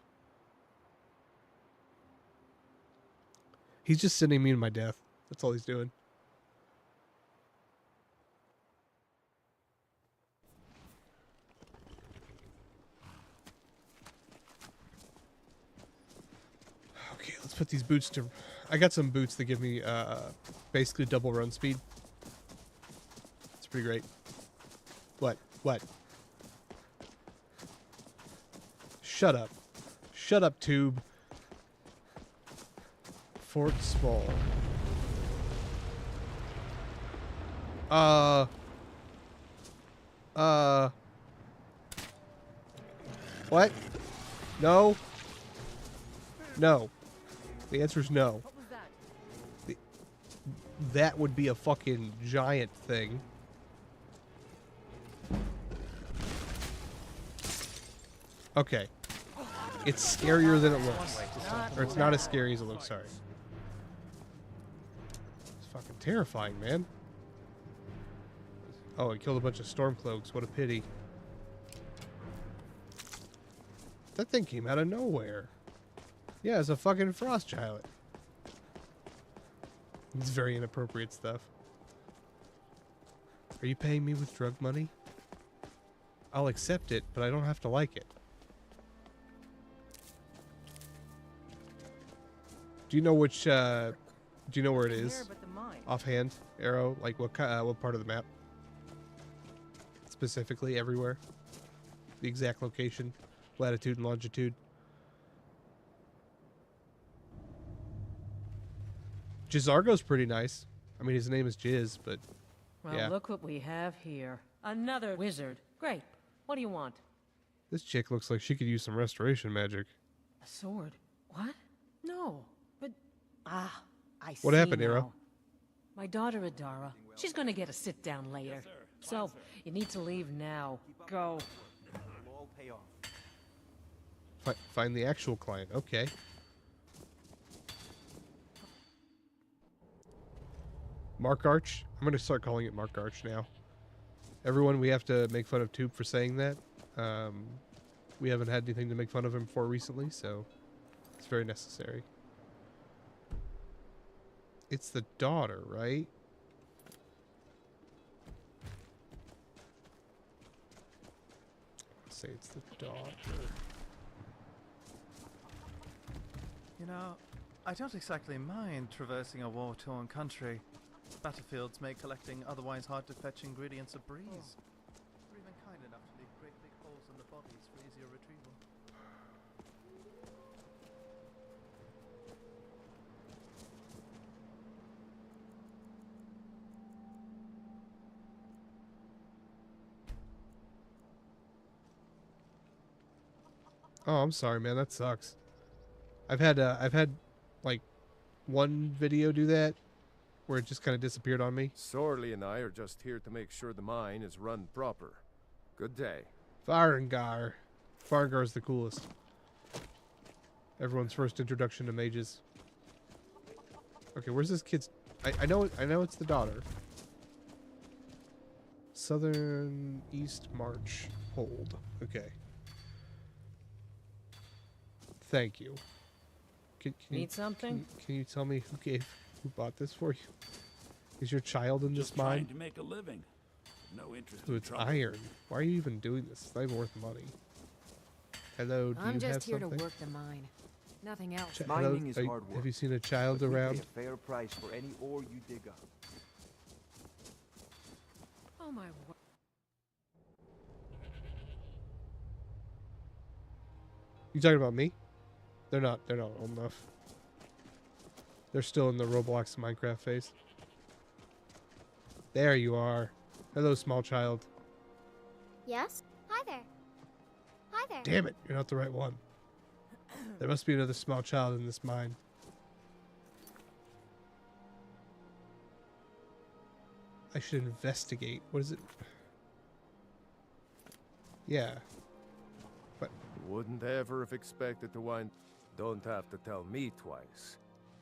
He's just sending me to my death. That's all he's doing. put these boots to... I got some boots that give me basically double run speed. It's pretty great. What? What? Shut up. Shut up, tube. Fort Small. What? No. No. The answer is no. What was that? That would be a fucking giant thing. Okay. It's scarier than it looks. Or it's not as scary as it looks, sorry. It's fucking terrifying, man. Oh, it killed a bunch of Stormcloaks. What a pity. That thing came out of nowhere. Yeah, it's a fucking frost giant. It's very inappropriate stuff. Are you paying me with drug money? I'll accept it, but I don't have to like it. Do you know which, do you know where it is? Offhand, Arrow? Like what part of the map? Specifically, everywhere? The exact location, latitude and longitude. Jizargo's pretty nice. I mean, his name is Jiz, but Well, yeah. look what we have here. Another wizard. Great. What do you want? This chick looks like she could use some restoration magic. A sword? What? No. But I see. What happened, now. Arrow? My daughter Adara. She's gonna get a sit down later. So you need to leave now. Go. Find the actual client. Okay. Mark Arch. I'm going to start calling it Mark Arch now. Everyone, we have to make fun of Tube for saying that. We haven't had anything to make fun of him for recently, so it's very necessary. It's the daughter, right? Let's say it's the daughter. You know, I don't exactly mind traversing a war-torn country. Battlefields make collecting otherwise hard-to-fetch ingredients a breeze. We're even kind enough to leave great big holes in the bodies for easier retrieval. Oh, I'm sorry, man. That sucks. I've had like one video do that where it just kind of disappeared on me. Sorley and I are just here to make sure the mine is run proper. Good day. Farengar. Farengar's the coolest. Everyone's first introduction to mages. Okay, where's this kid's... I know it's the daughter. Southern East March. Hold. Okay. Thank you. Can Need something? Can you tell me who bought this for you? Is your child in this mine? Trying to make a living. No interest So in it's trouble. iron. Why are you even doing this? It's not even worth the money. Hello, do I'm you just have here something? to work the mine. Nothing else. Hello, have you seen a child around? A fair price for any ore you dig up. Oh my word. You talking about me? They're not old enough. They're still in the Roblox Minecraft phase. There you are. Hello, small child. Yes? Hi there. Hi there. Damn it, you're not the right one. There must be another small child in this mine. I should investigate. What is it? Yeah. What? Wouldn't ever have expected to wind... Don't have to tell me twice.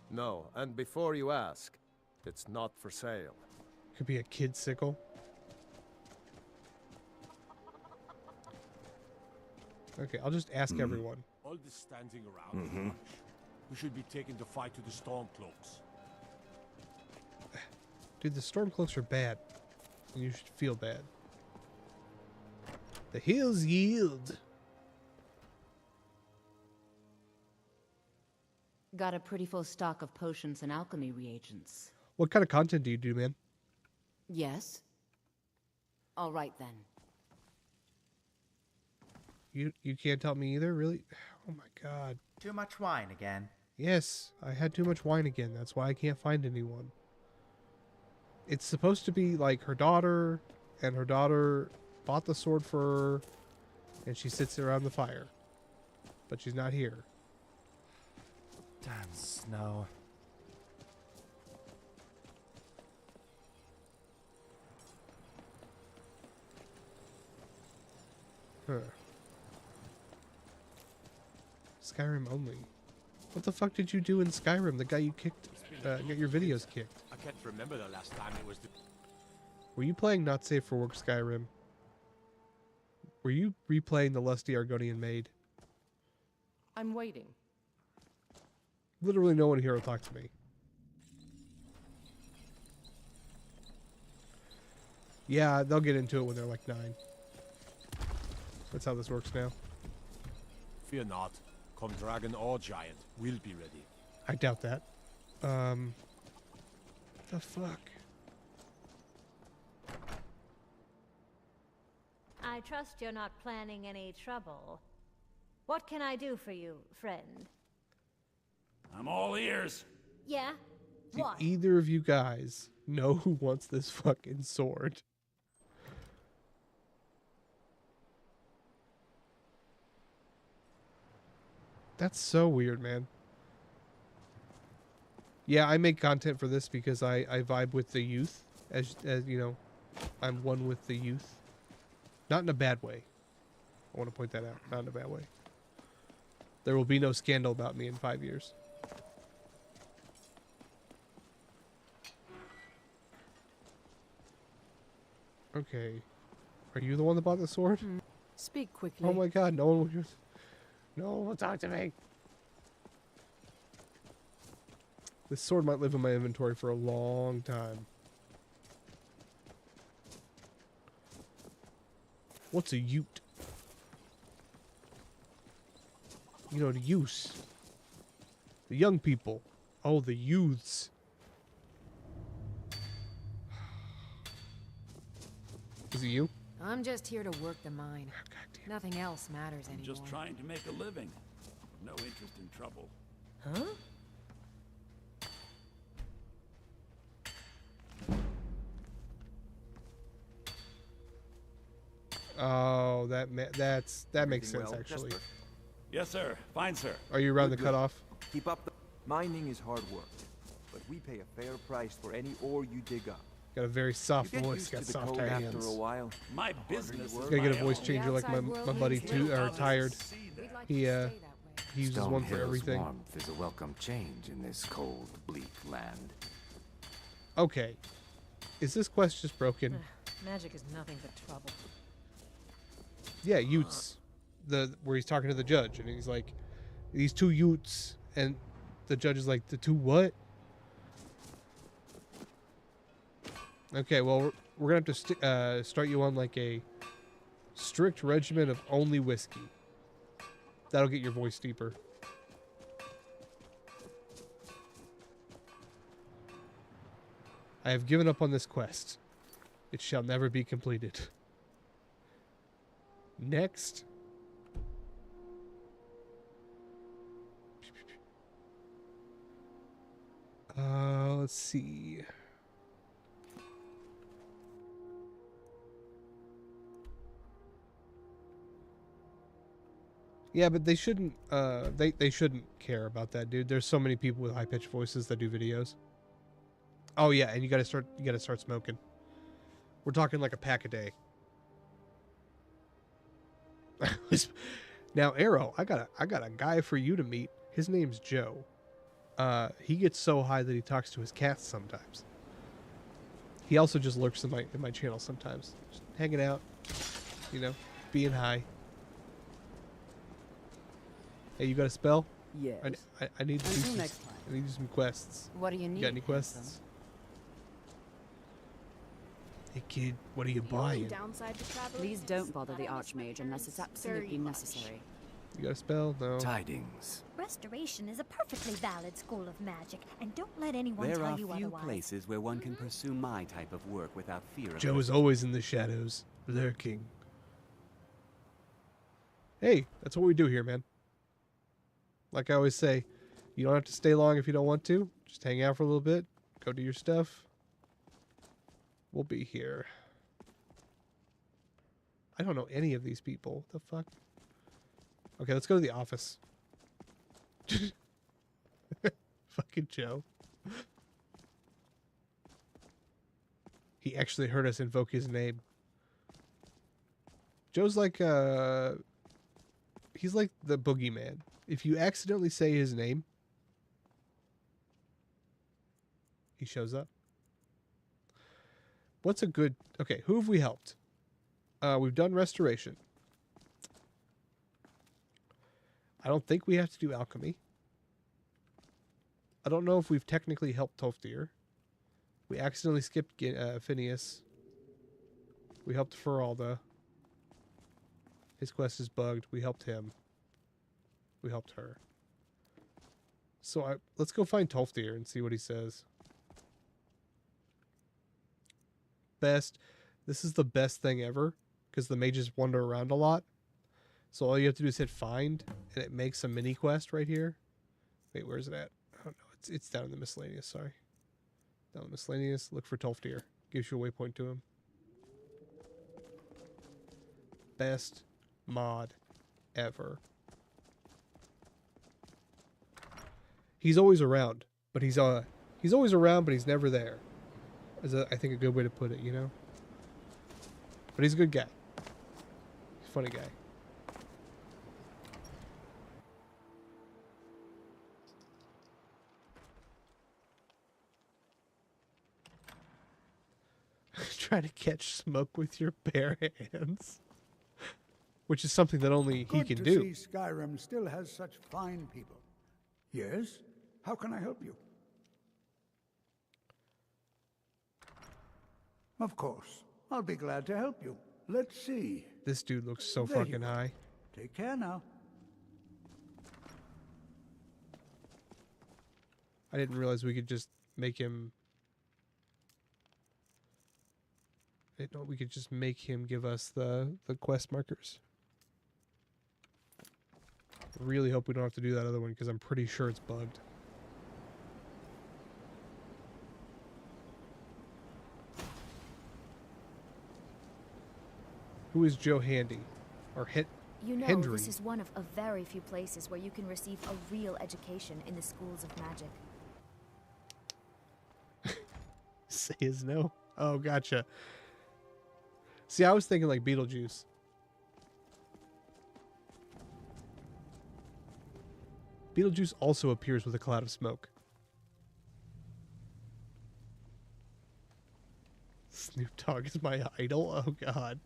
No, and before you ask, it's not for sale. Could be a kid sickle. Okay, I'll just ask everyone. All this standing around is rubbish. We should be taking the fight to the Stormcloaks. Dude, the Stormcloaks are bad. And you should feel bad. The hills yield. Got a pretty full stock of potions and alchemy reagents. What kind of content do you do, man? Yes? All right then. You can't tell me either, really? Oh my god. Too much wine again. Yes, I had too much wine again. That's why I can't find anyone. It's supposed to be like her daughter, and her daughter bought the sword for her, and she sits around the fire. But she's not here. Damn snow. Huh. Skyrim only. What the fuck did you do in Skyrim? The guy you kicked, got your videos kicked. I can't remember the last time it was the... Were you playing Not Safe for Work Skyrim? Were you replaying the lusty Argonian maid? I'm waiting. Literally no one here will talk to me. Yeah, they'll get into it when they're like 9. That's how this works now. Fear not. Come dragon or giant, we'll be ready. I doubt that. The fuck? I trust you're not planning any trouble. What can I do for you, friend? I'm all ears. Yeah? Do What? either of you guys know who wants this fucking sword? That's so weird, man. Yeah, I make content for this because I vibe with the youth. As you know, I'm one with the youth. Not in a bad way. I want to point that out. Not in a bad way. There will be no scandal about me in 5 years. Okay. Are you the one that bought the sword? Speak quickly. Oh my god, no one will use... No one will talk to me. This sword might live in my inventory for a long time. What's a ute? You know, the use. The young people. Oh, the youths. Is it you? I'm just here to work the mine. Nothing else matters anymore. Just trying to make a living. No interest in trouble. Huh? Oh, that makes sense, actually. Yes, sir. Fine, sir. Are you around the cutoff? Keep up the... Mining is hard work, but we pay a fair price for any ore you dig up. Got a very soft You get voice, used got to the soft code hands. after a while. My business is Gotta get a my voice own. changer like my buddy Tired. He uses one for everything. Warmth is a welcome change in this cold, bleak land. Okay. Is this quest just broken? Magic is nothing but trouble. Yeah, Utes. Where he's talking to the judge, and he's like, these 2 Utes, and the judge is like, the 2 what? Okay, well, we're gonna have to start you on like a strict regimen of only whiskey. That'll get your voice deeper. I have given up on this quest. It shall never be completed. Next. Let's see. Yeah, but they shouldn't they shouldn't care about that, dude. There's so many people with high-pitched voices that do videos. Oh yeah, and you gotta start smoking. We're talking like a pack a day. Now, Arrow, I got a guy for you to meet. His name's Joe. He gets so high that he talks to his cats sometimes. He also just lurks in my channel sometimes, just hanging out, you know, being high. Hey, you got a spell? Yes. I need to do Until some, next time. I need to do some quests. What do you need, got any quests? Hey kid, what are you buying? Downside to traveling Please is don't bother that the I miss my Archmage unless it's parents absolutely very much. necessary. You got a spell? No. Tidings. Restoration is a perfectly valid school of magic, and don't let anyone There tell are you few otherwise. places where one can pursue my type of work without fear of... Joe is always in the shadows, lurking. Hey, that's what we do here, man. Like I always say, you don't have to stay long if you don't want to. Just hang out for a little bit. Go do your stuff. We'll be here. I don't know any of these people. What the fuck? Okay, let's go to the office. Fucking Joe. He actually heard us invoke his name. Joe's like, he's like the boogeyman. If you accidentally say his name, he shows up. What's a good... Okay, who have we helped? We've done restoration. I don't think we have to do alchemy. I don't know if we've technically helped Tolfdir. We accidentally skipped Phineas. We helped Feralda. His quest is bugged. We helped him. We helped her. So let's go find Tolfdir and see what he says. Best. This is the best thing ever because the mages wander around a lot. So all you have to do is hit find and it makes a mini quest right here. Wait, where is it at? I don't know. It's down in the miscellaneous, sorry. Down in the miscellaneous, look for Tolfdir. Gives you a waypoint to him. Best mod ever. He's always around, but he's always around, but he's never there. Is I think a good way to put it, you know. But he's a good guy. He's a funny guy. Try to catch smoke with your bare hands, which is something that only he can do. Good to see Skyrim still has such fine people. Yes? How can I help you? Of course. I'll be glad to help you. Let's see. This dude looks so There you fucking are. high. Take care now. I didn't realize we could just make him... I didn't know we could just make him give us the quest markers. Really hope we don't have to do that other one because I'm pretty sure it's bugged. Who is Joe Handy? Or You know, Hendry? this is one of a very few places where you can receive a real education in the schools of magic. Say his no? Oh, gotcha. See, I was thinking like Beetlejuice. Beetlejuice also appears with a cloud of smoke. Snoop Dogg is my idol? Oh, God.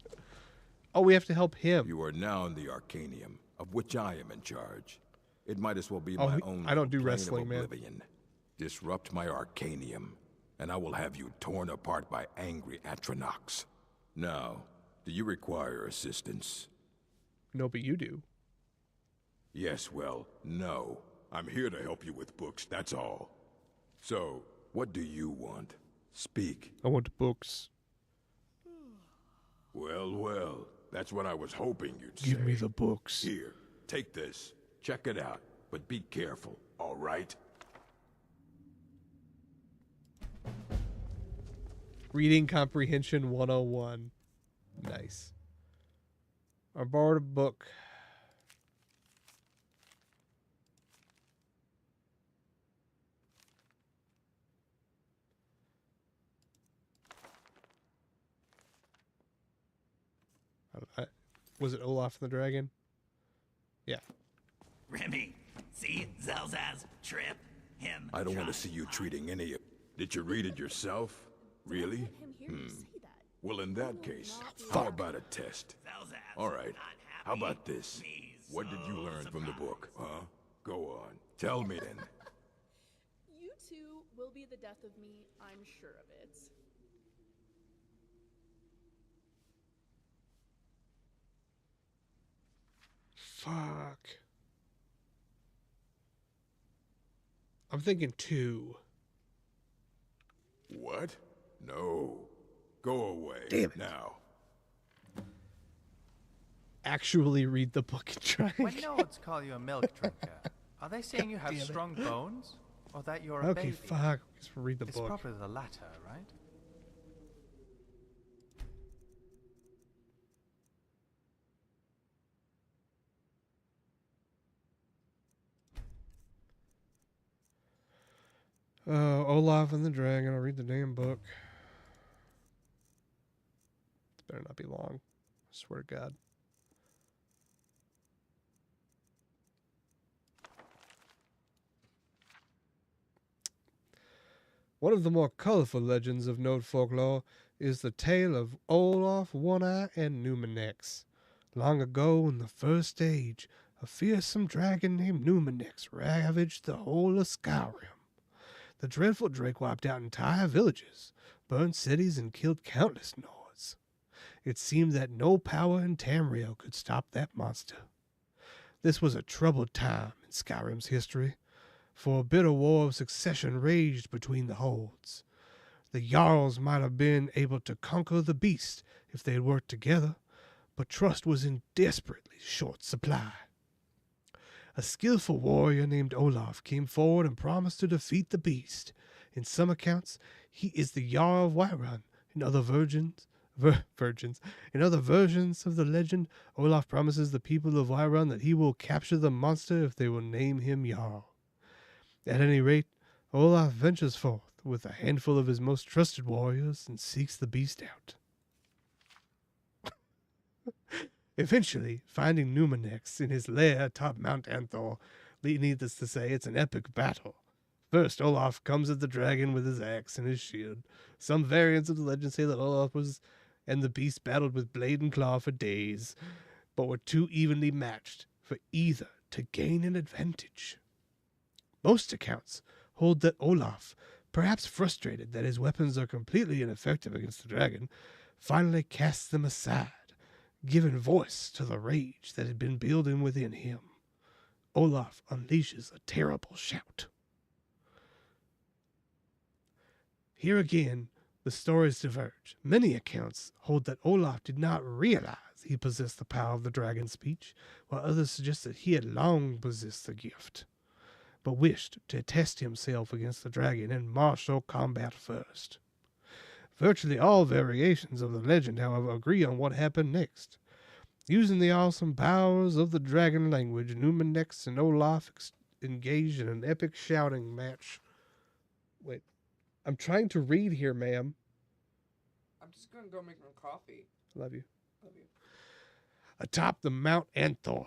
Oh, we have to help him. You are now in the Arcanium, of which I am in charge. It might as well be Oh, my own I don't do plane wrestling, of man. oblivion. Disrupt my Arcanium, and I will have you torn apart by angry Atronachs. Now, do you require assistance? No, but you do. Yes, well, no. I'm here to help you with books, that's all. So, what do you want? Speak. I want books. Well, well, that's what I was hoping you'd say. Give me the books. Here, take this. Check it out, but be careful, all right? Reading Comprehension 101. Nice. I borrowed a book. Was it Olaf and the Dragon? Yeah. Remy, see Zelzaz, Trip, him. I don't want to see you treating any of... Did you read it yourself? Really? Well, in that case, how about a test? All right. How about this? What did you learn from the book, huh? Go on. Tell me then. You two will be the death of me, I'm sure of it. fuck. I'm thinking 2. What? No. Go away. Damn it. Now. Actually read the book and try. When Nords call you a milk drinker, are they saying you have strong bones? Or that you're a baby? Okay, fuck. Just read the It's book. probably the latter, right? Olaf and the Dragon. I'll read the damn book. It better not be long. I swear to God. One of the more colorful legends of Node folklore is the tale of Olaf, One-Eye, and Numinex. Long ago, in the first age, a fearsome dragon named Numinex ravaged the whole of Skyrim. The dreadful drake wiped out entire villages, burned cities, and killed countless Nords. It seemed that no power in Tamriel could stop that monster. This was a troubled time in Skyrim's history, for a bitter war of succession raged between the holds. The Jarls might have been able to conquer the beast if they had worked together, but trust was in desperately short supply. A skillful warrior named Olaf came forward and promised to defeat the beast. In some accounts, he is the Jarl of Whiterun. In other in other versions of the legend, Olaf promises the people of Whiterun that he will capture the monster if they will name him Jarl. At any rate, Olaf ventures forth with a handful of his most trusted warriors and seeks the beast out. Eventually, finding Numinex in his lair atop Mount Anthor, needless to say, it's an epic battle. First, Olaf comes at the dragon with his axe and his shield. Some variants of the legend say that Olaf and the beast battled with blade and claw for days, but were too evenly matched for either to gain an advantage. Most accounts hold that Olaf, perhaps frustrated that his weapons are completely ineffective against the dragon, finally casts them aside, giving voice to the rage that had been building within him. Olaf unleashes a terrible shout. Here again, the stories diverge. Many accounts hold that Olaf did not realize he possessed the power of the dragon's speech, while others suggest that he had long possessed the gift, but wished to test himself against the dragon in martial combat first. Virtually all variations of the legend, however, agree on what happened next. Using the awesome powers of the dragon language, Numinex and Olaf engaged in an epic shouting match. Wait, I'm trying to read here, ma'am. I'm just gonna go make some coffee. Love you. Love you. Atop the Mount Anthor.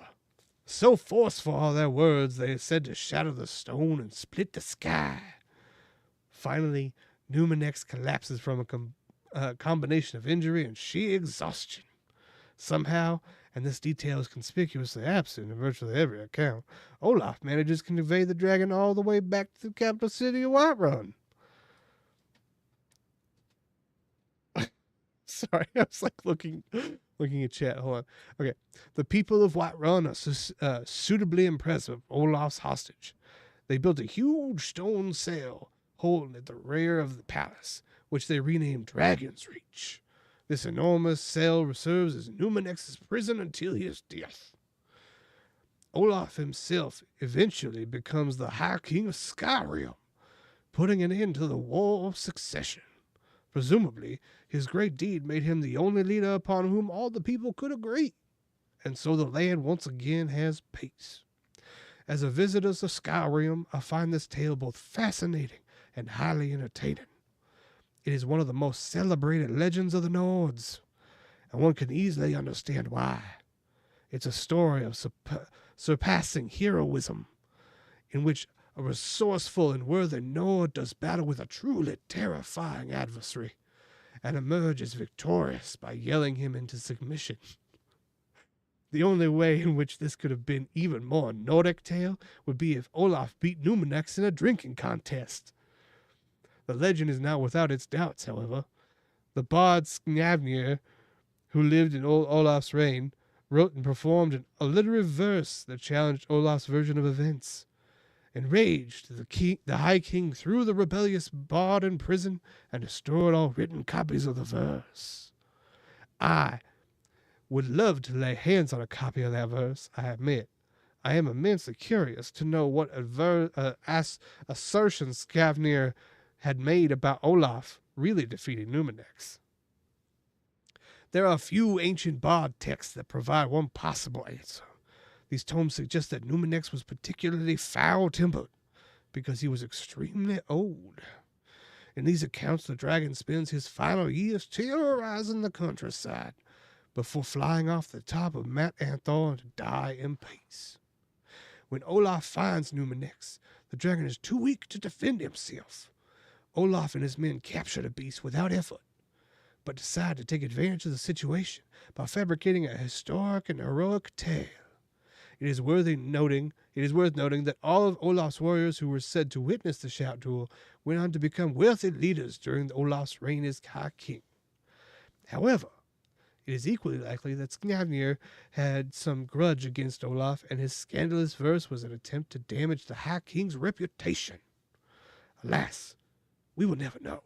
So forceful are their words, they are said to shatter the stone and split the sky. Finally, Numinex collapses from a combination of injury and sheer exhaustion. Somehow, and this detail is conspicuously absent in virtually every account, Olaf manages to convey the dragon all the way back to the capital city of Whiterun. Sorry, I was like looking at chat. Hold on. Okay. The people of Whiterun are suitably impressed with Olaf's hostage. They built a huge stone sail holding at the rear of the palace, which they renamed Dragon's Reach. This enormous sail serves as Numinex's prison until his death. Olaf himself eventually becomes the High King of Skyrim, putting an end to the War of Succession. Presumably, his great deed made him the only leader upon whom all the people could agree, and so the land once again has peace. As a visitor to Skyrim, I find this tale both fascinating and highly entertaining. It is one of the most celebrated legends of the Nords, and one can easily understand why. It's a story of surpassing heroism, in which a resourceful and worthy Nord does battle with a truly terrifying adversary, and emerges victorious by yelling him into submission. The only way in which this could have been even more Nordic tale would be if Olaf beat Numinex in a drinking contest. The legend is not without its doubts, however. The bard Sknavnir, who lived in Olaf's reign, wrote and performed an alliterative verse that challenged Olaf's version of events. Enraged, the High King threw the rebellious bard in prison and destroyed all written copies of the verse. I would love to lay hands on a copy of that verse, I admit. I am immensely curious to know what assertions Skavnir had made about Olaf really defeating Numinex. There are a few ancient bard texts that provide one possible answer. These tomes suggest that Numinex was particularly foul-tempered because he was extremely old. In these accounts, the dragon spends his final years terrorizing the countryside before flying off the top of Mount Anthor to die in peace. When Olaf finds Numinex, the dragon is too weak to defend himself. Olaf and his men capture the beast without effort, but decide to take advantage of the situation by fabricating a historic and heroic tale. It is worth noting that all of Olaf's warriors who were said to witness the shout duel went on to become wealthy leaders during Olaf's reign as High King. However, it is equally likely that Skavnir had some grudge against Olaf, and his scandalous verse was an attempt to damage the High King's reputation. Alas, we will never know.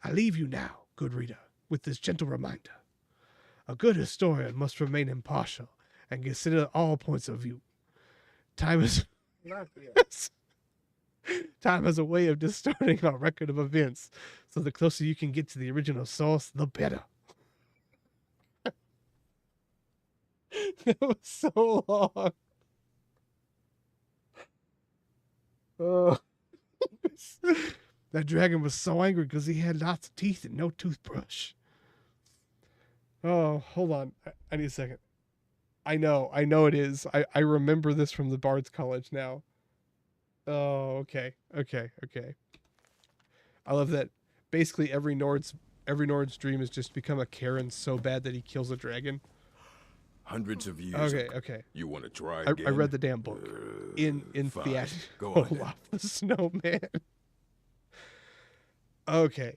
I leave you now, good reader, with this gentle reminder. A good historian must remain impartial and consider all points of view. Time is a way of distorting our record of events, so the closer you can get to the original source, the better. That was so long. Oh. That dragon was so angry because he had lots of teeth and no toothbrush. Oh, hold on. I need a second. I know it is. I remember this from the Bard's College now. Oh, okay. I love that basically every Nord's dream has just become a Karen so bad that he kills a dragon. Hundreds of years. Okay. You want to try again? I read the damn book. In fine. Go on. Olaf the Snowman. Okay.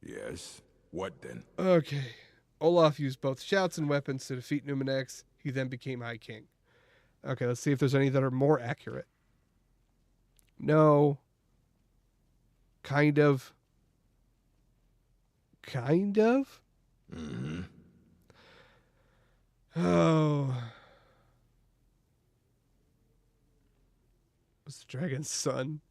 Yes. What then? Okay. Olaf used both shouts and weapons to defeat Numinex. He then became High King. Okay, let's see if there's any that are more accurate. No. Kind of. Mm-hmm. Oh. Was the dragon's son?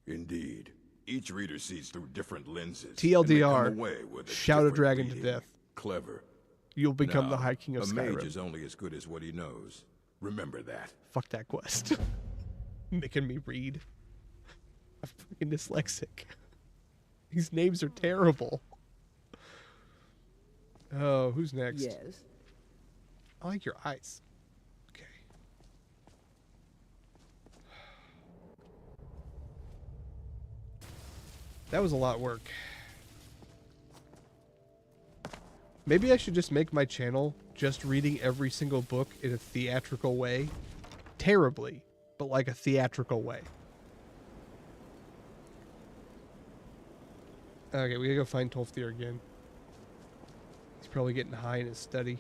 Indeed. Each reader sees through different lenses. TLDR. Shout a dragon to death. Clever. You'll become the High King of Skyrim. A mage is only as good as what he knows. Remember that. Fuck that quest. Making me read. I'm freaking dyslexic. These names are terrible. Oh, who's next? Yes. I like your eyes. Okay. That was a lot of work. Maybe I should just make my channel just reading every single book in a theatrical way. Terribly, but like a theatrical way. Okay, we gotta go find Tolfdir again. He's probably getting high in his study.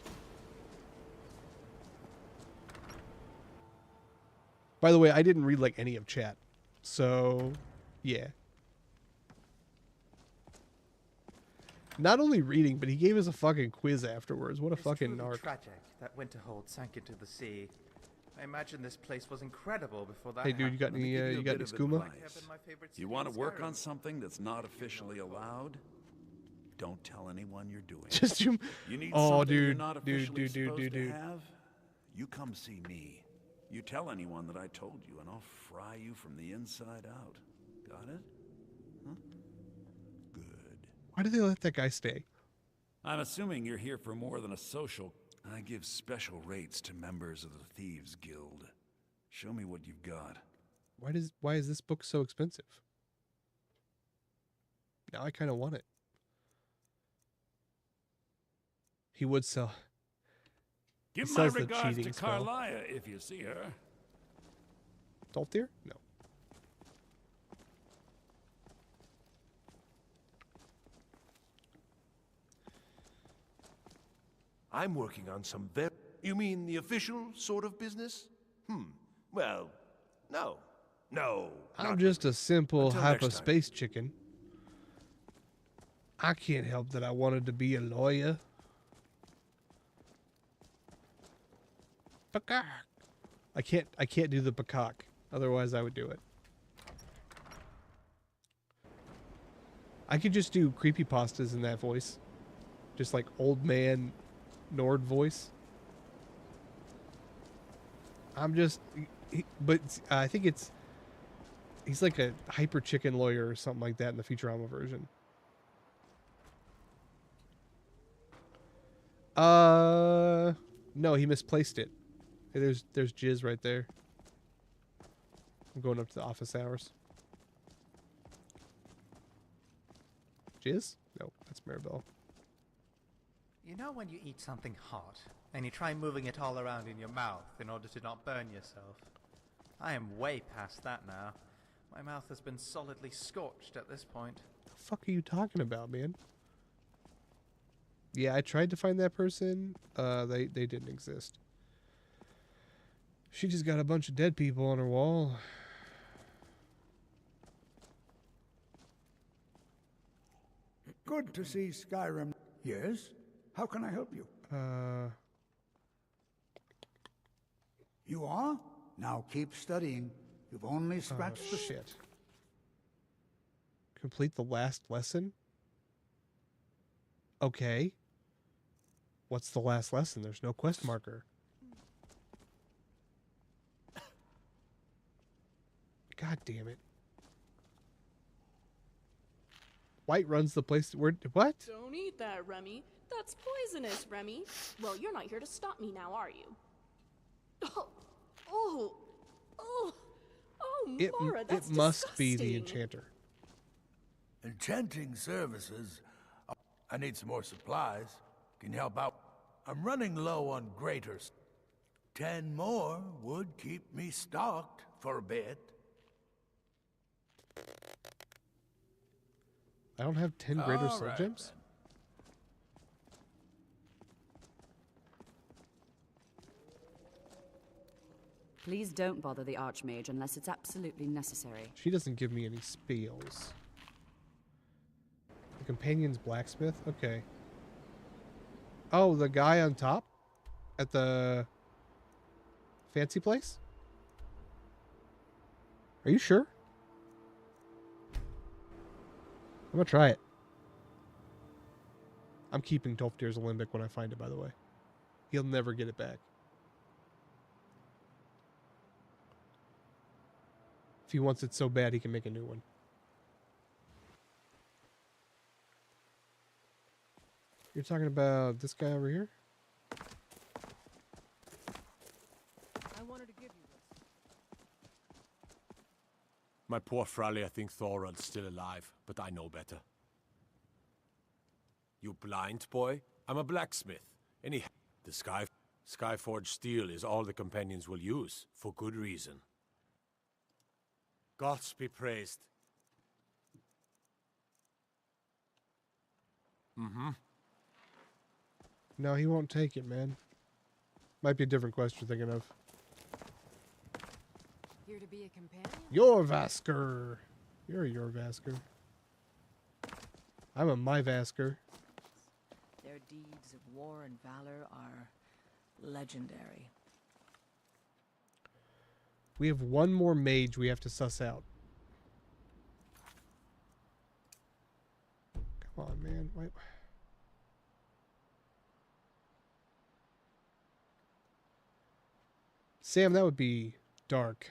By the way, I didn't read like any of chat. So, yeah. Not only reading, but he gave us a fucking quiz afterwards. What a fucking narc. Tragic that Winterhold sank into the sea. I imagine this place was incredible before that. Hey dude, you got any skooma? You want to work on something that's not officially allowed? Don't tell anyone you're doing. Just you need oh, something dude, you're not officially dude. supposed to have? You come see me. You tell anyone that I told you, and I'll fry you from the inside out. Got it? Huh? Good. Why did they let that guy stay? I'm assuming you're here for more than a social. I give special rates to members of the Thieves Guild. Show me what you've got. Why is this book so expensive? Now I kind of want it. He would sell. Give my regards to Carlia if you see her. Tolfdir? No. I'm working on some very... You mean the official sort of business? Well, no. No. I'm just a simple Until next time. hyperspace chicken. I can't help that I wanted to be a lawyer. Peacock. I can't do the peacock. Otherwise I would do it. I could just do creepypastas in that voice. Just like old man Nord voice. I'm just but I think he's like a hyper chicken lawyer or something like that in the Futurama version. No, he misplaced it. There's jizz right there. I'm going up to the office hours. Jizz? No, that's Maribel. You know when you eat something hot, and you try moving it all around in your mouth in order to not burn yourself? I am way past that now. My mouth has been solidly scorched at this point. The fuck are you talking about, man? Yeah, I tried to find that person. They didn't exist. She just got a bunch of dead people on her wall. Good to see Skyrim. Yes? How can I help you? You are? Now keep studying. You've only scratched the... shit. Complete the last lesson? Okay. What's the last lesson? There's no quest marker. God damn it. White runs the place. Where? What? Don't eat that, Remy. That's poisonous, Remy. Well, you're not here to stop me now, are you? Oh, Mara, that's it must be disgusting. the enchanter. Enchanting services. I need some more supplies. Can you help out? I'm running low on graters. 10 more would keep me stocked for a bit. I don't have 10 greater All soul right, gems. Please don't bother the Archmage unless it's absolutely necessary. She doesn't give me any spells. The companion's blacksmith? Okay. Oh, the guy on top? At the fancy place? Are you sure? I'm gonna try it. I'm keeping Tolfdir's Alembic when I find it, by the way. He'll never get it back. If he wants it so bad, he can make a new one. You're talking about this guy over here? I wanted to give you this. My poor Fralia thinks Thorald's still alive, but I know better. You blind, boy? I'm a blacksmith. Anyhow, the Skyforged steel is all the companions will use, for good reason. Gods be praised. No, he won't take it, man. Might be a different quest you're thinking of. Here to be a companion? Your Vasker. You're a your Vasker. I'm a my Vasker. Their deeds of war and valor are legendary. We have one more mage we have to suss out. Come on, man. Wait. Sam, that would be dark.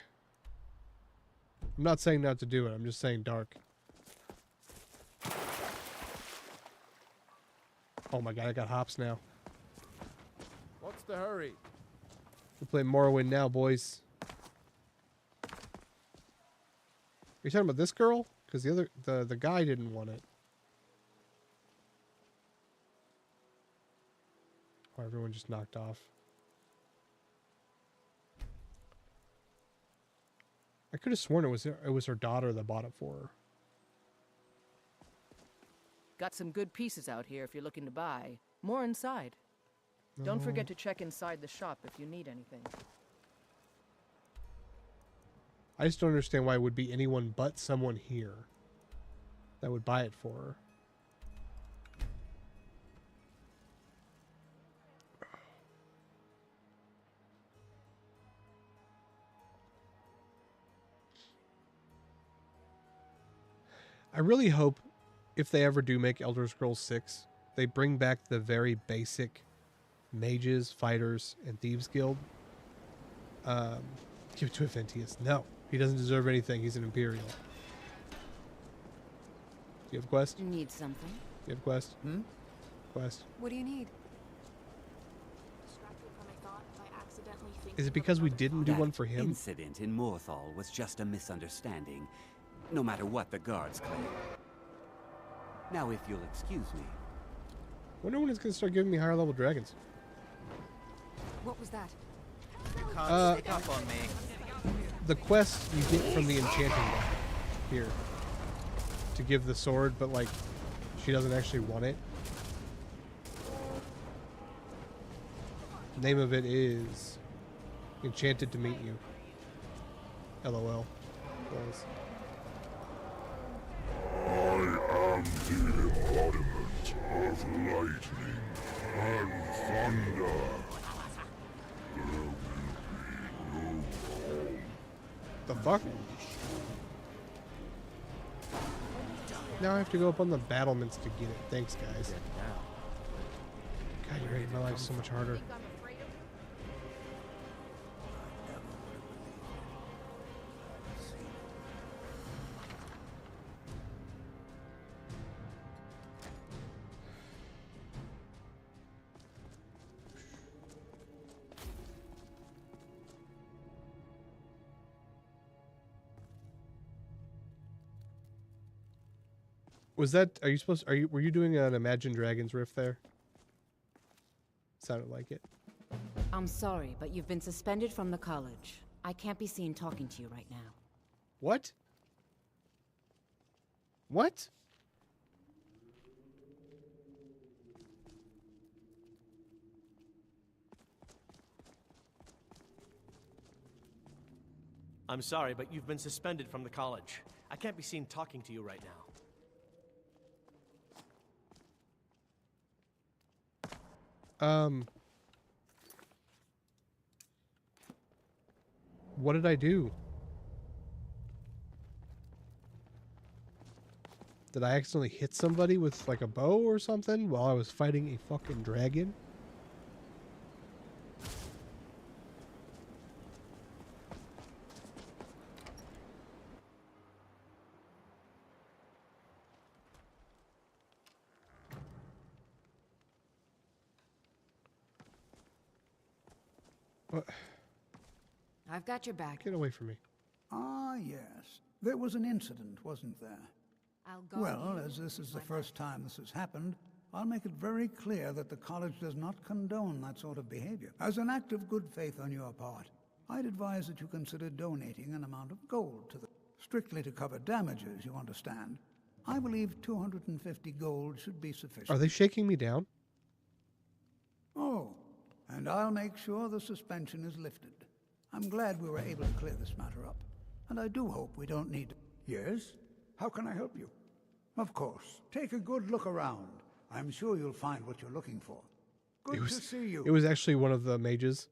I'm not saying not to do it. I'm just saying dark. Oh my god, I got hops now. What's the hurry? We play Morrowind now, boys. Are you talking about this girl? Because the guy didn't want it. Or everyone just knocked off. I could have sworn it was her daughter that bought it for her. Got some good pieces out here if you're looking to buy. More inside. Don't forget to check inside the shop if you need anything. I just don't understand why it would be anyone but someone here that would buy it for her. I really hope if they ever do make Elder Scrolls 6, they bring back the very basic mages, fighters, and thieves guild. Give it to Aventius. No, he doesn't deserve anything. He's an Imperial. Do you have a quest? Need something? You have a quest? Quest. What do you need? Is it because we didn't do one for him? The incident in Morthal was just a misunderstanding, no matter what the guards claim. Now, if you'll excuse me. Wonder when it's going to start giving me higher level dragons. What was that? You can't sneak up on me. The quest you get from the enchanting guy here to give the sword, but like she doesn't actually want it. The name of it is Enchanted to Meet You. LOL. Lols. I am the embodiment of lightning and thunder. There will be no home. The fuck? Now I have to go up on the battlements to get it. Thanks, guys. God, you're making my life so much harder. Was that, were you doing an Imagine Dragons riff there? Sounded like it. I'm sorry, but you've been suspended from the college. I can't be seen talking to you right now. What? What? I'm sorry, but you've been suspended from the college. I can't be seen talking to you right now. What did I do? Did I accidentally hit somebody with like a bow or something while I was fighting a fucking dragon? What? I've got your back. Get away from me. Ah, yes. There was an incident, wasn't there? I'll go. Well, as this is the first time this has happened, I'll make it very clear that the college does not condone that sort of behavior. As an act of good faith on your part, I'd advise that you consider donating an amount of gold to the... Strictly to cover damages, you understand. I believe 250 gold should be sufficient. Are they shaking me down? Oh, and I'll make sure the suspension is lifted. I'm glad we were able to clear this matter up. And I do hope we don't need... Yes? How can I help you? Of course. Take a good look around. I'm sure you'll find what you're looking for. Good to see you. It was actually one of the mages.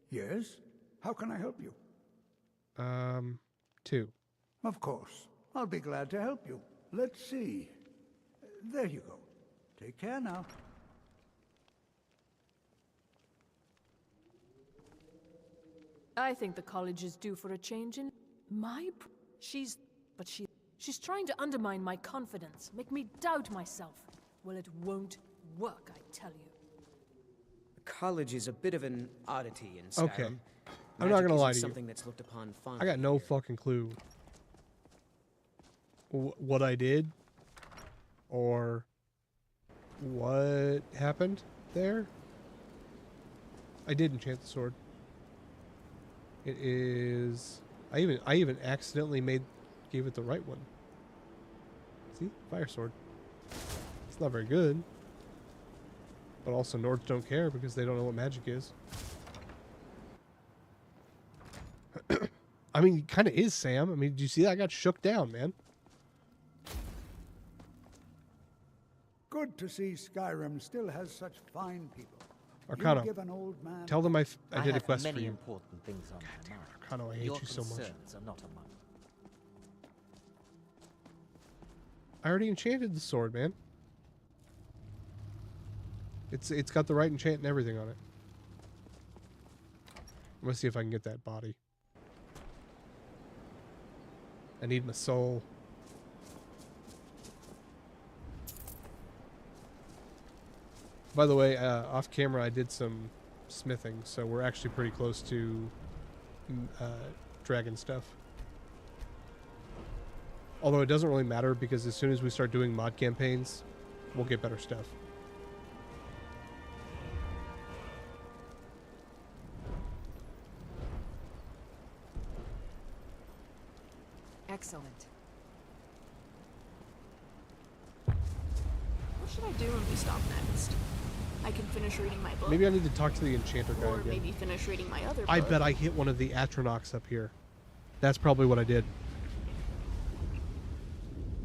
Yes? How can I help you? 2. Of course. I'll be glad to help you. Let's see. There you go. Take care now. I think the college is due for a change in she's trying to undermine my confidence, make me doubt myself. Well, it won't work, I tell you. The college is a bit of an oddity in Skyrim. Okay. I'm not gonna lie to you. Something that's looked upon fondly. I got no fucking clue what I did or what happened there. I did enchant the sword. It is... I even accidentally gave it the right one. See? Fire sword. It's not very good. But also Nords don't care because they don't know what magic is. I mean, it kind of is, Sam. I mean, did you see that? I got shook down, man. Good to see Skyrim still has such fine people. Arcano, You give an old man... tell them I did a have quest many for you. important things on my mind. Arcano, I hate Your you so much. concerns are not among. I already enchanted the sword, man. It's got the right enchant and everything on it. I'm gonna see if I can get that body. I need my soul. By the way, off camera I did some smithing, so we're actually pretty close to dragon stuff. Although it doesn't really matter because as soon as we start doing mod campaigns, we'll get better stuff. Excellent. What should I do when we stop next? I can finish reading my book. Maybe I need to talk to the enchanter guy or again. maybe finish reading my other book. I bet I hit one of the Atronachs up here. That's probably what I did.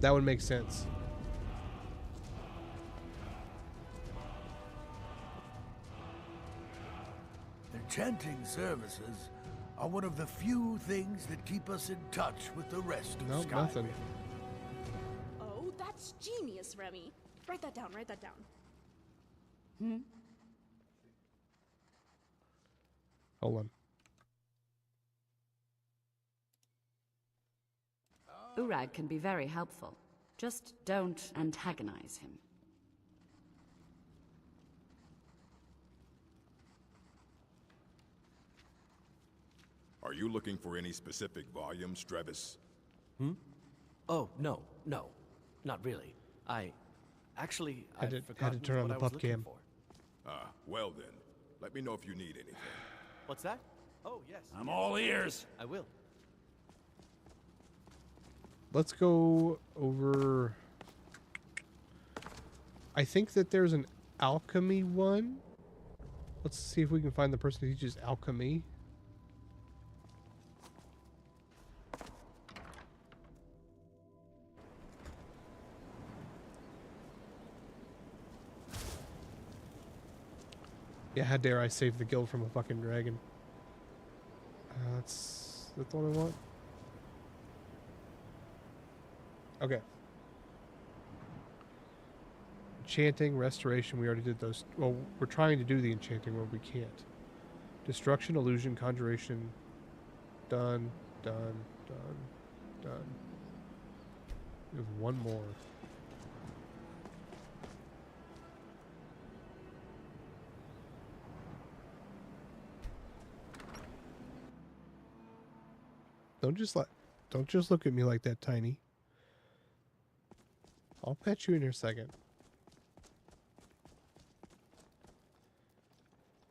That would make sense. Enchanting services are one of the few things that keep us in touch with the rest of Nope, Skyrim. nothing. Oh, that's genius, Remy. Write that down, write that down. Hold on. Urag can be very helpful. Just don't antagonize him. Are you looking for any specific volumes, Travis? Oh, no, not really. Actually, Had to turn on the pup cam. Well then, let me know if you need anything. What's that? Oh, yes. I'm all ears. I will. Let's go over... I think that there's an alchemy one. Let's see if we can find the person who teaches alchemy. Yeah, how dare I save the guild from a fucking dragon. That's the one I want. Okay. Enchanting, restoration, we already did those. Well, we're trying to do the enchanting where we can't. Destruction, illusion, conjuration. Done, done, done, done. We have one more. Don't just look at me like that, Tiny. I'll pet you in a second.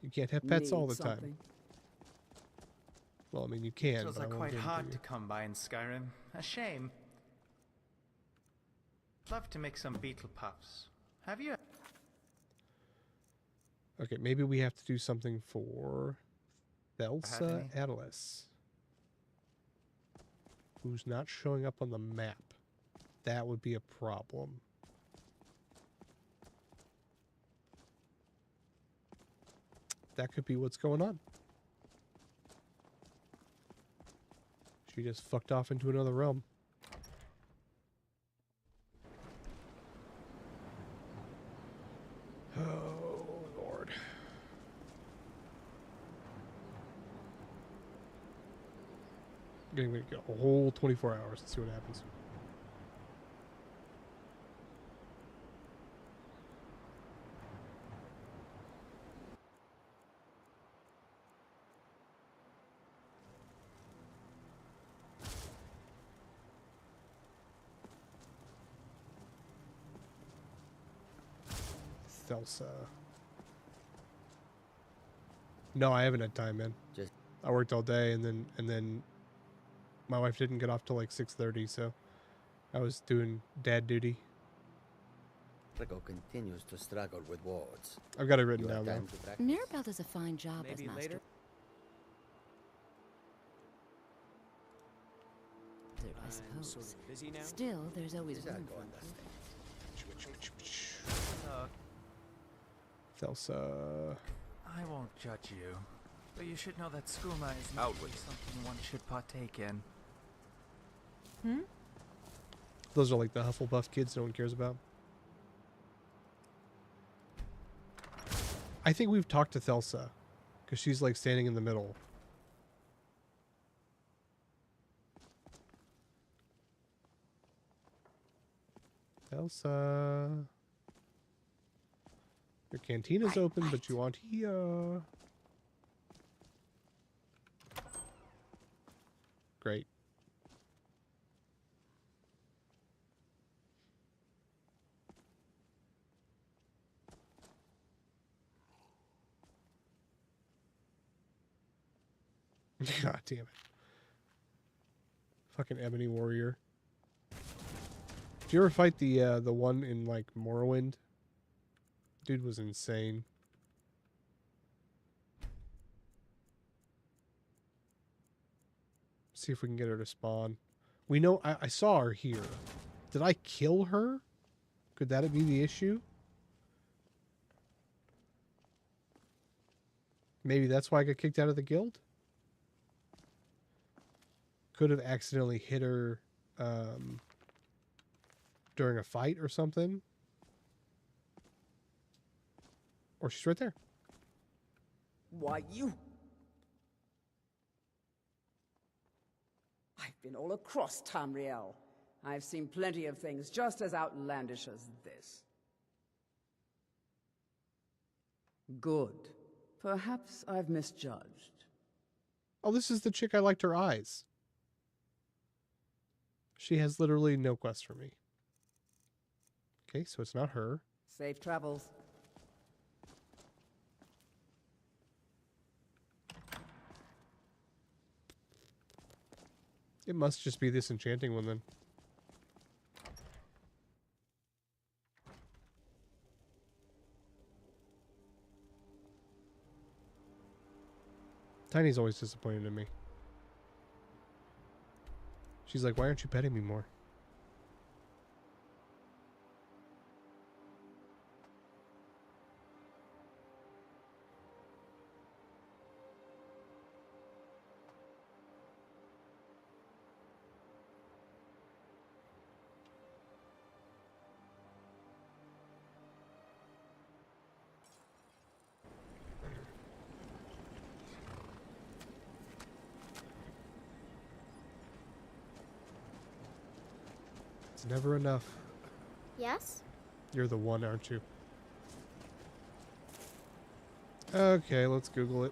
You can't have pets all the time. Well, I mean, you can. Those are quite hard to come by in Skyrim. A shame. Love to make some beetle puffs. Have you? Okay, maybe we have to do something for Thelsa Atlas, who's not showing up on the map. That would be a problem. That could be what's going on. She just fucked off into another realm. Oh, Lord. I'm going to get a whole 24 hours to see what happens. Thelsa. No, I haven't had time, man. I worked all day and then my wife didn't get off till like 6:30, so I was doing dad duty. Rico continues to struggle with words. I've got it written down though. Mirabelle does a fine job as Maybe master. later. I suppose. Sort of busy now. Still, there's always room for Thelsa. I won't judge you, but you should know that skooma is not really something one should partake in. Hmm? Those are like the Hufflepuff kids no one cares about. I think we've talked to Thelsa, because she's like standing in the middle. Thelsa. Your cantina's open, but you aren't here. Great. God damn it. Fucking Ebony Warrior. Did you ever fight the one in like Morrowind? Dude was insane. See if we can get her to spawn. We know I saw her here. Did I kill her? Could that be the issue? Maybe that's why I got kicked out of the guild? Could have accidentally hit her during a fight or something. Or she's right there. Why, you... I've been all across Tamriel. I've seen plenty of things just as outlandish as this. Good. Perhaps I've misjudged. Oh, this is the chick I liked her eyes. She has literally no quest for me. Okay, so it's not her. Safe travels. It must just be this enchanting one then. Tiny's always disappointed in me. She's like, why aren't you petting me more? It's never enough. Yes? You're the one, aren't you? Okay, let's Google it.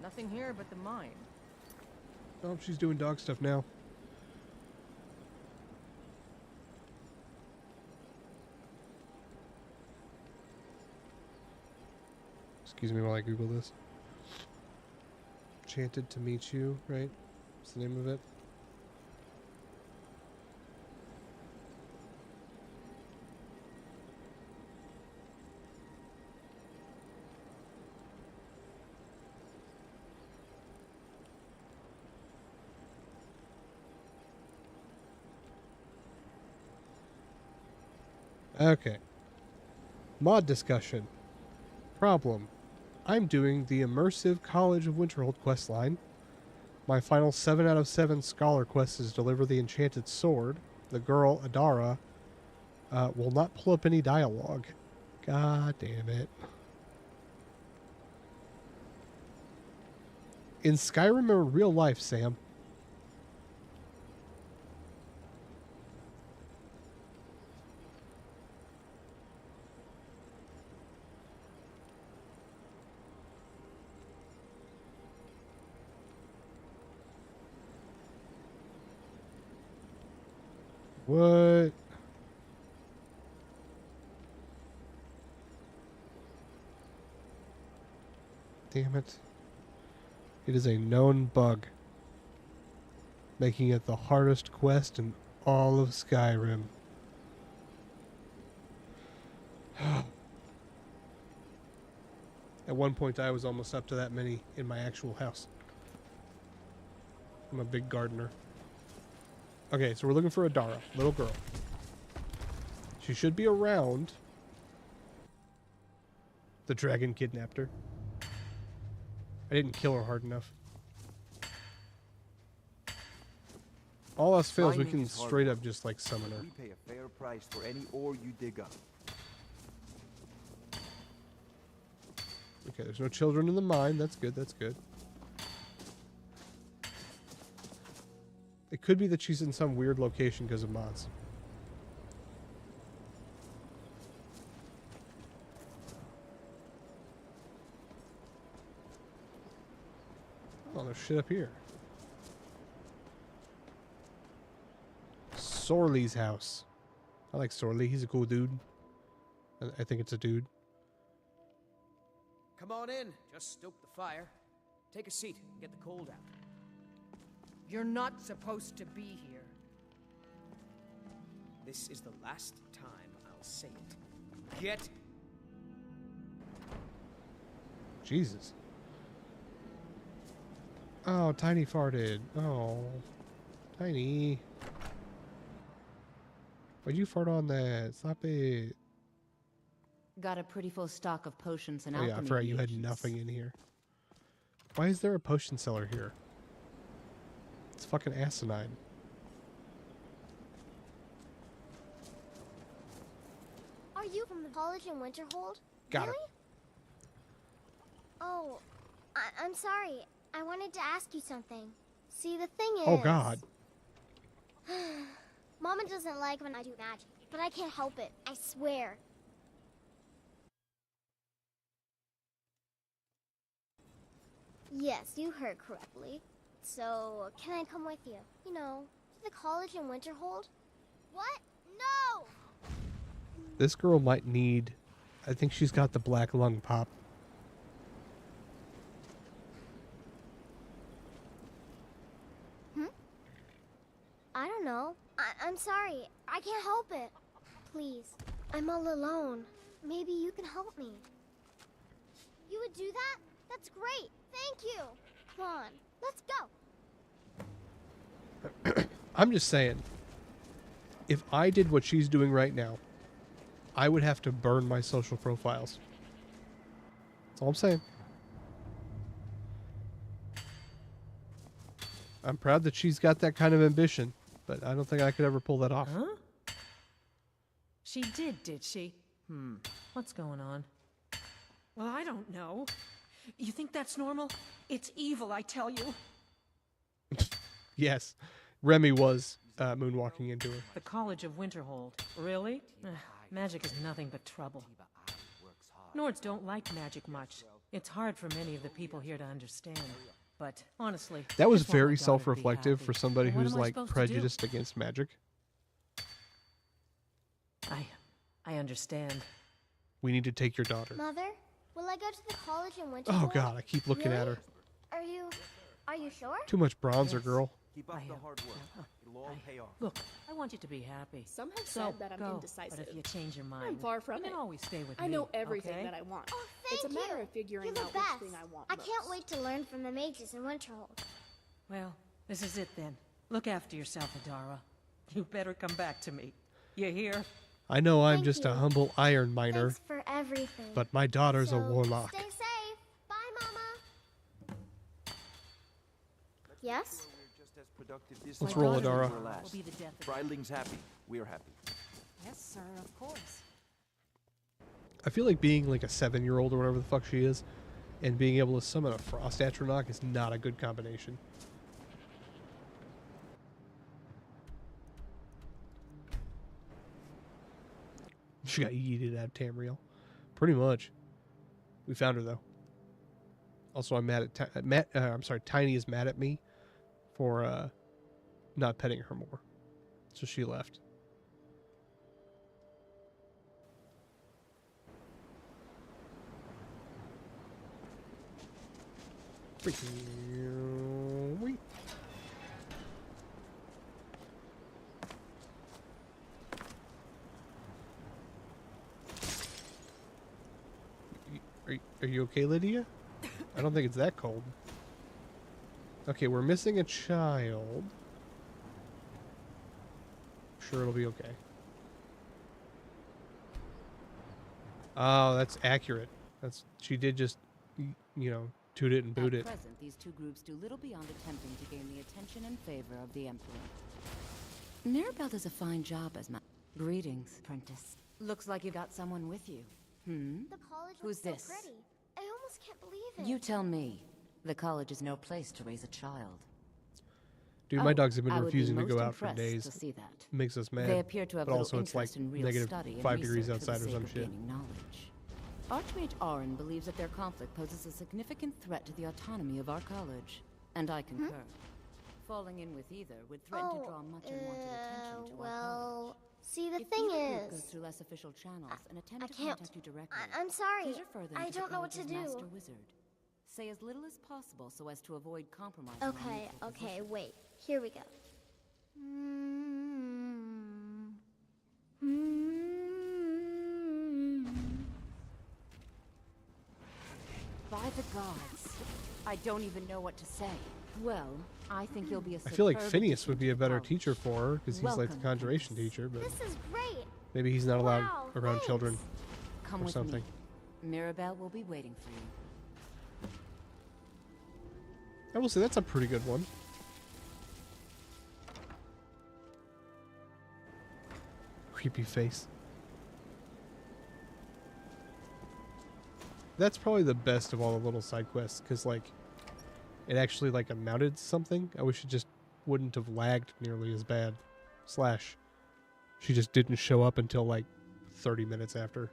Nothing here but the mine. Oh, she's doing dog stuff now. Excuse me while I Google this. Enchanted to meet you, right? What's the name of it? Okay. Mod discussion. Problem. I'm doing the immersive College of Winterhold questline. My final 7 out of 7 scholar quest is deliver the enchanted sword. The girl, Adara, will not pull up any dialogue. God damn it. In Skyrim or real life, Sam? What? Damn it. It is a known bug, making it the hardest quest in all of Skyrim. At one point, I was almost up to that many in my actual house. I'm a big gardener. Okay, so we're looking for Adara, little girl. She should be around. The dragon kidnapped her. I didn't kill her hard enough. All else fails, we can straight up just like summon her. We pay a fair price for any ore you dig up. Okay, there's no children in the mine. That's good, that's good. It could be that she's in some weird location because of mods. Oh, there's shit up here. Sorley's house. I like Sorley. He's a cool dude. I think it's a dude. Come on in. Just stoke the fire. Take a seat and get the cold out. You're not supposed to be here. This is the last time I'll say it. Get. Jesus. Oh, Tiny farted. Oh. Tiny. Why'd you fart on that? Stop it. Got a pretty full stock of potions and Oh alchemy. yeah, I forgot you had reagents. nothing in here. Why is there a potion cellar here? It's fucking asinine. Are you from the college in Winterhold? Got really? Oh, I'm sorry. I wanted to ask you something. See, the thing is... Oh god. Mama doesn't like when I do magic, but I can't help it. I swear. Yes, you heard correctly. So, can I come with you? You know, to the college in Winterhold? What? No! This girl might need... I think she's got the black lung pop. I don't know. I'm sorry. I can't help it. Please. I'm all alone. Maybe you can help me. You would do that? That's great. Thank you. Come on. Let's go. I'm just saying, if I did what she's doing right now, I would have to burn my social profiles. That's all I'm saying. I'm proud that she's got that kind of ambition, but I don't think I could ever pull that off. Huh? She did she? What's going on? Well, I don't know. You think that's normal? It's evil, I tell you. Yes, Remy was moonwalking into her. The College of Winterhold. Really? Magic is nothing but trouble. Nords don't like magic much. It's hard for many of the people here to understand. But honestly, That was I just want my very daughter to be self-reflective happy. for somebody What who's am I like supposed to do? prejudiced against magic. I understand. We need to take your daughter. Mother, will I go to the college in Winterhold? Oh god, I keep looking at her. Are you sure? Too much bronzer, girl. Keep up the hard work. It'll all pay off. Look, I want you to be happy. Some have So, said that I'm go. indecisive. But if you change your mind, I'm far from you it. can always stay with I me. know everything okay? that I want. Oh, It's a thank matter you. of figuring You're the out best. which thing I want I can't most. wait to learn from the mages in Winterhold. Well, this is it then. Look after yourself, Adara. You better come back to me. You hear? I know I'm Thank just a you. humble iron miner, Thanks for everything. but my daughter's a So, warlock. Stay safe. Bye, Mama. Yes? We're just as productive this Let's time roll, as we Adara. were last. Will be the death of Bryling's happy. We're happy. Yes, sir, of course. I feel like being like a 7-year-old or whatever the fuck she is, and being able to summon a frost atronach is not a good combination. She got yeeted out of Tamriel. Pretty much. We found her though. Also, I'm mad at I'm sorry, Tiny is mad at me for not petting her more. So she left. Wait. Are you okay, Lydia? I don't think it's that cold. Okay, we're missing a child. Sure, it'll be okay. Oh, that's accurate. She did just, you know, toot it and boot it. At present, these two groups do little beyond attempting to gain the attention and favor of the Emperor. Mirabelle does a fine job as my... Greetings, apprentice. Looks like you got someone with you. The college Who's looks this? so pretty. I almost can't believe it. You tell me. The college is no place to raise a child. Dude, my dogs have been I would be refusing to most go out for impressed days. to see that. Makes us mad. They appear to have but little also it's like interest in real negative study and 5 degrees research for the outside or sake some of shit. gaining knowledge. Archmage Arin believes that their conflict poses a significant threat to the autonomy of our college, and I concur. Falling in with either would threaten to draw much unwanted attention to our college. See, the If thing either group goes is, through less official channels and attempt to can't. contact you directly, I'm sorry. please refer them I to the don't know what to college's do. master wizard. Say as little as possible so as to avoid compromising on Okay, mutual okay, position. wait. Here we go. By the gods, I don't even know what to say. Well, I think you'll be a I feel like superb Phineas would be a better college. teacher for her because he's like the Welcome, conjuration teacher, but This is great. maybe he's not allowed Wow, around thanks. children Come or with something. me. Mirabelle will be waiting for you. I will say that's a pretty good one. Creepy face. That's probably the best of all the little side quests because like it actually like amounted to something. I wish it just wouldn't have lagged nearly as bad. Slash, she just didn't show up until like 30 minutes after.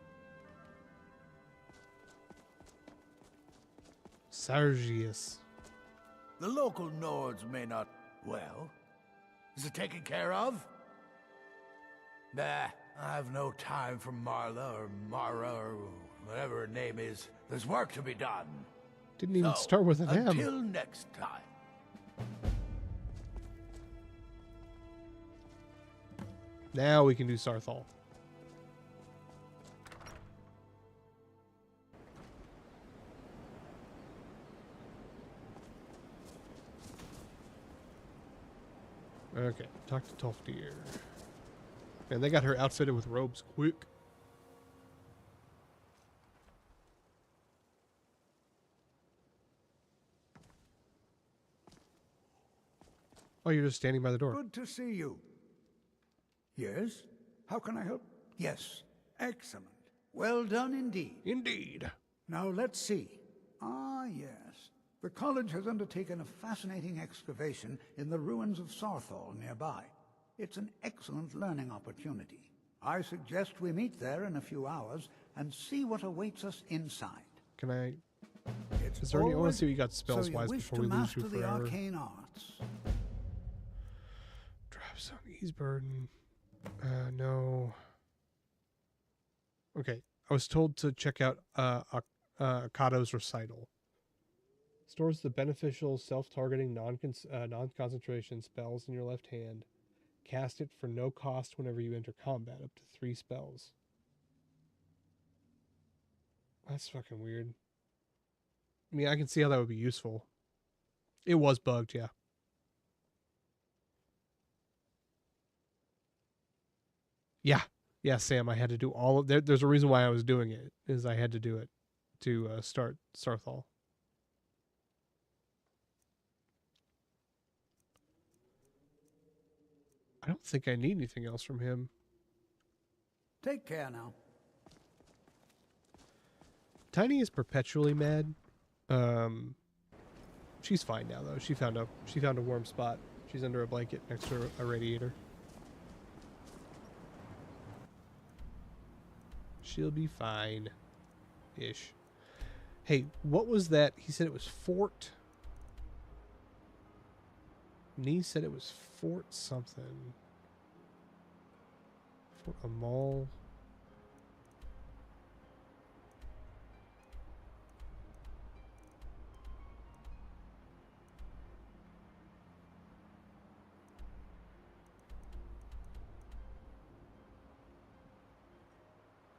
Sargius. The local Nords may not... Well, is it taken care of? Nah, I have no time for Marla or Mara or whatever her name is. There's work to be done. Didn't even So, start with an M. Until next time. Now we can do Sarthal. Okay, talk to Toftir. And they got her outfitted with robes quick. Oh, you're just standing by the door. Good to see you. Yes? How can I help? Yes. Excellent. Well done indeed. Indeed. Now let's see. Ah, yes. The college has undertaken a fascinating excavation in the ruins of Sarthal nearby. It's an excellent learning opportunity. I suggest we meet there in a few hours and see what awaits us inside. Can I... It's Is there any... I want always- to see what you got spells so you wise wish before to we lose master you the forever. arcane arts. Drop some ease burden. No. Okay. I was told to check out Akado's recital. Stores the beneficial self-targeting non-concentration spells in your left hand. Cast it for no cost whenever you enter combat, up to 3 spells. That's fucking weird. I mean, I can see how that would be useful. It was bugged, yeah. Yeah, Sam, I had to do all of... There's a reason why I was doing it, is I had to do it to start Sarthal. I don't think I need anything else from him. Take care now. Tiny is perpetually mad. She's fine now though. She found a warm spot. She's under a blanket next to a radiator. She'll be fine. Ish. Hey, what was that? He said it was Fort. Nee said it was Fort something. Fort Amal.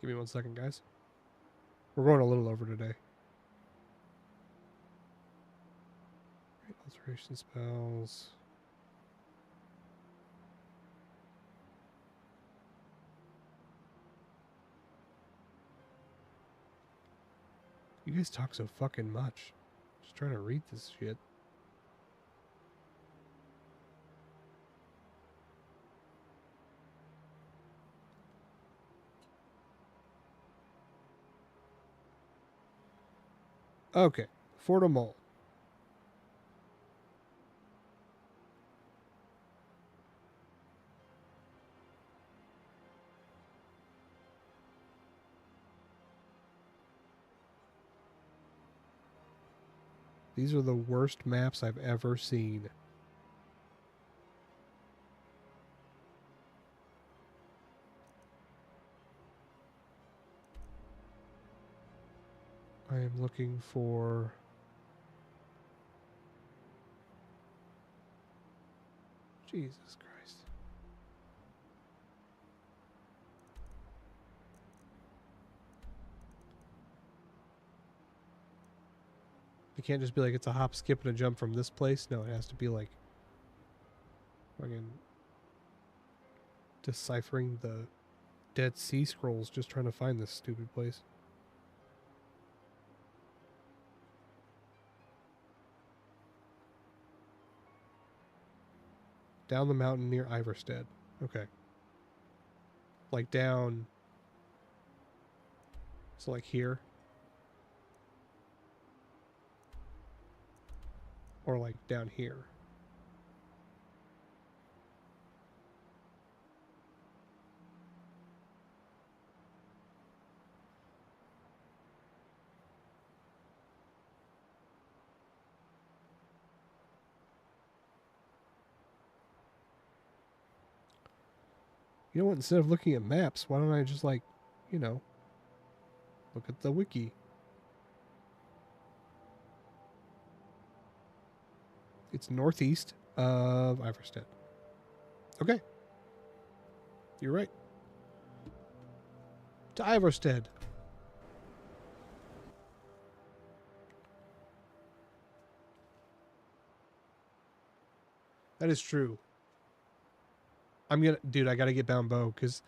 Give me 1 second, guys. We're going a little over today. Concentration spells. You guys talk so fucking much. Just trying to read this shit. Okay, Fort Mole. These are the worst maps I've ever seen. I am looking for... Jesus Christ. It can't just be like it's a hop, skip, and a jump from this place. No, it has to be like fucking deciphering the Dead Sea Scrolls just trying to find this stupid place. Down the mountain near Iverstead. Okay. Like down... So like here. Or like down here. You know what, instead of looking at maps, why don't I just like, you know, look at the wiki. It's northeast of Iverstead. Okay. You're right. To Iverstead. That is true. Dude, I gotta get Bound Bow, because...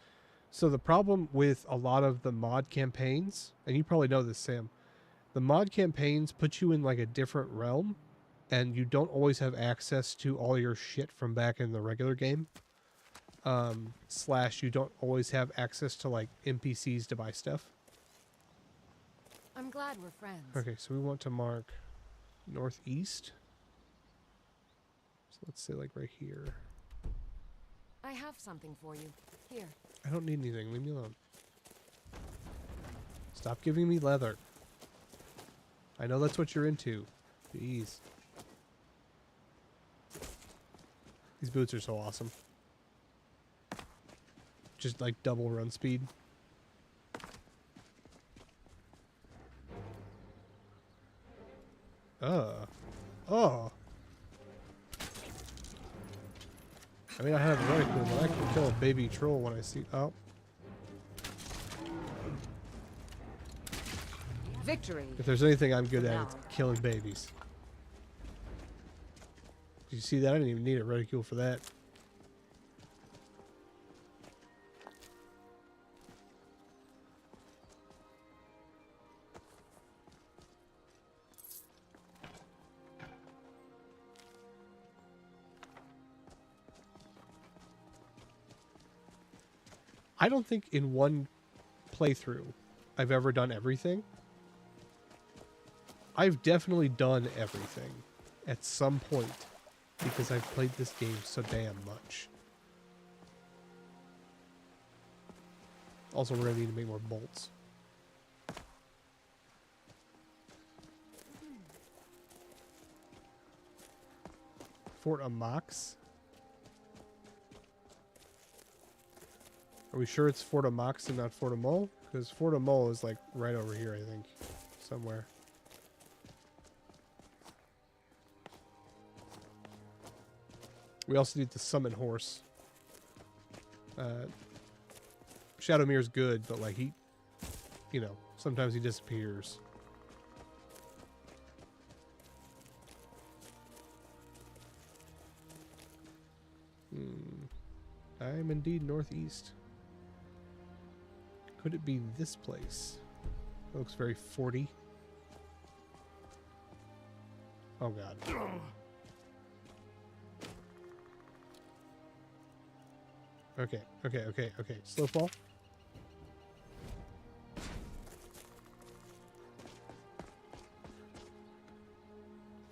So the problem with a lot of the mod campaigns, and you probably know this, Sam, the mod campaigns put you in like a different realm, and you don't always have access to all your shit from back in the regular game. Slash, you don't always have access to like NPCs to buy stuff. I'm glad we're friends. Okay, so we want to mark northeast. So let's say like right here. I have something for you. Here. I don't need anything. Leave me alone. Stop giving me leather. I know that's what you're into. Jeez. These boots are so awesome. Just like double run speed. Oh. I mean, I have a reticle, but I can kill a baby troll when I see... Oh. Victory. If there's anything I'm good at, it's killing babies. Did you see that? I didn't even need a reticule for that. I don't think in one playthrough I've ever done everything. I've definitely done everything at some point because I've played this game so damn much. Also, we're going to need to make more bolts. Fort Amox. Are we sure it's Fort Amox and not Fort Mole? Because Fort Mole is like right over here, I think. Somewhere. We also need the summon horse. Shadowmere's good, but like he, you know, sometimes he disappears. I'm indeed northeast. Could it be this place? It looks very 40. Oh god. Okay. Slow fall.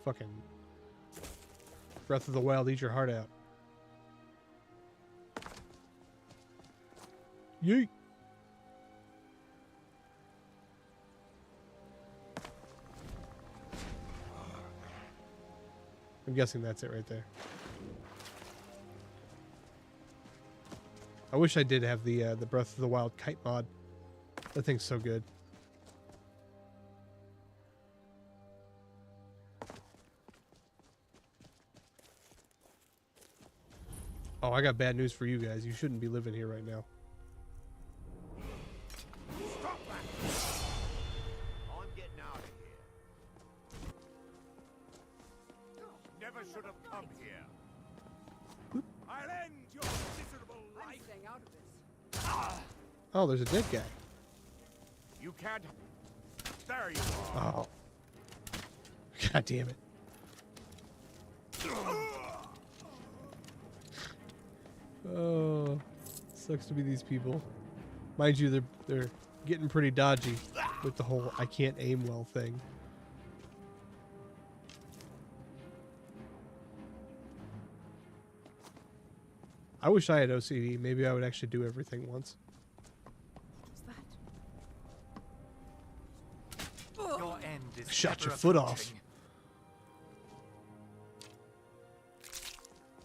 Fucking Breath of the Wild, eat your heart out. Yeet. I'm guessing that's it right there. I wish I did have the Breath of the Wild kite mod. That thing's so good. Oh, I got bad news for you guys. You shouldn't be living here right now. Stop that! I'm getting out of here. Never should have come here. I'll end your miserable life. I'm staying out of this. Oh, there's a dead guy. You can't. There you are. Oh. God damn it. Oh, sucks to be these people. Mind you, they're getting pretty dodgy with the whole I can't aim well thing. I wish I had OCD. Maybe I would actually do everything once. Your end is Shot your ever foot off. approaching.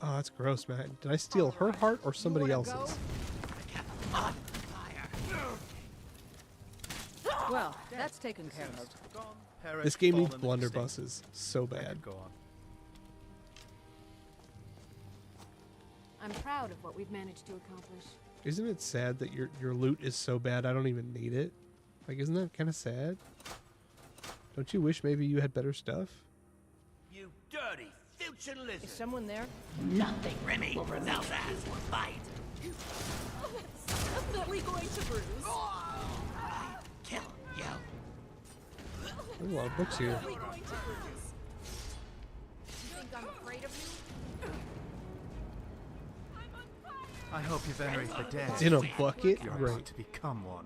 Oh, that's gross, man. Did I steal her heart or somebody else's? Well, that's taken care of. This game needs blunderbusses so bad. I'm proud of what we've managed to accomplish. Isn't it sad that your loot is so bad I don't even need it? Like, isn't that kind of sad? Don't you wish maybe you had better stuff? You dirty future lizard. Is someone there? Nothing, Remy. Over Val's ass will bite. Oh, that's definitely going to bruise. Kill you. There's a lot of books here. Definitely going to bruise. You think I'm afraid of you? I hope you venerate the dead. It's in a bucket? You're Great. about to become one.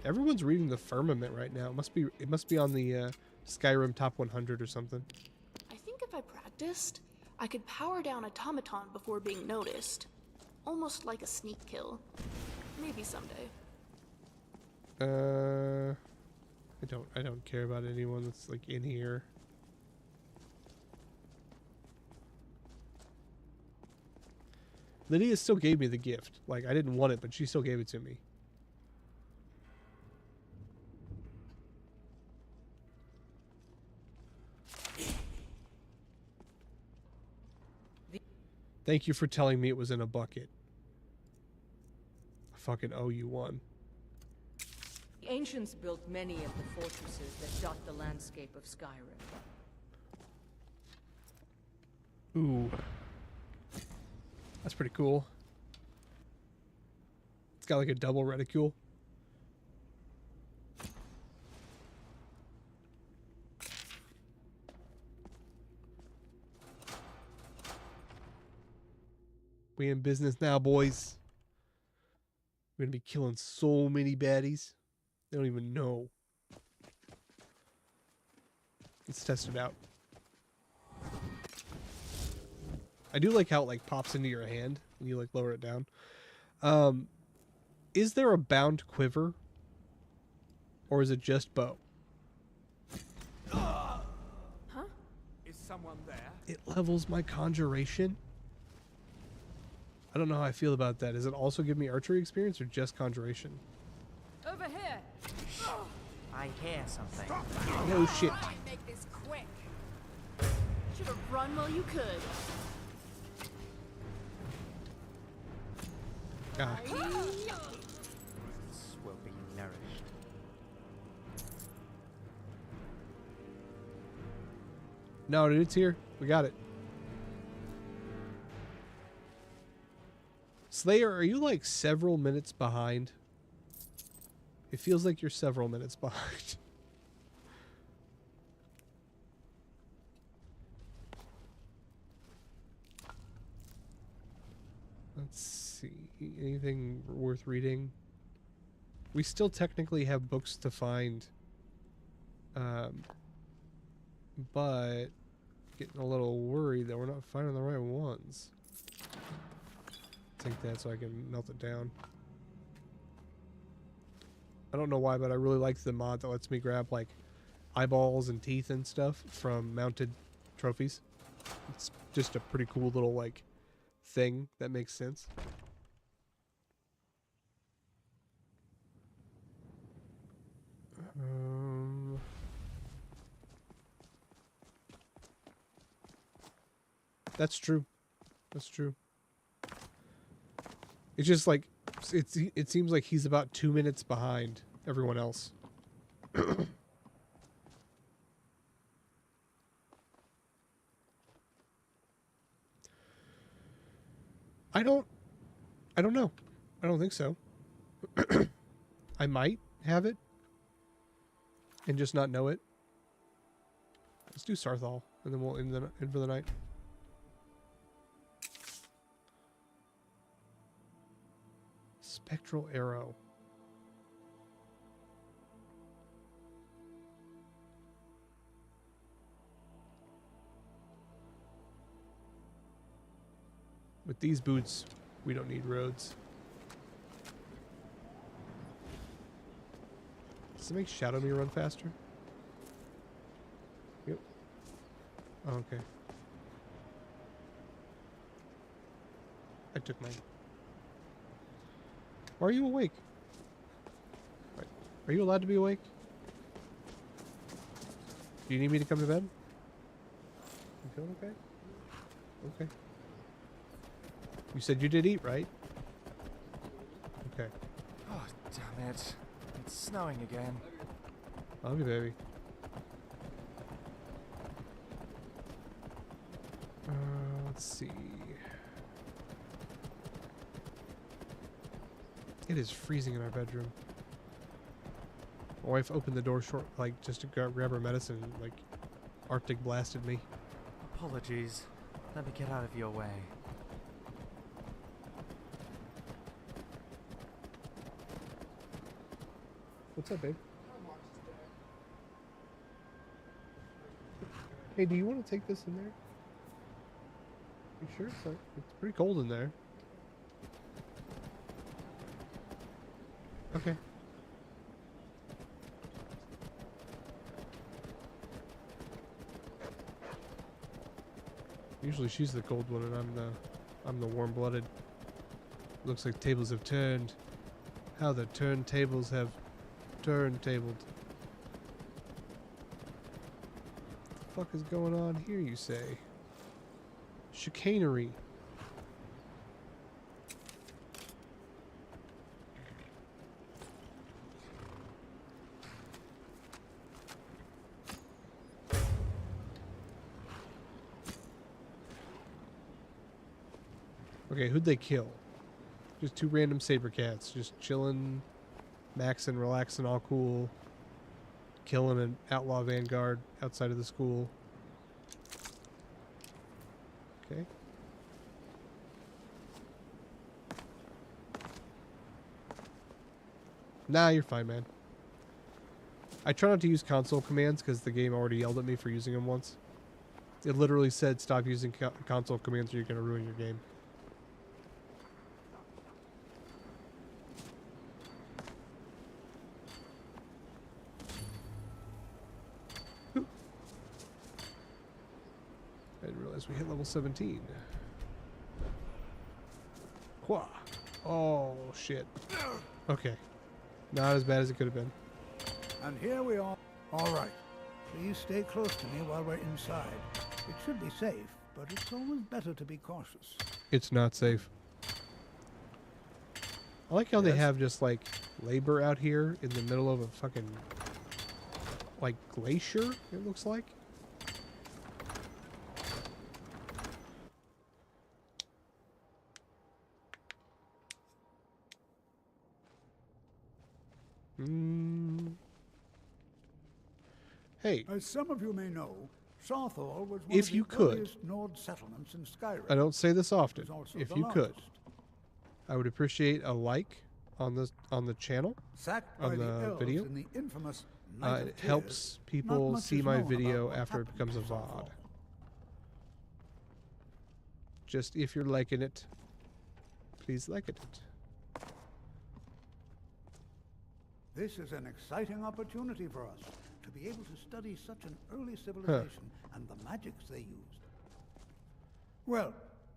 Everyone's reading the Firmament right now. It must be on the Skyrim top 100 or something. I think if I practiced, I could power down automaton before being noticed. Almost like a sneak kill. Maybe someday. I don't care about anyone that's like in here. Lydia still gave me the gift. Like, I didn't want it, but she still gave it to me. Thank you for telling me it was in a bucket. I fucking owe you one. The ancients built many of the fortresses that dot the landscape of Skyrim. Ooh. That's pretty cool. It's got like a double reticule. We in business now, boys. We're gonna be killing so many baddies. They don't even know. Let's test it out. I do like how it like pops into your hand and you like lower it down. Is there a bound quiver? Or is it just bow? Huh? Is someone there? It levels my conjuration? I don't know how I feel about that. Does it also give me archery experience or just conjuration? Over here. I hear something. No shit. Make this quick. Should have run while you could. Ah. This will be nourished. No, dude, it's here. We got it. Slayer, are you like several minutes behind? It feels like you're several minutes behind. Let's see. Anything worth reading? We still technically have books to find. But getting a little worried that we're not finding the right ones. Take that so I can melt it down. I don't know why, but I really like the mod that lets me grab like eyeballs and teeth and stuff from mounted trophies. It's just a pretty cool little like thing that makes sense. That's true. That's true. It's just like it seems like he's about 2 minutes behind everyone else. I don't know. I don't think so. I might have it and just not know it. Let's do Sarthal and then we'll end for the night. Spectral arrow. With these boots, we don't need roads. Does it make Shadow Me run faster? Yep. Oh, okay. I took mine. Why are you awake? Wait, are you allowed to be awake? Do you need me to come to bed? You feeling okay? Okay. You said you did eat, right? Okay. Oh, damn it. It's snowing again. Love you, baby. Let's see. It is freezing in our bedroom. My wife opened the door like just to grab her medicine, like Arctic blasted me. Apologies. Let me get out of your way. What's up, babe? Hey, do you want to take this in there? You sure? It's pretty cold in there. Okay. Usually she's the cold one and I'm the warm-blooded. Looks like tables have turned. How the turntables have turntabled. What the fuck is going on here, you say? Chicanery. Okay, who'd they kill? Just two random saber cats, just chilling, maxing, relaxing, all cool, killing an outlaw vanguard outside of the school. Okay. Nah, you're fine, man. I try not to use console commands because the game already yelled at me for using them once. It literally said, stop using console commands or you're going to ruin your game. I didn't realize we hit level 17. Quah. Oh, shit. Okay. Not as bad as it could have been. And here we are. All right. Please stay close to me while we're inside. It should be safe, but it's always better to be cautious. It's not safe. I like how they have just, like, labor out here in the middle of a fucking, like, glacier, it looks like. Hey. As some of you may know, Southall was one If of the you could, earliest Nord settlements in Skyrim. I don't say this often. It was also If the you could, largest. I would appreciate a like on the channel, Sacked on by the elves video. in the infamous Night of It Tears, helps not people much see is my known video about what after it happened becomes a to Southall. VOD. Just if you're liking it, please like it. This is an exciting opportunity for us to be able to study such an early civilization and the magics they used. Well,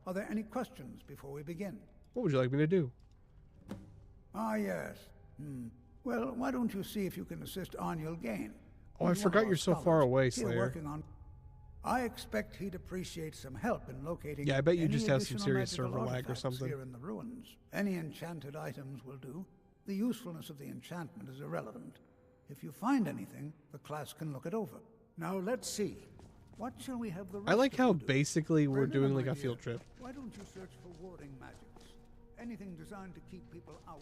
are there any questions before we begin? What would you like me to do? Ah, yes. Well, why don't you see if you can assist Arniel Gain? Oh, I He's one forgot of our you're so far scholars away, here Slayer. working on... I expect he'd appreciate some help in locating. Yeah, I bet you any just have some additional serious magical server lag or artifacts something. Here in the ruins. Any enchanted items will do. The usefulness of the enchantment is irrelevant. If you find anything, the class can look it over. Now let's see. What shall we have the rest I like of how you do? basically For we're a doing minimum like a idea, field trip. Why don't you search for warding magics? Anything designed to keep people out.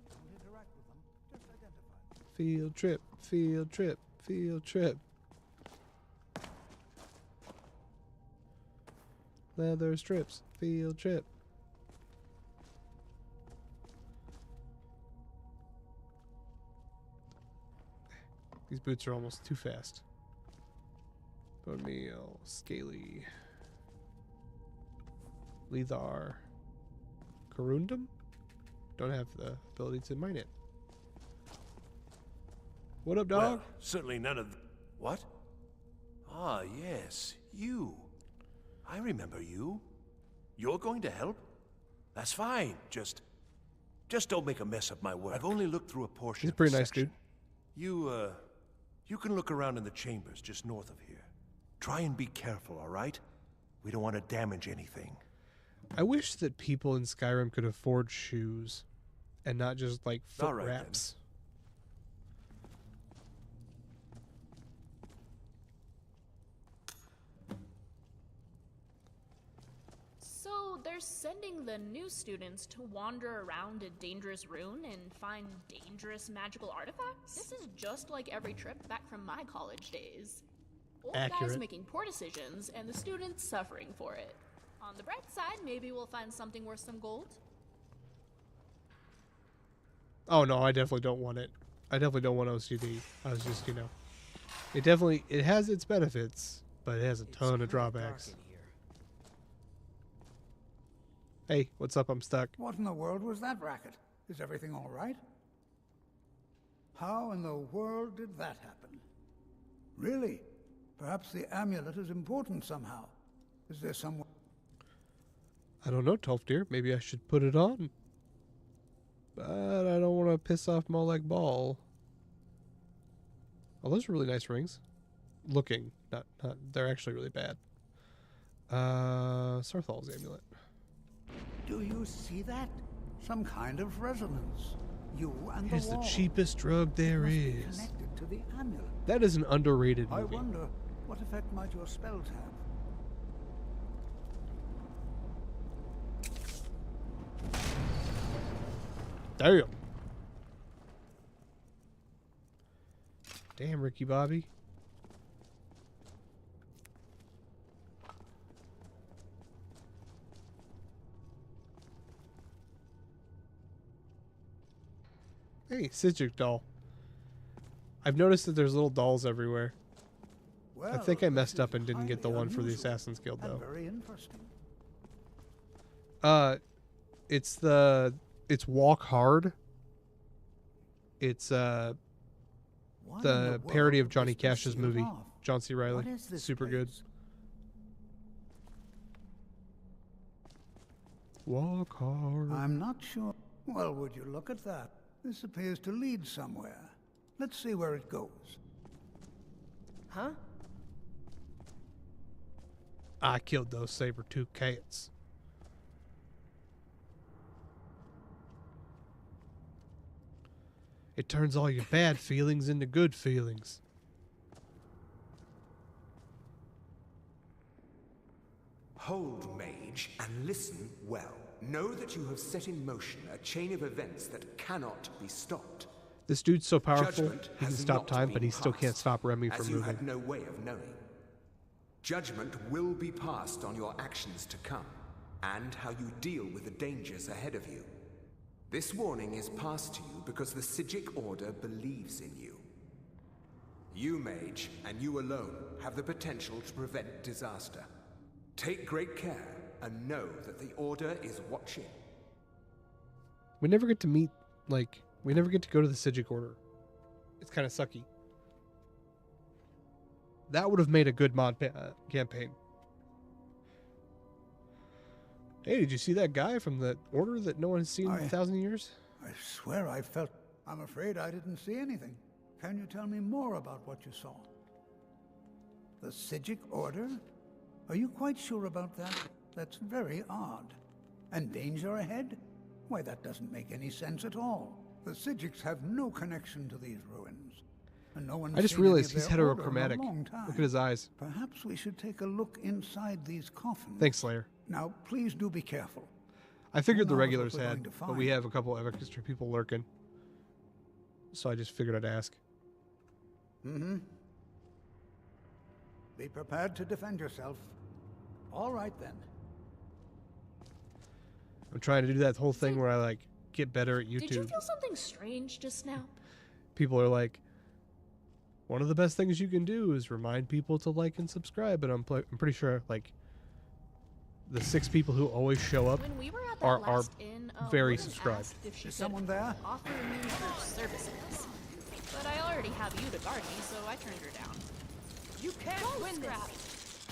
Don't interact with them. Just identify them. Field trip, field trip, field trip. Leather strips, field trip. These boots are almost too fast. Bone meal, scaly. Lethar. Corundum? Don't have the ability to mine it. What up, dog? Well, certainly none of... What? Ah, yes, you. I remember you. You're going to help? That's fine. Just don't make a mess of my work. I've only looked through a portion He's of pretty the nice, section. dude. You can look around in the chambers just north of here. Try and be careful, all right? We don't want to damage anything. I wish that people in Skyrim could afford shoes and not just like foot All right, then. wraps. So they're sending the new students to wander around a dangerous rune and find dangerous magical artifacts? This is just like every trip back from my college days. Old guys Accurate. making poor decisions and the students suffering for it. On the bright side, maybe we'll find something worth some gold. Oh no, I definitely don't want it. I definitely don't want OCD. I was just, it has its benefits, but it has a ton of drawbacks. Hey, what's up? I'm stuck. What in the world was that racket? Is everything all right? How in the world did that happen? Really? Perhaps the amulet is important somehow. Is there some... I don't know, Tolfdir. Maybe I should put it on. But I don't want to piss off Molag Ball. Oh, those are really nice rings. Looking. Not they're actually really bad. Sarthal's amulet. Do you see that? Some kind of resonance. You and It's the wall. the cheapest drug there Must be is. connected to the amulet. That is an underrated I movie. wonder, what effect might your spells have? Damn. Damn, Ricky Bobby. Hey, Sidjuk doll. I've noticed that there's little dolls everywhere. I think I messed up and didn't get the one for the Assassin's Guild though. Very interesting. It's Walk Hard. It's What in the the parody of world Johnny is this Cash's sealed movie. off? John C. Reilly. What is this Super good. place? Walk hard. I'm not sure. Well, would you look at that? This appears to lead somewhere. Let's see where it goes. Huh? I killed those saber-tooth cats. It turns all your bad feelings into good feelings. Hold, mage, and listen well. Know that you have set in motion a chain of events that cannot be stopped. This dude's so powerful, Judgment he can has stop not time, been but he still can't passed, stop Remy as from you moving. had no way of knowing. Judgment will be passed on your actions to come, and how you deal with the dangers ahead of you. This warning is passed to you because the Psijic Order believes in you. You, Mage, and you alone, have the potential to prevent disaster. Take great care, and know that the Order is watching. We never get to meet, like, we never get to go to the Psijic Order. It's kind of sucky. That would have made a good mod campaign. Hey, did you see that guy from the Order that no one's seen in 1,000 years? I swear I felt... I'm afraid I didn't see anything. Can you tell me more about what you saw? The Psijic Order? Are you quite sure about that? That's very odd. And danger ahead? Why, that doesn't make any sense at all. The Psijics have no connection to these ruins. And no one's I just seen any realized of he's their order in a heterochromatic. long time. Look at his eyes. Perhaps we should take a look inside these coffins. Thanks, Slayer. Now, please do be careful. I figured Who the knows regulars what we're had, going to but we find? have a couple of extra people lurking. So I just figured I'd ask. Mm-hmm. Be prepared to defend yourself. All right, then. I'm trying to do that whole thing where I, like, get better at YouTube. Did you feel something strange just now? People are like, one of the best things you can do is remind people to like and subscribe, but I'm pretty sure, like, the 6 people who always show up When we were at that are last inn, very woman subscribed. asked if she Is could someone there? offer me her services. But I already have you to guard me, so I turned her down. You can't Go, win Scrap. this!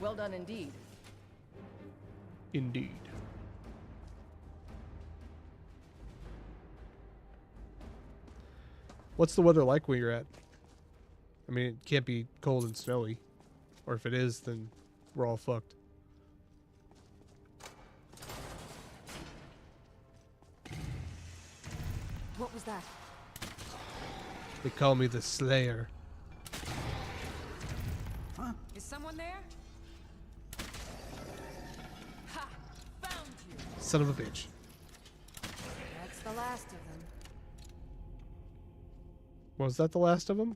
Well done indeed. Indeed. What's the weather like where you're at? I mean, it can't be cold and snowy. Or if it is, then we're all fucked. What was that? They call me the Slayer. Huh? Is someone there? Ha! Found you! Son of a bitch. That's the last of them. Was that the last of them?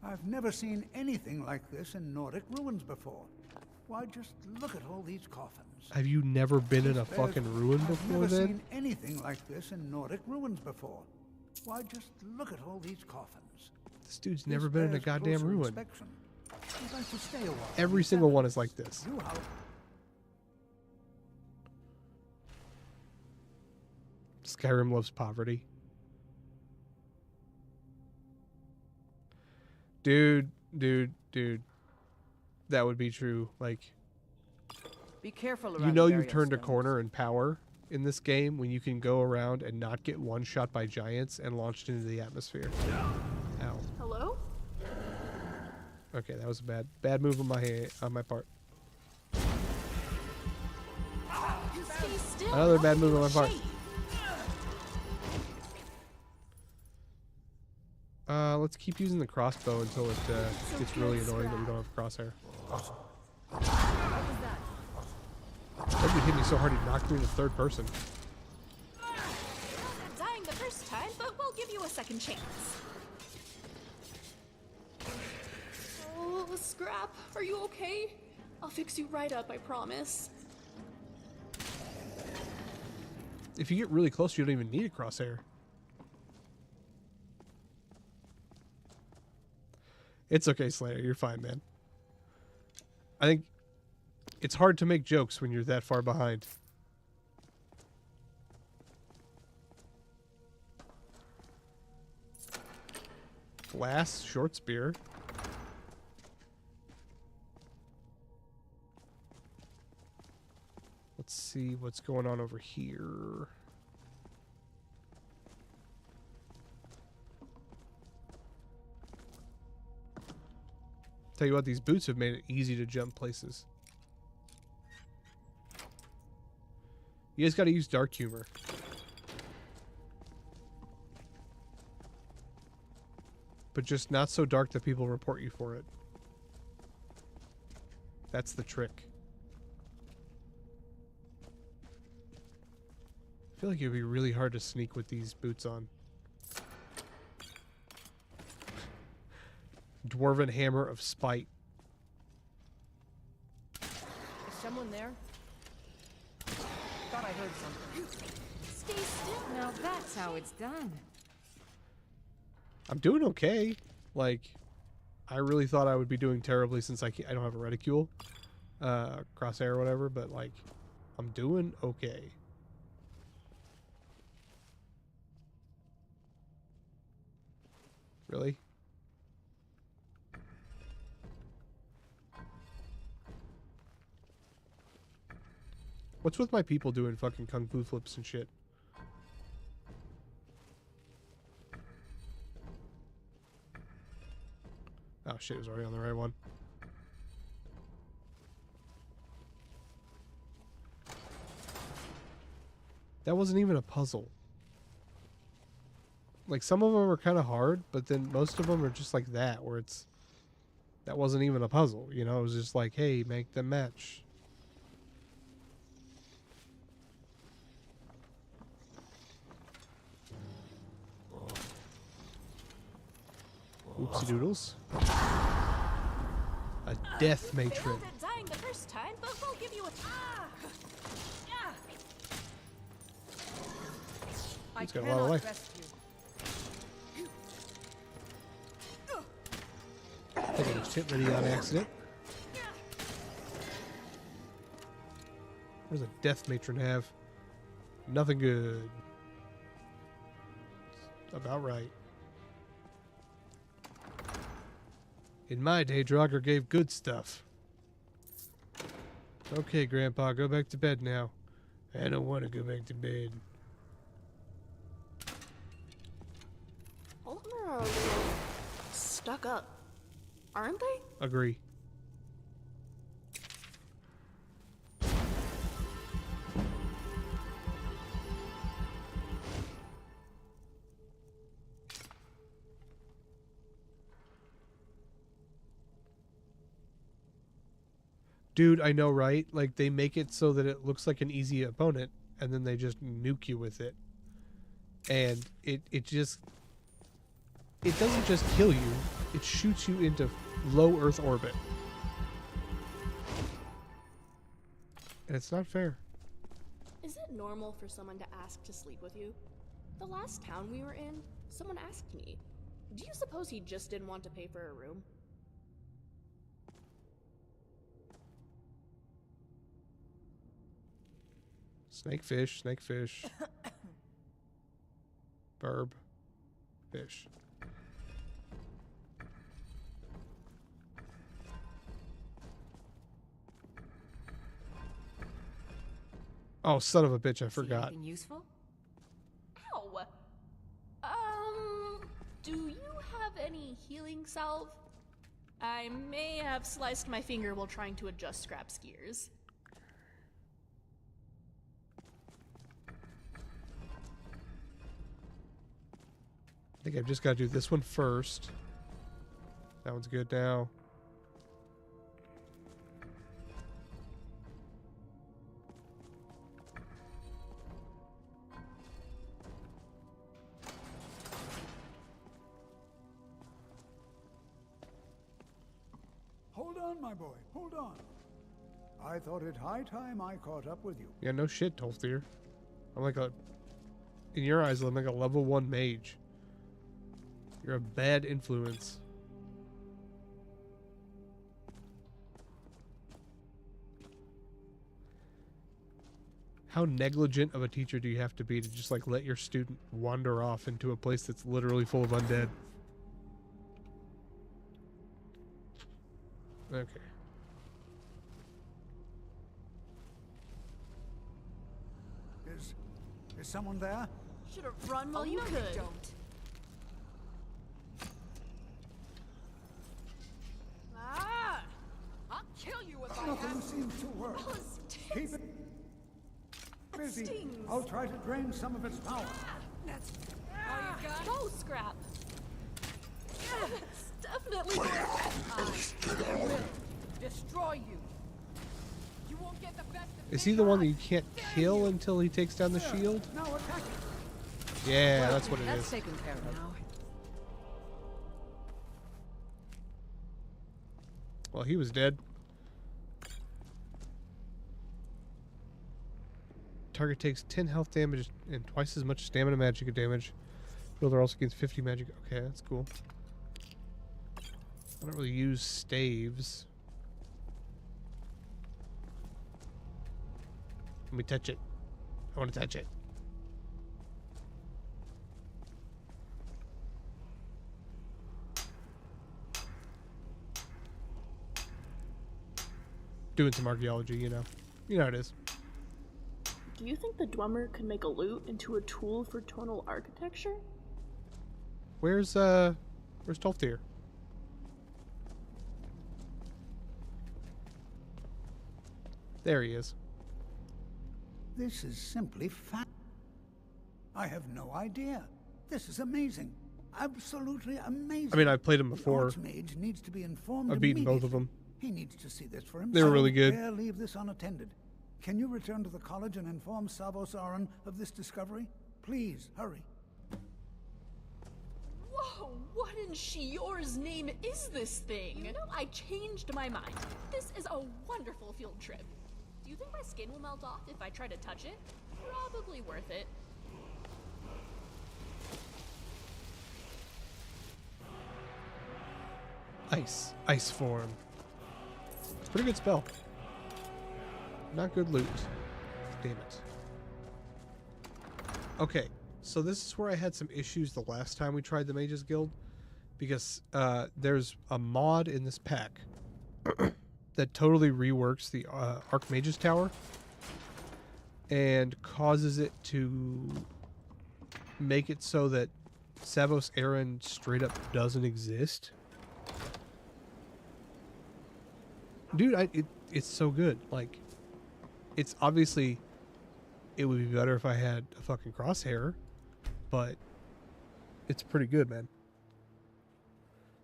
I've never seen anything like this in Nordic ruins before. Why, just look at all these coffins. Have you never been in a There's- fucking ruin I've before never then? seen anything like this in Nordic ruins before. Why, just look at all these coffins. This dude's This never been in a bears goddamn closer ruin. inspection. I'd like to stay a while. Every single one is like this. You how? Skyrim loves poverty. Dude. That would be true. Like, Be careful around you know the you've burial turned a stones. corner in power in this game when you can go around and not get one shot by giants and launched into the atmosphere. Ow. Hello? Okay, that was a bad move on my part. Stay still. Another I'll bad give move you on a my part. shake. Let's keep using the crossbow until it gets really annoying that we don't have a crosshair. That dude hit me so hard he knocked me into third person. Dying the first time, but we'll give you a second chance. Oh, Scrap, are you okay? I'll fix you right up, I promise. If you get really close, you don't even need a crosshair. It's okay, Slayer. You're fine, man. I think it's hard to make jokes when you're that far behind. Glass short spear. Let's see what's going on over here. Tell you what, these boots have made it easy to jump places. You guys gotta use dark humor. But just not so dark that people report you for it. That's the trick. I feel like it would be really hard to sneak with these boots on. Dwarven Hammer of Spite. Is someone there? Thought I heard something. Stay still. Now that's how it's done. I'm doing okay. Like, I really thought I would be doing terribly since I don't have a reticule, crosshair or whatever. But like, I'm doing okay. Really? What's with my people doing fucking kung fu flips and shit? Oh shit, it was already on the right one. That wasn't even a puzzle. Like, some of them are kind of hard, but then most of them are just like that, where it's... That wasn't even a puzzle, you know? It was just like, hey, make them match. Oopsie doodles. A death matron. Failed at dying the first time, but we'll give you a... He's got a lot of life. I think I just hit Lydia on accident. What does a death matron have? Nothing good. About right. In my day, Draugr gave good stuff. Okay, Grandpa, go back to bed now. I don't want to go back to bed. All of them are a little stuck up, aren't they? Agree. Dude, I know, right? Like, they make it so that it looks like an easy opponent, and then they just nuke you with it. And it just... It doesn't just kill you, it shoots you into low Earth orbit. And it's not fair. Is it normal for someone to ask to sleep with you? The last town we were in, someone asked me. Do you suppose he just didn't want to pay for a room? Snakefish, snakefish. Burb. Fish. Oh, son of a bitch, I forgot. Anything useful? Ow! Do you have any healing salve? I may have sliced my finger while trying to adjust Scrap's gears. I think I've just got to do this one first. That one's good now. Hold on, my boy. Hold on. I thought it high time I caught up with you. Yeah, no shit, Tolfdir. I'm like a... In your eyes, I'm like a level 1 mage. You're a bad influence. How negligent of a teacher do you have to be to just like let your student wander off into a place that's literally full of undead? Okay. Is someone there? Should have run while you could. Don't. Ah! I'll kill you if I Nothing have. seems to work. Oh, Keep it busy. stings. I'll try to drain some of its power. That's all you got. Go, Scrap. It's definitely I will destroy you. You won't get the best of Is he the one that you can't kill until he takes down the shield? Now attack. Yeah, that's what it That's is. taken care of now. Well, he was dead. Target takes 10 health damage and twice as much stamina magic damage. Builder also gains 50 magic. Okay, that's cool. I don't really use staves. Let me touch it. I want to touch it. Doing some archaeology, you know. You know how it is. Do you think the Dwemer could make a loot into a tool for tonal architecture? Where's Tolfdir? There he is. This is simply I have no idea. This is amazing. Absolutely amazing. I mean, I've played him The before. Archmage needs to be informed I've beaten both of immediately. them. He needs to see this for himself. They were really good. Dare leave this unattended. Can you return to the college and inform Savos Aran of this discovery? Please, hurry. Whoa, what in Shior's name is this thing? You know, I changed my mind. This is a wonderful field trip. Do you think my skin will melt off if I try to touch it? Probably worth it. Ice form. It's a pretty good spell. Not good loot. Damn it. Okay, so this is where I had some issues the last time we tried the Mages Guild, because there's a mod in this pack that totally reworks the Archmage's Tower and causes it to make it so that Savos Aran straight up doesn't exist. Dude, it's so good. Like, it's obviously, it would be better if I had a fucking crosshair, but it's pretty good, man.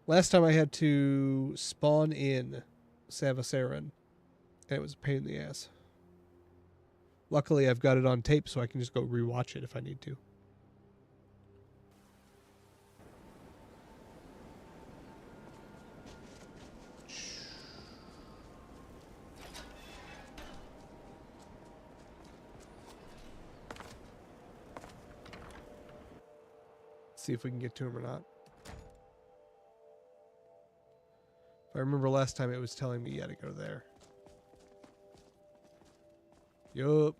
Last time I had to spawn in Savos Aran, and it was a pain in the ass. Luckily, I've got it on tape, so I can just go rewatch it if I need to. See if we can get to him or not. If I remember last time, it was telling me, yeah, to go there. Yup.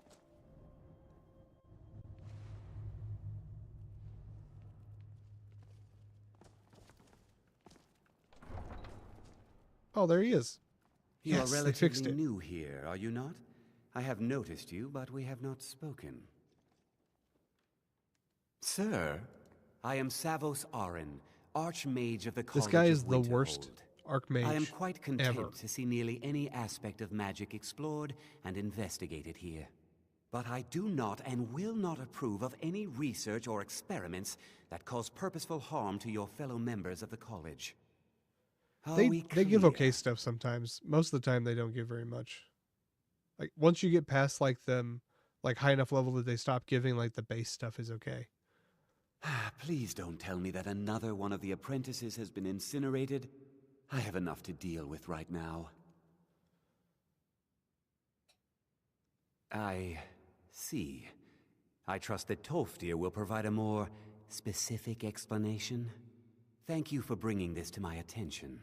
Oh, there he is. You Yes, are they fixed relatively it. new here, are you not? I have noticed you, but we have not spoken. Sir, I am Savos Aran, Archmage of the College This guy of is the worst Winterhold. Archmage I am quite content ever. to see nearly any aspect of magic explored and investigated here. But I do not and will not approve of any research or experiments that cause purposeful harm to your fellow members of the college. Are we They give clear? okay stuff sometimes. Most of the time, they don't give very much. Like, once you get past like them, like high enough level that they stop giving, like the base stuff is okay. Please don't tell me that another one of the apprentices has been incinerated. I have enough to deal with right now. I see. I trust that Tolfdir will provide a more specific explanation. Thank you for bringing this to my attention.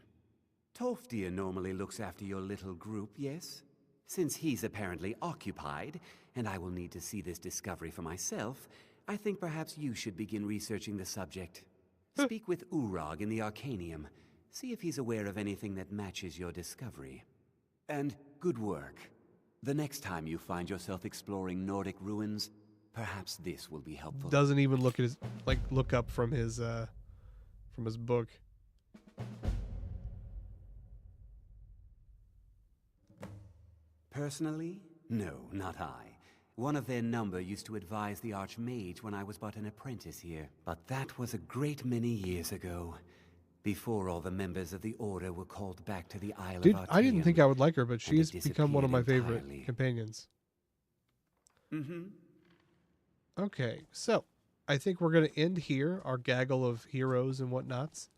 Tolfdir normally looks after your little group, yes? Since he's apparently occupied, and I will need to see this discovery for myself, I think perhaps you should begin researching the subject. Speak with Urag in the Arcanium. See if he's aware of anything that matches your discovery. And good work. The next time you find yourself exploring Nordic ruins, perhaps this will be helpful. Doesn't even look at his look up from his book. Personally? No, not I. One of their number used to advise the Archmage when I was but an apprentice here. But that was a great many years ago, before all the members of the Order were called back to the Isle Dude, of Artaeum. I didn't think I would like her, but and she's it become one of my disappeared favorite entirely. companions. Mm-hmm. Okay, so I think we're gonna end here our gaggle of heroes and whatnots.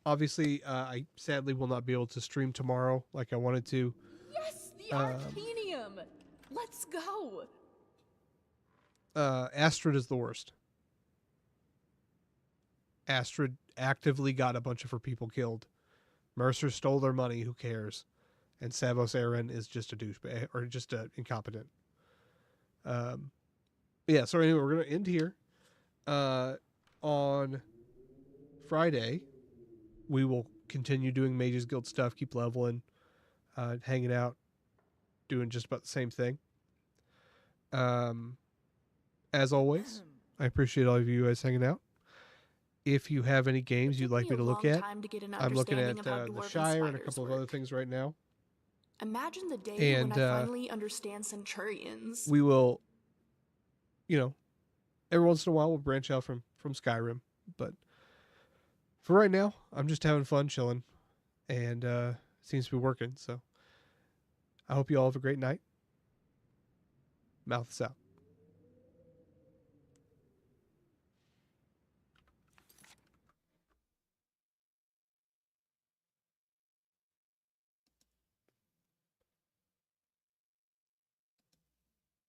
obviously, I sadly will not be able to stream tomorrow like I wanted to. Yes, the Arcanium! Let's go! Astrid is the worst. Astrid actively got a bunch of her people killed. Mercer stole their money, who cares? And Savos Aaron is just a douchebag, or just incompetent. Yeah, so anyway, we're going to end here. On Friday, we will continue doing Mages Guild stuff, keep leveling, hanging out, doing just about the same thing. As always, I appreciate all of you guys hanging out. If you have any games you'd like me to look at, I'm looking at the Shire and a couple of other things right now. Imagine the day when I finally understand Centurions. We will, every once in a while we'll branch out from Skyrim, but for right now, I'm just having fun, chilling, and it seems to be working. So I hope you all have a great night. Mouths out.